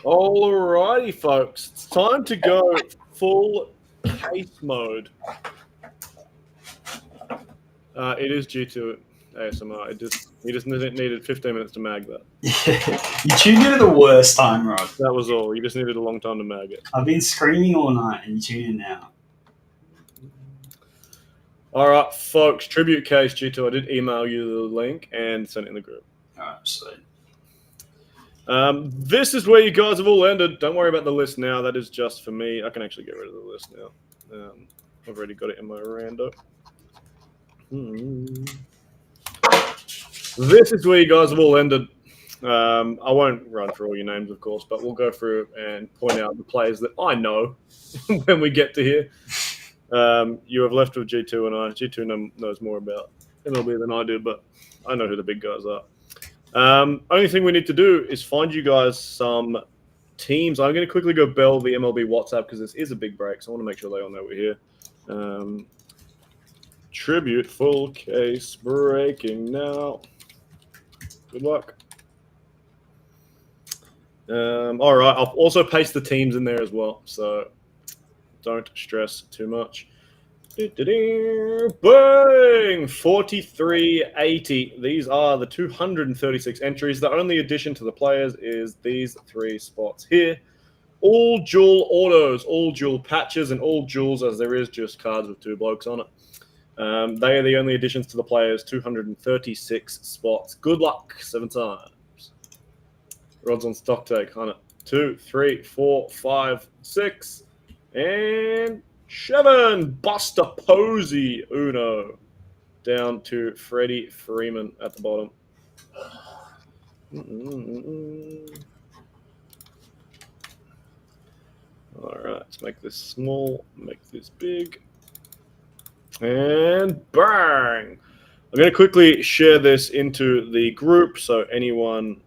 Alrighty, folks. It's time to go full case mode. It is G2 ASMR. He just needed 15 minutes to mag that. You tuned in at the worst time, Rod. That was all. You just needed a long time to mag it. I've been screaming all night and you tune in now. All right, folks. Tribute case G2. I did email you the link and send it in the group. Alright, sweet. This is where you guys have all ended. Don't worry about the list now. That is just for me. I can actually get rid of the list now. I've already got it in my rando. This is where you guys have all ended. I won't run through all your names, of course, but we'll go through and point out the players that I know when we get to here. You have left with G2 and I. G2 knows more about MLB than I do, but I know who the big guys are. Only thing we need to do is find you guys some teams. I'm going to quickly go bell the MLB WhatsApp because this is a big break, so I want to make sure they all know we're here. Tribute full case breaking now. Good luck. All right, I'll also paste the teams in there as well, so don't stress too much. Bang! 4380. These are the 236 entries. The only addition to the players is these 3 spots here. All dual autos, all dual patches, and all duals, as there is just cards with 2 blokes on it. They are the only additions to the players. 236 spots. Good luck. 7 times. Rods on stock take. 1, 2, 3, 4, 5, 6, and 7. Buster Posey. Uno. Down to Freddie Freeman at the bottom. All right, let's make this small, make this big. And bang! I'm going to quickly share this into the group so anyone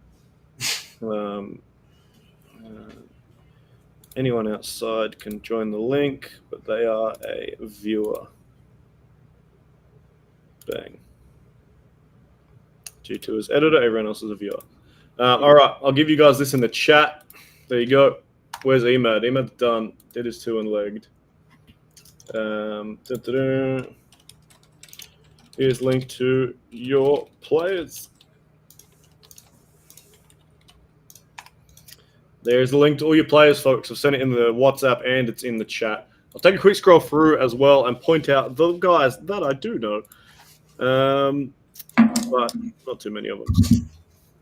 anyone outside can join the link, but they are a viewer. Bang. G2 is editor, everyone else is a viewer. All right, I'll give you guys this in the chat. There you go. Where's Emad? Emad's done. Did his 2 and legged. Here's link to your players. There's a link to all your players, folks. I've sent it in the WhatsApp and it's in the chat. I'll take a quick scroll through as well and point out the guys that I do know. But not too many of them.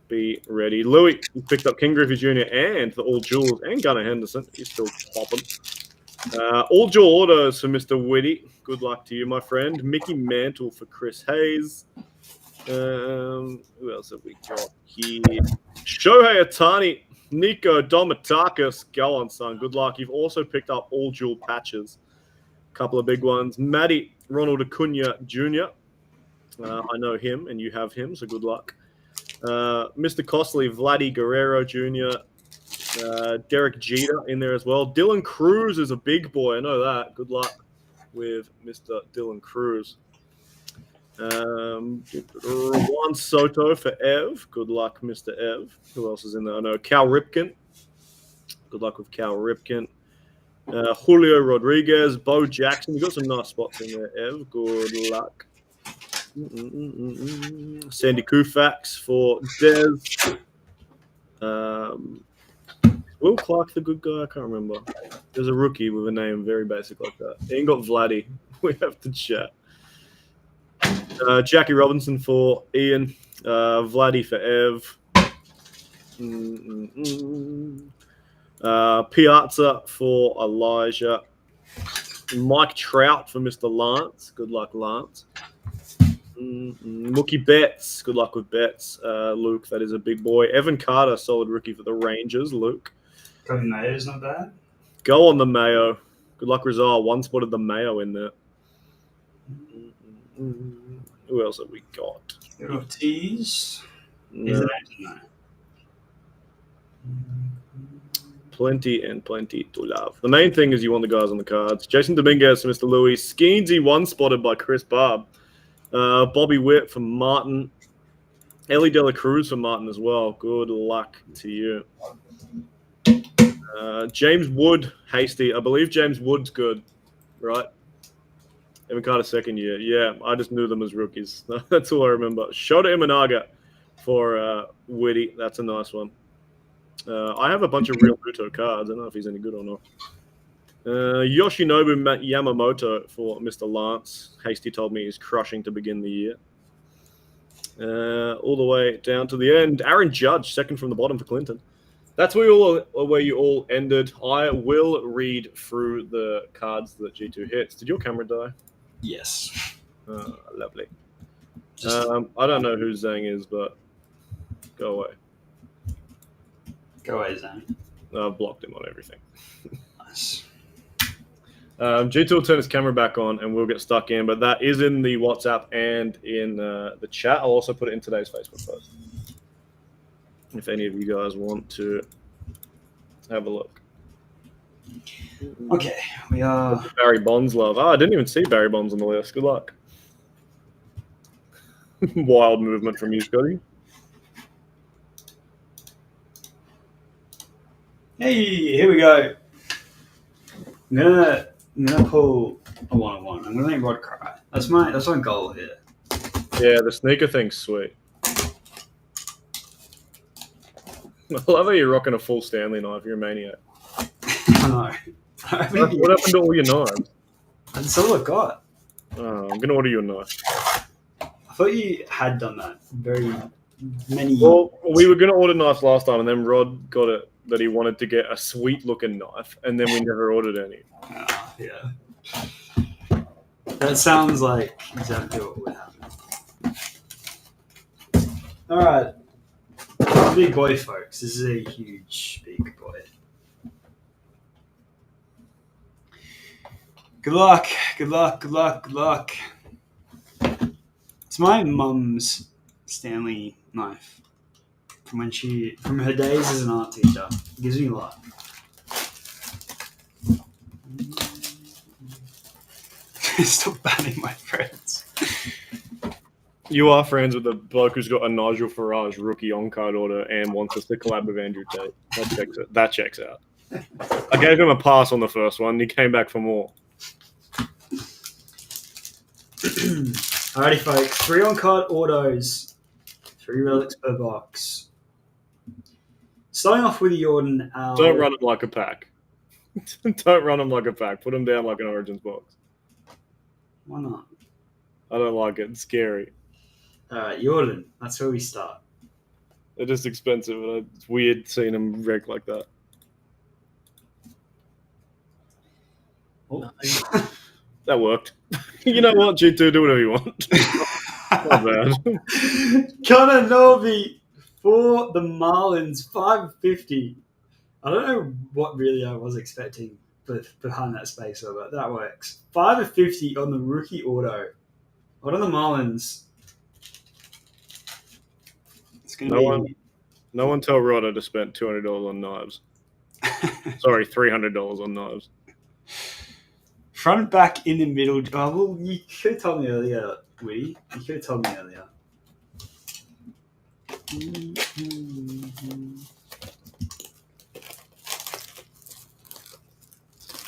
Be ready. Louis picked up King Griffey Jr. and the All Jewels and Gunnar Henderson. He's still popping. All dual autos for Mr. Whitty. Good luck to you, my friend. Mickey Mantle for Chris Hayes. Who else have we got here? Shohei Ohtani, Nico Domatakis. Go on, son. Good luck. You've also picked up all dual patches. A couple of big ones. Matty, Ronald Acuna Jr. I know him, and you have him, so good luck. Mr. Costly, Vladdy Guerrero Jr., Derek Jeter in there as well. Dylan Cruz is a big boy. I know that. Good luck with Mr. Dylan Cruz. Juan Soto for Ev. Good luck, Mr. Ev. Who else is in there? I know Cal Ripken. Good luck with Cal Ripken. Julio Rodriguez, Bo Jackson. You got some nice spots in there, Ev. Good luck. Sandy Koufax for Dez. Will Clark the good guy? I can't remember. There's a rookie with a name very basic like that. He ain't got Vladdy. We have to chat. Jackie Robinson for Ian. Vladdy for Ev. Piazza for Elijah. Mike Trout for Mr. Lance. Good luck, Lance. Mookie Betts. Good luck with Betts. Luke, that is a big boy. Evan Carter, solid rookie for the Rangers. Luke. Cody Mayo's not bad. Go on the Mayo. Good luck, Rizal. One spotted the Mayo in there. Who else have we got? Ortiz. No. Plenty and plenty to love. The main thing is you want the guys on the cards. Jason Dominguez for Mr. Louis. Skeensy, one spotted by Chris Barb. Bobby Witt for Martin. Ellie Dela Cruz for Martin as well. Good luck to you. James Wood, Hasty. I believe James Wood's good, right? Evan Carter second year. Yeah, I just knew them as rookies. That's all I remember. Shota Imanaga for Witty. That's a nice one. I have a bunch of real Muto cards. I don't know if he's any good or not. Yoshinobu Yamamoto for Mr. Lance. Hasty told me he's crushing to begin the year. All the way down to the end. Aaron Judge, second from the bottom for Clinton. That's where you all ended. I will read through the cards that G2 hits. Did your camera die? Yes. Lovely. I don't know who Zhang is, but go away. Go away, Zhang. I've blocked him on everything. Nice. G2 will turn his camera back on and we'll get stuck in, but that is in the WhatsApp and in the chat. I'll also put it in today's Facebook post if any of you guys want to have a look. Okay, we are... Barry Bonds love. Oh, I didn't even see Barry Bonds on the list. Good luck. Wild movement from you, Scotty. Hey, here we go. I'm gonna pull a 1-on-1. I'm gonna make Rod cry. That's my goal here. Yeah, the sneaker thing's sweet. I love how you're rocking a full Stanley knife. You're a maniac. I know. What happened to all your knives? That's all I got. Oh, I'm gonna order you a knife. I thought you had done that very many. Well, we were gonna order knives last time, and then Rod got it that he wanted to get a sweet-looking knife, and then we never ordered any. Yeah. That sounds like exactly what would happen. All right. Big boy, folks. This is a huge big boy. Good luck. Good luck. Good luck. Good luck. It's my mum's Stanley knife from her days as an art teacher. It gives me luck. Stop banning my friends. You are friends with the bloke who's got a Nigel Farage rookie on-card order and wants us to collab with Andrew Tate. That checks out. I gave him a pass on the first one. He came back for more. Alrighty, folks. 3 on-card autos. 3 relics per box. Starting off with Jordan. Don't run them like a pack. Don't run them like a pack. Put them down like an Origins box. Why not? I don't like it. It's scary. Alright, Jordan. That's where we start. They're just expensive. And it's weird seeing them wreck like that. Oh. That worked. You know what, G2, do whatever you want. Not bad. Connor Norby for the Marlins, $5.50. I don't know what really I was expecting behind that spacer, but that works. $5.50 on the rookie auto. What are the Marlins? It's going to be... No one tell Rod I just spent $200 on knives. Sorry, $300 on knives. Front, back, in the middle. Oh, well, you could have told me earlier, Woody. You could have told me earlier.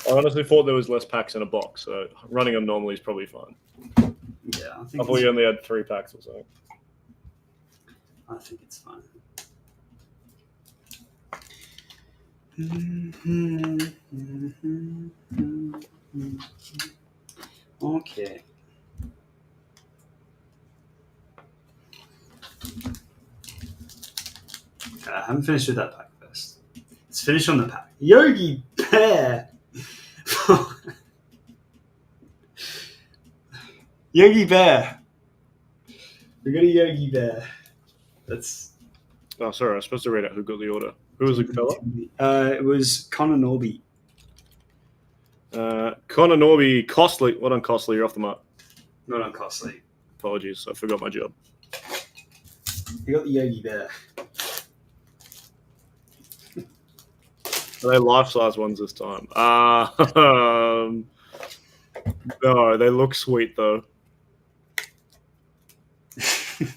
I honestly thought there was less packs in a box, so running them normally is probably fine. Yeah, I thought you only had 3 packs or so. I think it's fine. Okay. I haven't finished with that pack first. Let's finish on the pack. Yogi Bear. Yogi Bear. We got a Yogi Bear. That's... Oh, sorry. I was supposed to read out who got the order. Who was the fella? It was Connor Norby. Connor Norby, Costly. What on Costly? You're off the mark. Not on Costly. Apologies. I forgot my job. You got the Yogi Bear. Are they life-size ones this time? No, they look sweet, though. It's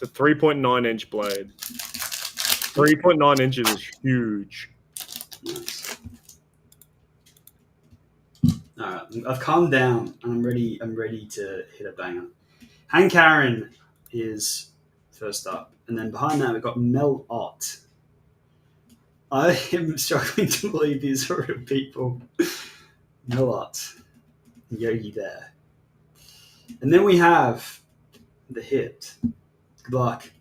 a 3.9-inch blade. 3.9 inches is huge. Nice. All right, I've calmed down and I'm ready to hit a banger. Hank Aaron is first up, and then behind that we've got Mel Ott. I am struggling to believe these are real people. Mel Ott, Yogi Bear, and then we have the hit. Good luck.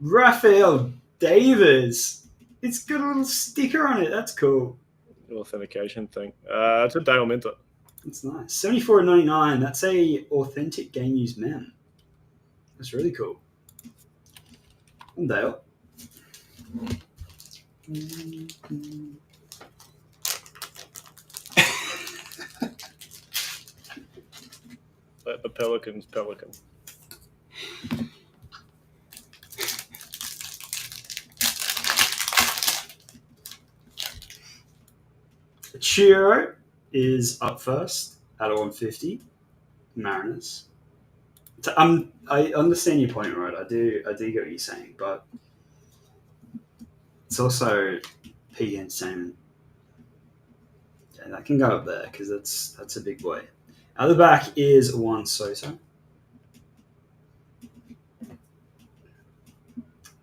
Raphael Davis. It's got a little sticker on it. That's cool. Authentication thing. It's a Dale Minter. That's nice. $74.99. That's a authentic game used mem. That's really cool. And Dale. a Pelican's Pelican. Chiro is up first at 150. Mariners. I understand your point, right? I do get what you're saying, but it's also P Entertainment. Yeah, that can go up there because that's a big boy. At the back is Juan Soto.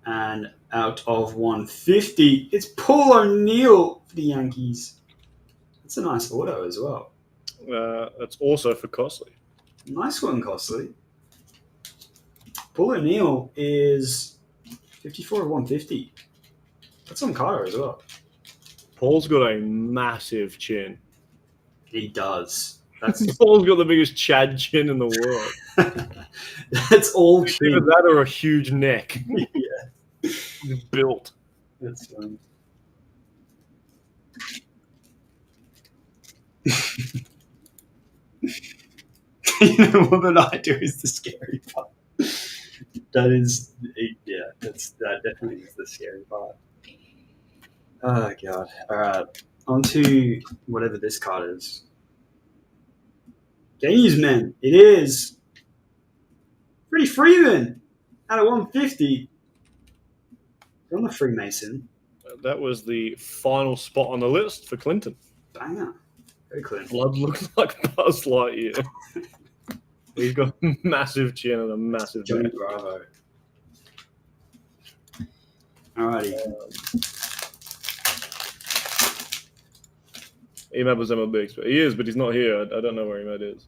And out of 150, it's Paul O'Neill for the Yankees. That's a nice auto as well. That's also for Costly. Nice one, Costly. Paul O'Neill is 54 of 150. That's on Carter as well. Paul's got a massive chin. He does. That's Paul's got the biggest Chad chin in the world. that's all It's either chin. that or a huge neck. Yeah, He's built. that's fun. You know what that I do is the scary part. That definitely is the scary part. Oh god! All right, on to whatever this card is. Games men, it is Freddie Freeman out of 150. On the Freemason, That was the final spot on the list for Clinton. banger, very clean. Blood looks like Buzz Lightyear. He's got a massive chin and a massive Johnny neck. Bravo. Alrighty. Emad was MLB expert. He is, but he's not here. I don't know where Emad is.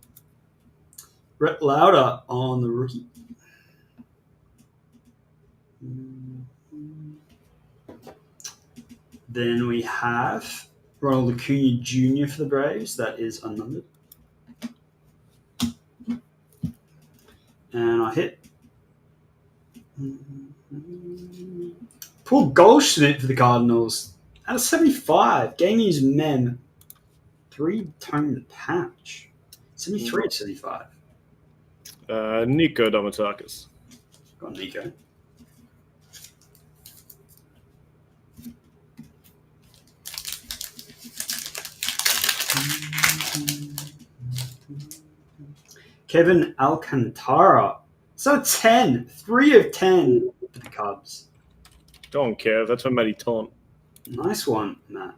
Brett Lauder on the rookie. Then we have Ronald Acuna Jr. for the Braves. That is unnumbered. And I hit. Paul Goldschmidt for the Cardinals. Out of 75. Game used men. 3-tone patch. 73 of 75. Nico Domatakis. Got Nico. Kevin Alcantara. So 10. 3 of 10 for the Cubs. Don't care. That's for Matty Taunt. Nice one, Matt.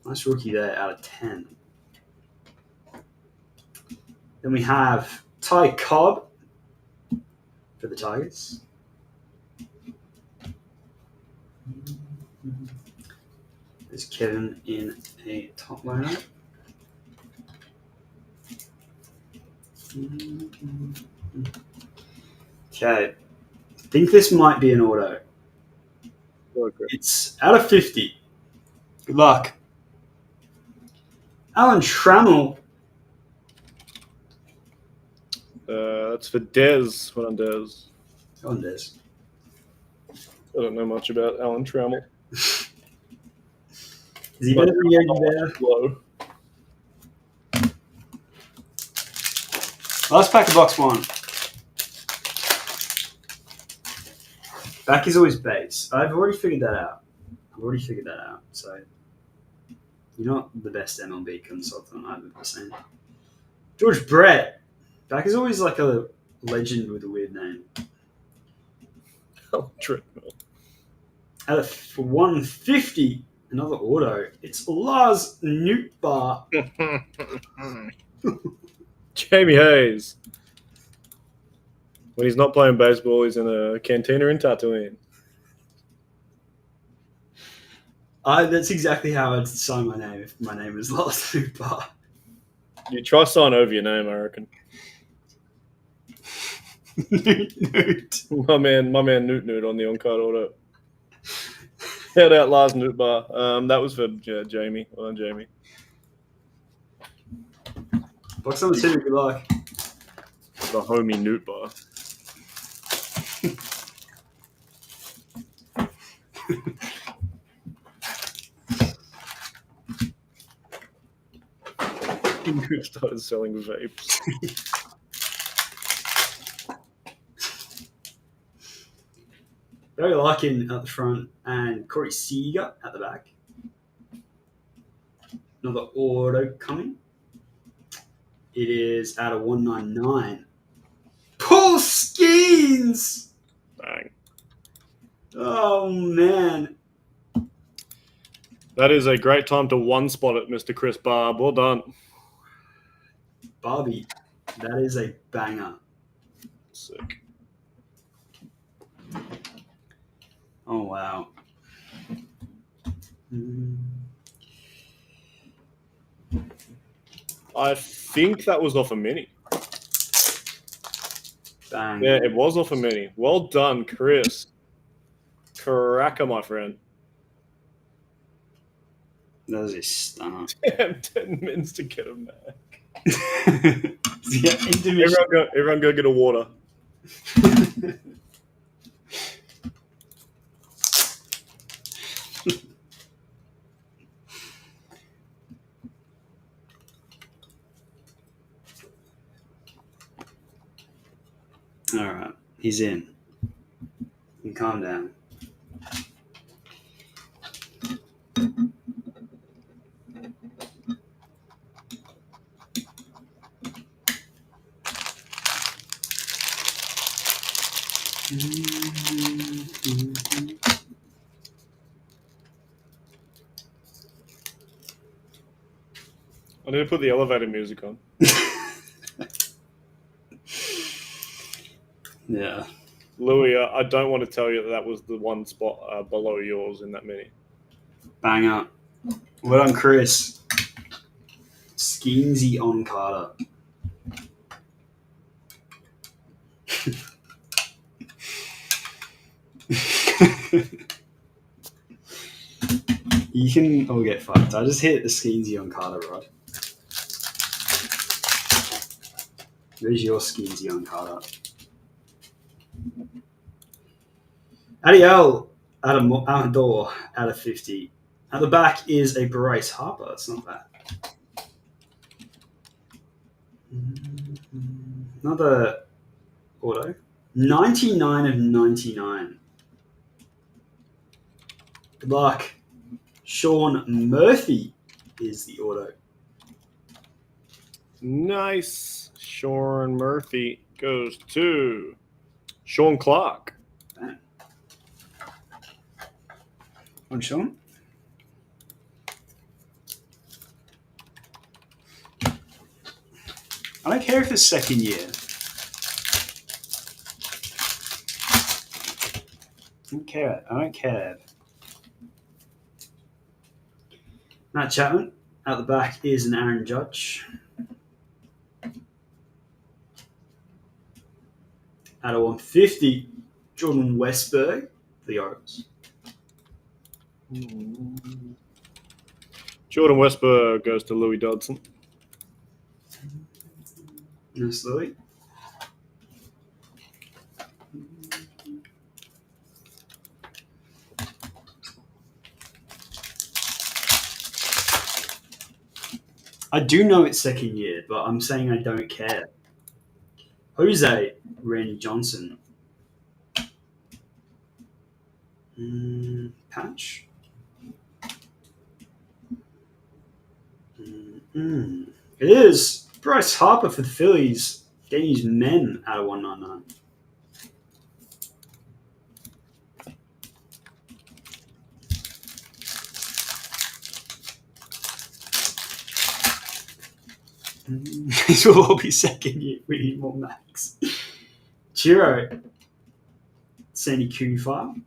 Nice rookie there out of 10. Then we have Ty Cobb for the Tigers. There's Kevin in a top lineup. Okay. I think this might be an auto. Okay. It's out of 50. Good luck. Alan Trammell. That's for Dez. Well done, Dez. On this. I don't know much about Alan Trammell. Is he better than Yogi Bear? Low. Last pack of box one. Back is always base. I've already figured that out. So you're not the best MLB consultant I've ever seen. George Brett. Back is always like a legend with a weird name. Oh, treadmill. For 150, another auto. It's Lars Nootbaar. Jamie Hayes. When he's not playing baseball, he's in a cantina in Tatooine. That's exactly how I'd sign my name if my name was Lars Nootbaar. You try sign over your name, I reckon. Noot. My man Noot on the on-card auto. Shout out Lars Nootbaar. That was for Jamie. Well done, Jamie. Box number 2, good luck. The homie Nootbaar. Started selling vapes. Gary Larkin at the front and Corey Seager at the back. Another auto coming. It is out of 199. Paul Skeens! Bang. Oh, man. That is a great time to one spot it, Mr. Chris Barb. Well done. Barbie, that is a banger. Sick. Oh, wow. I think that was off a mini. Bang. Yeah, it was off a mini. Well done, Chris. Cracker, my friend. That was a stunner. Damn, 10 minutes to get him back. Yeah, intermission. Everyone go get a water. All right, he's in. You can calm down. I need to put the elevator music on. Yeah. Louis, I don't want to tell you that was the one spot below yours in that mini. Bang up. Well done, Chris. Skeensy on Carter. You can all get fucked. I just hit the Skeensy on Carter, right? Where's your Skeensy on Carter? Adiel Amador out of 50. At the back is a Bryce Harper. It's not bad. Another auto. 99 of 99. Good luck. Sean Murphy is the auto. Nice. Sean Murphy goes to Sean Clark. On Sean? I don't care if it's second year. I don't care. Matt Chapman. At the back is an Aaron Judge. Out of 150, Jordan Westberg, the Orioles. Jordan Westberg goes to Louis Dodson. Nice, Louis. I do know it's second year, but I'm saying I don't care. Jose Randy Johnson. Patch. It is Bryce Harper for the Phillies. Danny's men out of 199. These will all be second year. We need more max. Chiro. Sandy Koufax.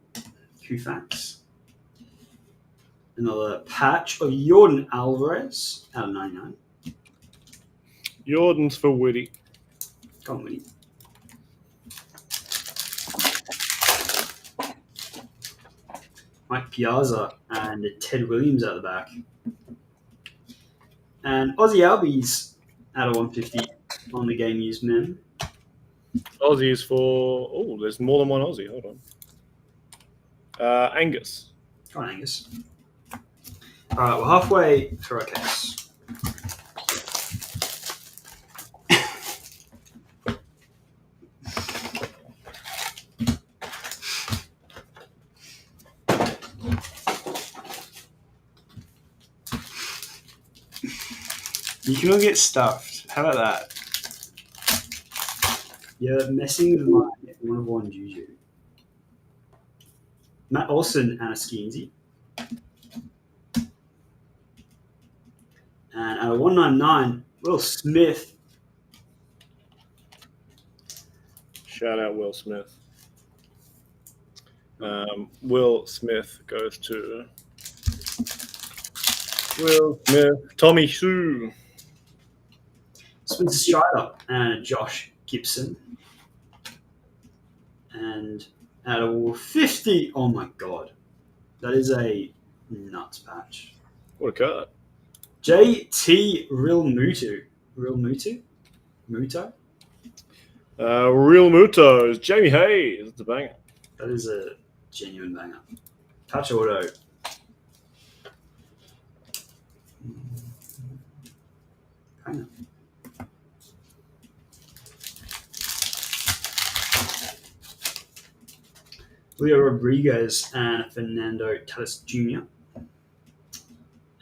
Another patch of Jordan Alvarez out of 99. Jordan's for Whitty. Come on, Whitty. Mike Piazza and Ted Williams at the back. And Aussie Albies out of 150 on the game used men. Aussies for... Oh, there's more than one Aussie. Hold on. Angus. Come on, Angus. All right, we're halfway through our case. You can all get stuffed. How about that? You're messing with my one-of-one juju. Matt Olsen and a Skeensy. And at a 199, Will Smith. Shout out Will Smith. Will Smith goes to Will Smith. Tommy Sue. Spencer Strider and Josh Gibson. And at a 50, oh my god. That is a nuts patch. What a card. JT Real Muto. Real Muto? Muto? Real Mutos. Jamie Hayes. It's a banger. That is a genuine banger. Patch auto. Banger. Leo Rodriguez and Fernando Tatis Jr.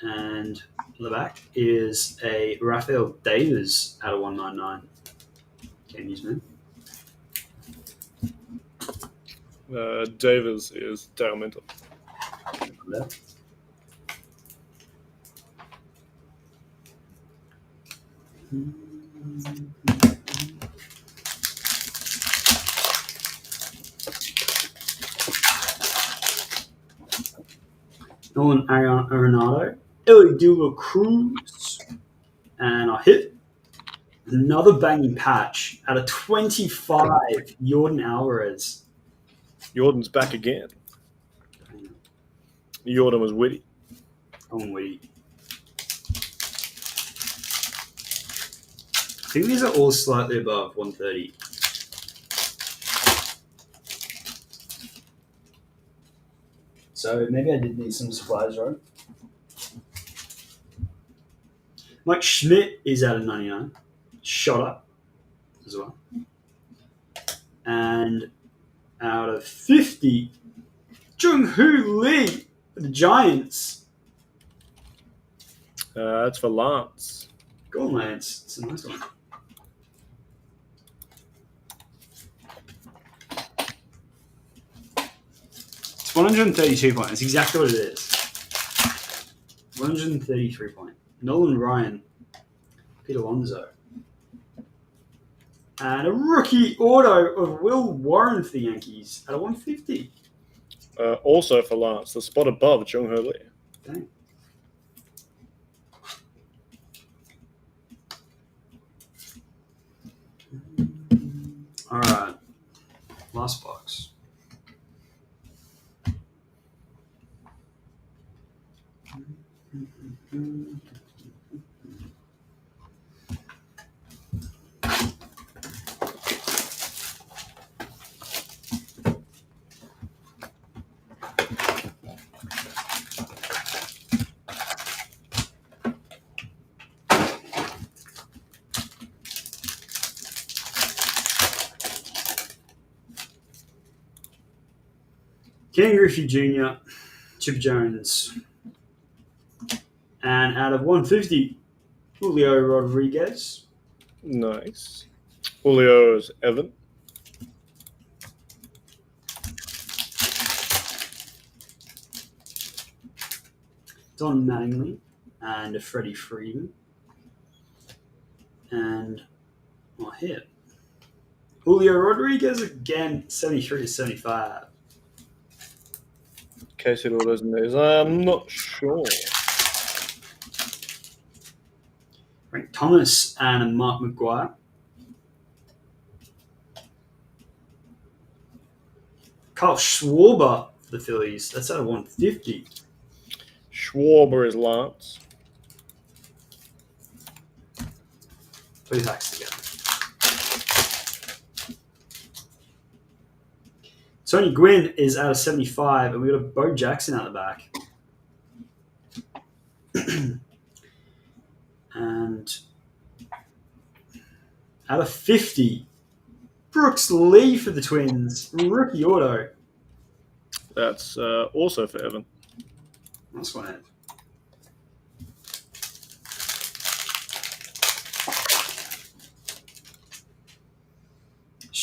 And on the back is a Rafael Davis at a 199. Can't use man. Davis is Dale Mental. Nolan Arenado, Ellie De La Cruz, and I hit another banging patch at a 25. Jordan Alvarez. Jordan's back again. Jordan was witty. I think these are all slightly above 130. So maybe I did need some supplies, right? Mike Schmidt is at a 99. Shot up as well. And out of 50, Jung-Hoo Lee for the Giants. That's for Lance. Go on, Lance. It's a nice one. It's 132 points. That's exactly what it is. 133 point. Nolan Ryan, Pete Alonso. And a rookie auto of Will Warren for the Yankees at a 150. Also for Lance, the spot above Jung-Ho Lee. Dang. All right. Last box. Ken Griffey Jr., Chip Jones. And out of 150, Julio Rodriguez. Nice. Julio's Evan. Don Mattingly and a Freddie Freeman. And I hit Julio Rodriguez again, 73 to 75. Case it orders in these. I'm not sure. Frank Thomas and Mark McGuire. Kyle Schwarber for the Phillies. That's out of 150. Schwarber is Lance. Put his hacks together. Tony Gwynn is out of 75, and we've got a Bo Jackson out the back. And out of 50, Brooks Lee for the Twins. Rookie auto. That's also for Evan. Nice one, Ed.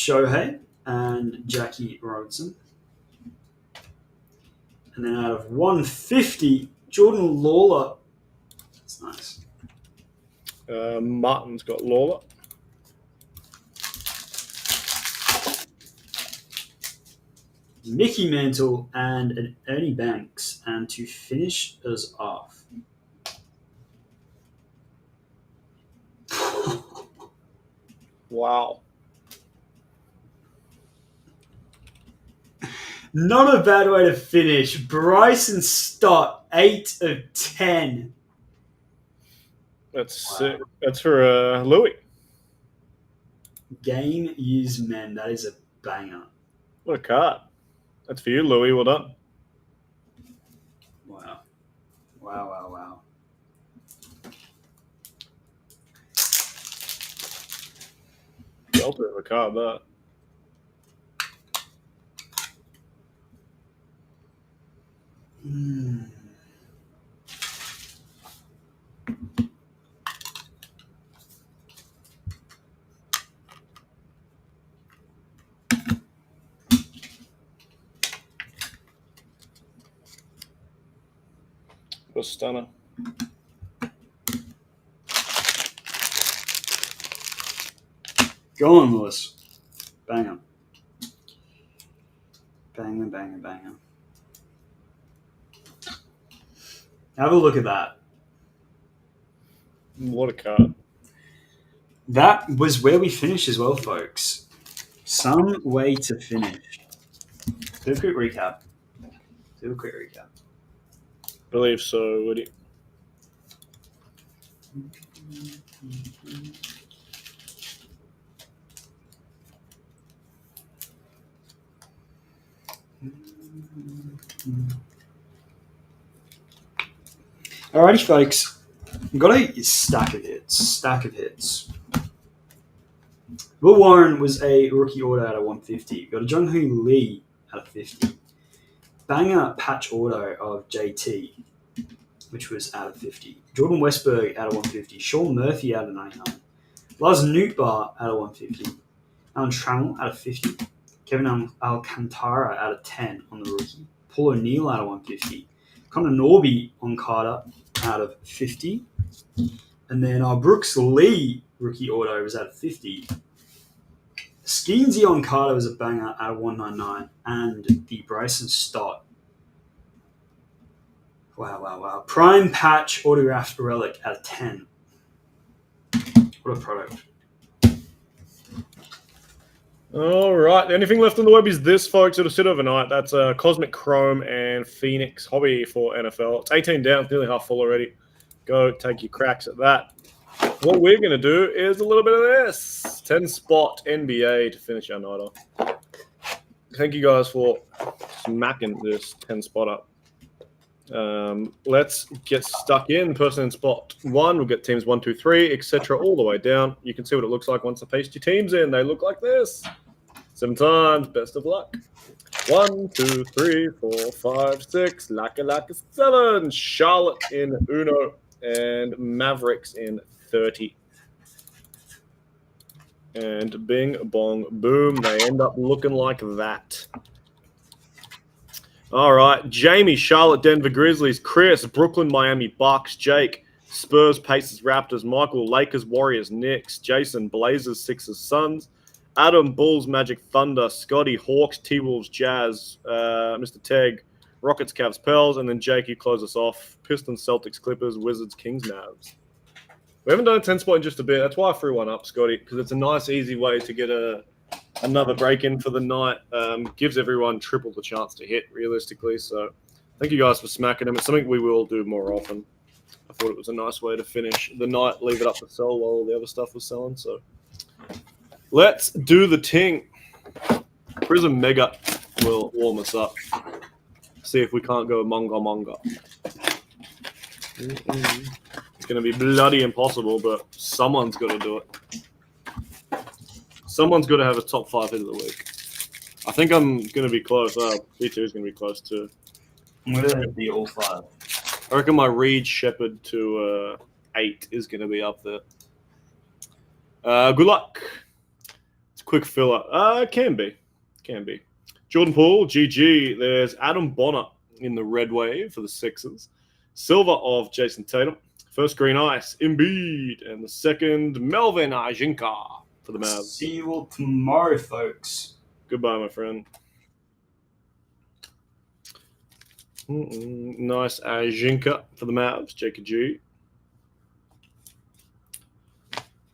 Shohei and Jackie Robinson. And then out of 150, Jordan Lawler. That's nice. Martin's got Lawler. Mickey Mantle and an Ernie Banks. And to finish us off. Wow. Not a bad way to finish. Bryson Stott, 8 of 10. That's sick. That's for Louis. Game used men. That is a banger. What a card. That's for you, Louis. Well done. Wow. Wow. Belter of a card, that. What a stunner. Go on, Lewis. Banger. Banger. Have a look at that. What a card. That was where we finished as well, folks. Some way to finish. Do a quick recap. Believe so, Woody. Alrighty, folks. We've got a stack of hits. Will Warren was a rookie auto out of 150. Got a Jung-Hoo Lee out of 50. Banger patch auto of JT, which was out of 50. Jordan Westberg out of 150. Sean Murphy out of 99. Lars Nootbaar out of 150. Alan Trammell out of 50. Kevin Alcantara out of 10 on the rookie. Paul O'Neill out of 150. Connor Norby on Carter out of 50. And then our Brooks Lee rookie auto was out of 50. Skeensy on Carter was a banger out of 199. And the Bryson Stott. Wow. Prime patch autographed relic out of 10. What a product. All right. The only thing left on the web is this, folks. It'll sit overnight. That's Cosmic Chrome and Phoenix Hobby for NFL. It's 18 down. It's nearly half full already. Go take your cracks at that. What we're going to do is a little bit of this. 10-spot NBA to finish our night off. Thank you guys for smacking this 10-spot up. Let's get stuck in. Person in spot 1. We'll get teams 1, 2, 3, etc. all the way down. You can see what it looks like once I paste your teams in. They look like this. 7 times. Best of luck. 1, 2, 3, 4, 5, 6. Laka 7. Charlotte in Uno and Mavericks in 30. And bing, bong, boom. They end up looking like that. All right. Jamie, Charlotte, Denver Grizzlies. Chris, Brooklyn, Miami Bucks. Jake, Spurs, Pacers, Raptors. Michael, Lakers, Warriors, Knicks. Jason, Blazers, Sixers, Suns. Adam, Bulls, Magic, Thunder. Scotty, Hawks, T-Wolves, Jazz. Mr. Teg, Rockets, Cavs, Pels. And then Jake, you close us off. Pistons, Celtics, Clippers, Wizards, Kings, Mavs. We haven't done a 10-spot in just a bit. That's why I threw one up, Scotty, because it's a nice, easy way to get another break-in for the night. Gives everyone triple the chance to hit, realistically. So thank you guys for smacking them. It's something we will do more often. I thought it was a nice way to finish the night, leave it up to sell while all the other stuff was selling. So let's do the ting. Prizm Mega will warm us up. See if we can't go monga. It's going to be bloody impossible, but someone's got to do it. Someone's got to have a top 5 hit of the week. I think I'm going to be close. B2 is going to be close too. I'm going to be all 5. I reckon my Reed Shepherd to 8 is going to be up there. Good luck. It's quick filler. Can be. Jordan Poole, GG. There's Adam Bonner in the red wave for the Sixers. Silver of Jason Tatum. First green ice, Embiid. And the second, Melvin Ajinka for the Mavs. See you all tomorrow, folks. Goodbye, my friend. Nice Ajinka for the Mavs, Jacob G.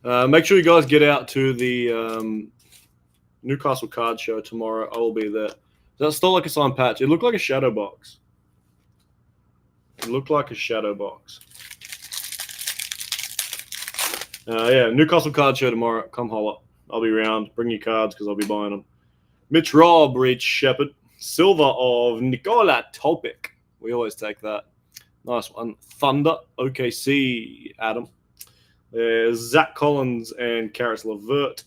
Make sure you guys get out to the Newcastle card show tomorrow. I will be there. That's still like a signed patch. It looked like a shadow box. Yeah, Newcastle card show tomorrow. Come holler. I'll be around. Bring your cards because I'll be buying them. Mitch Robb, Reach Shepard. Silver of Nikola Topic. We always take that. Nice one. Thunder, OKC, Adam. There's Zach Collins and Karis LeVert.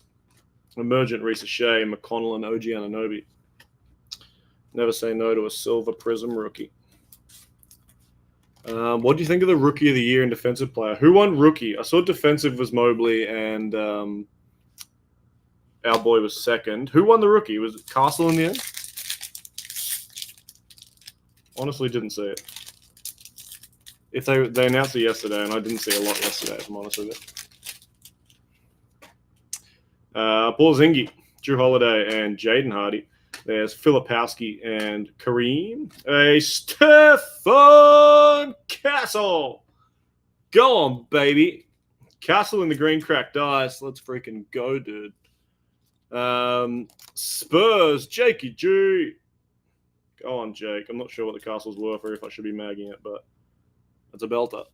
Emergent, Risa Shea, McConnell, and OG Anunoby. Never say no to a silver Prizm rookie. What do you think of the Rookie of the Year and Defensive Player? Who won Rookie? I saw defensive was Mobley and our boy was second. Who won the Rookie? Was it Castle in the end? Honestly, didn't see it. If they announced it yesterday, and I didn't see a lot yesterday, if I'm honest with you. Paul Zingy, Drew Holiday, and Jaden Hardy. There's Filipowski and Kareem. A Stefan Castle. Go on, baby. Castle in the green cracked ice. Let's freaking go, dude. Spurs, Jakey G. Go on, Jake. I'm not sure what the Castle's worth or if I should be magging it, but it's a belter.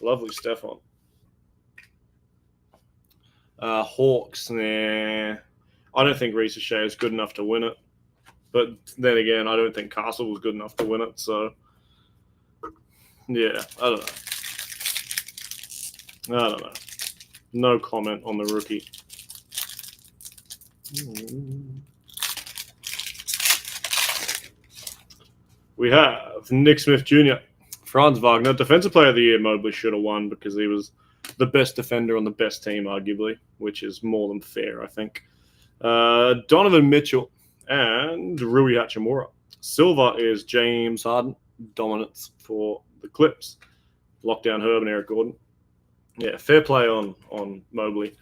Lovely Stefan. Hawks, nah. I don't think Risa Shea is good enough to win it. But then again, I don't think Castle was good enough to win it. So, yeah, I don't know. No comment on the rookie. We have Nick Smith Jr., Franz Wagner. Defensive Player of the Year, Mobley should have won because he was the best defender on the best team, arguably, which is more than fair, I think. Donovan Mitchell and Rui Hachimura. Silver is James Harden. Dominance for the Clips. Lockdown Herb and Eric Gordon. Yeah, fair play on Mobley.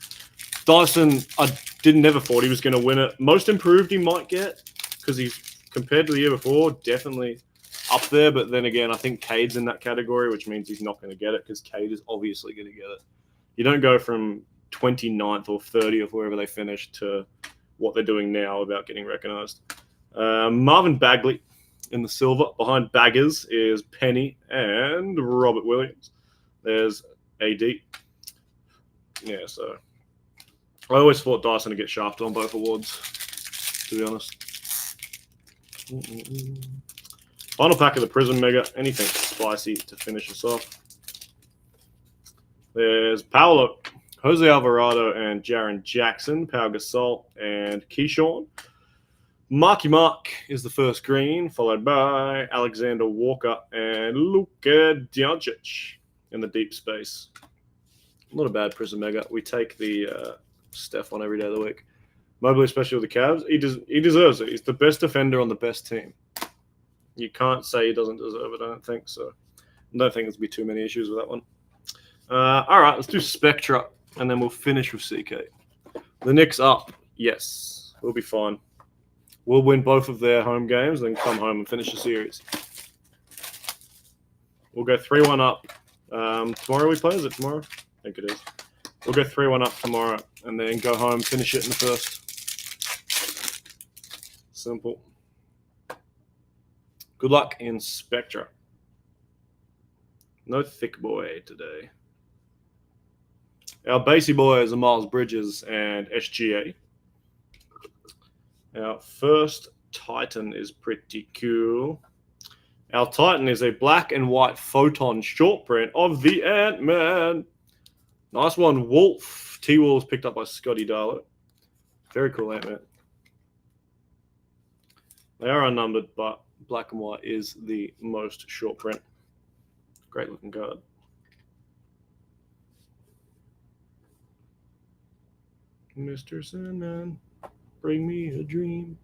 Dyson, I never thought he was going to win it. Most improved he might get because he's, compared to the year before, definitely up there. But then again, I think Cade's in that category, which means he's not going to get it because Cade is obviously going to get it. You don't go from 29th or 30th, wherever they finished, to what they're doing now about getting recognized. Marvin Bagley in the silver. Behind Baggers is Penny and Robert Williams. There's AD. Yeah, so I always thought Dyson would get shafted on both awards, to be honest. Final pack of the Prizm Mega. Anything spicy to finish us off. There's Paolo, Jose Alvarado, and Jaren Jackson, Pau Gasol, and Keyshawn. Marky Mark is the first green, followed by Alexander Walker and Luka Doncic in the deep space. Not a bad Prizm Mega. We take the Steph on every day of the week. Mobley, especially with the Cavs, he deserves it. He's the best defender on the best team. You can't say he doesn't deserve it, I don't think so. I don't think there's be too many issues with that one. All right, let's do Spectra, and then we'll finish with CK. The Knicks up. Yes, we'll be fine. We'll win both of their home games, then come home and finish the series. We'll go 3-1 up. Tomorrow we play? Is it tomorrow? I think it is. We'll go 3-1 up tomorrow, and then go home, finish it in the first. Simple. Good luck in Spectra. No thick boy today. Our basey boys are Miles Bridges and SGA. Our first Titan is pretty cool. Our Titan is a black and white photon short print of the Ant-Man. Nice one, Wolf. T-Wolves picked up by Scotty Darlow. Very cool Ant-Man. They are unnumbered, but black and white is the most short print. Great looking card. Mr. Sandman, bring me a dream.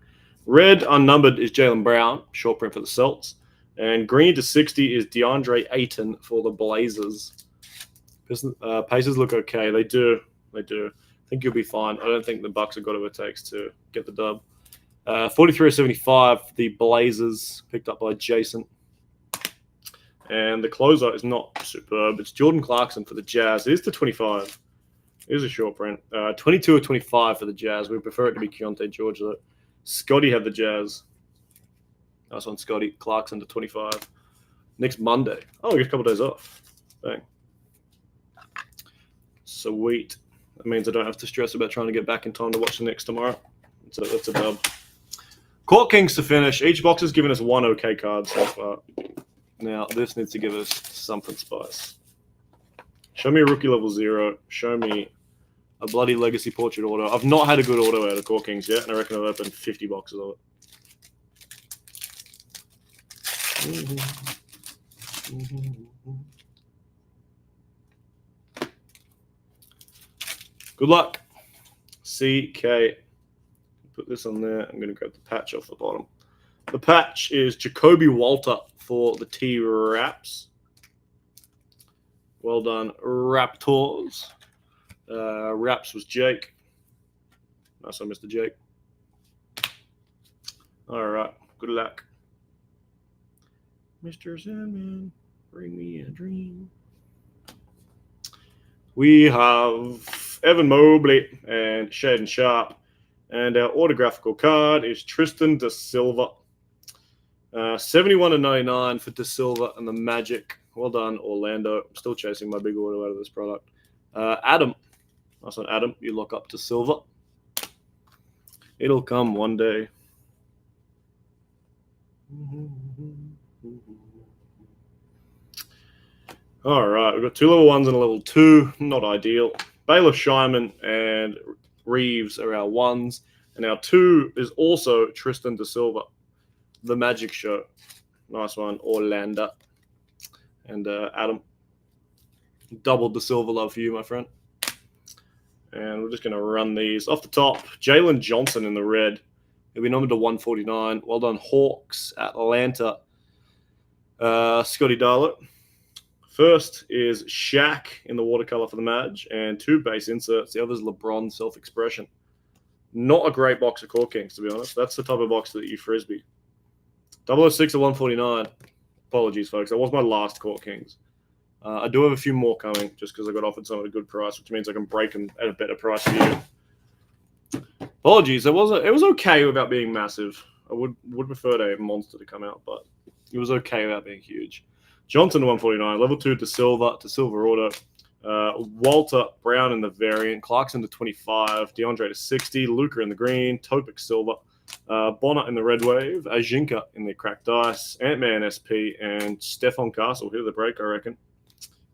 Red unnumbered is Jaylen Brown, short print for the Celts. And green to 60 is DeAndre Ayton for the Blazers. Pacers look okay. They do. I think you'll be fine. I don't think the Bucks have got what it takes to get the dub. 43-75, the Blazers, picked up by Jason. And the closer is not superb. It's Jordan Clarkson for the Jazz. It is to 25. It is a short print. 22-25 for the Jazz. We prefer it to be Keontae George, though. Scotty had the Jazz. Nice one, Scotty. Clarkson to 25. Next Monday. Oh, we get a couple of days off. Bang. Sweet. That means I don't have to stress about trying to get back in time to watch the Knicks tomorrow. That's a dub. Court Kings to finish. Each box has given us one okay card so far. Now, this needs to give us something spice. Show me a rookie level 0. Show me a bloody legacy portrait auto. I've not had a good auto out of Court Kings yet, and I reckon I've opened 50 boxes of it. Good luck. CK. Put this on there. I'm going to grab the patch off the bottom. The patch is Jacoby Walter for the T-Raps. Well done, Raptors. Raps was Jake. Nice one, Mr. Jake. All right. Good luck. Mr. Sandman, bring me a dream. We have Evan Mobley and Shaden Sharp. And our autographical card is Tristan Da Silva. 71-99 for Da Silva and the Magic. Well done, Orlando. I'm still chasing my big auto out of this product. Adam. Nice one, Adam. You lock up Da Silva. It'll come one day. All right, we've got 2 level 1s and a level 2. Not ideal. Baylor Shyman and Reeves are our 1s. And our 2 is also Tristan Da Silva. The Magic Show. Nice one, Orlando. And Adam. Doubled Da Silva love for you, my friend. And we're just going to run these. Off the top, Jalen Johnson in the red. He'll be numbered to 149. Well done, Hawks, Atlanta. Scotty Darlett. First is Shaq in the watercolor for the Maj, and 2 base inserts. The other is LeBron Self-Expression. Not a great box of Court Kings, to be honest. That's the type of box that you frisbee. 006 at 149. Apologies, folks. That was my last Court Kings. I do have a few more coming just because I got offered some at a good price, which means I can break them at a better price for you. Apologies. It was okay without being massive. I would prefer a monster to come out, but it was okay without being huge. Johnson to 149. Level 2 to Silva auto. Walter Brown in the variant. Clarkson to 25. DeAndre to 60. Luka in the green. Topic Silva. Bonner in the red wave. Ajinka in the cracked ice. Ant-Man SP. And Stephon Castle. Hit the break, I reckon.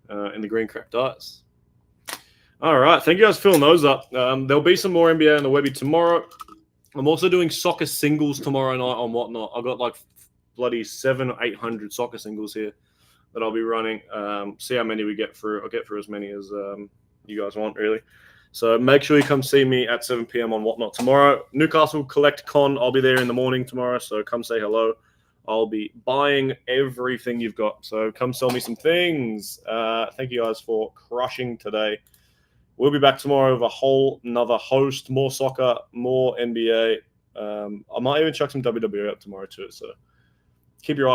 In the green cracked ice. All right. Thank you guys for filling those up. There'll be some more NBA on the Webby tomorrow. I'm also doing soccer singles tomorrow night on Whatnot. I've got like bloody 700 or 800 soccer singles here that I'll be running. See how many we get through. I'll get through as many as you guys want, really. So make sure you come see me at 7 p.m. on Whatnot tomorrow. Newcastle Collect Con. I'll be there in the morning tomorrow, so come say hello. I'll be buying everything you've got. So come sell me some things. Thank you guys for crushing today. We'll be back tomorrow with a whole nother host. More soccer, more NBA. I might even chuck some WWE up tomorrow too. So keep your eyes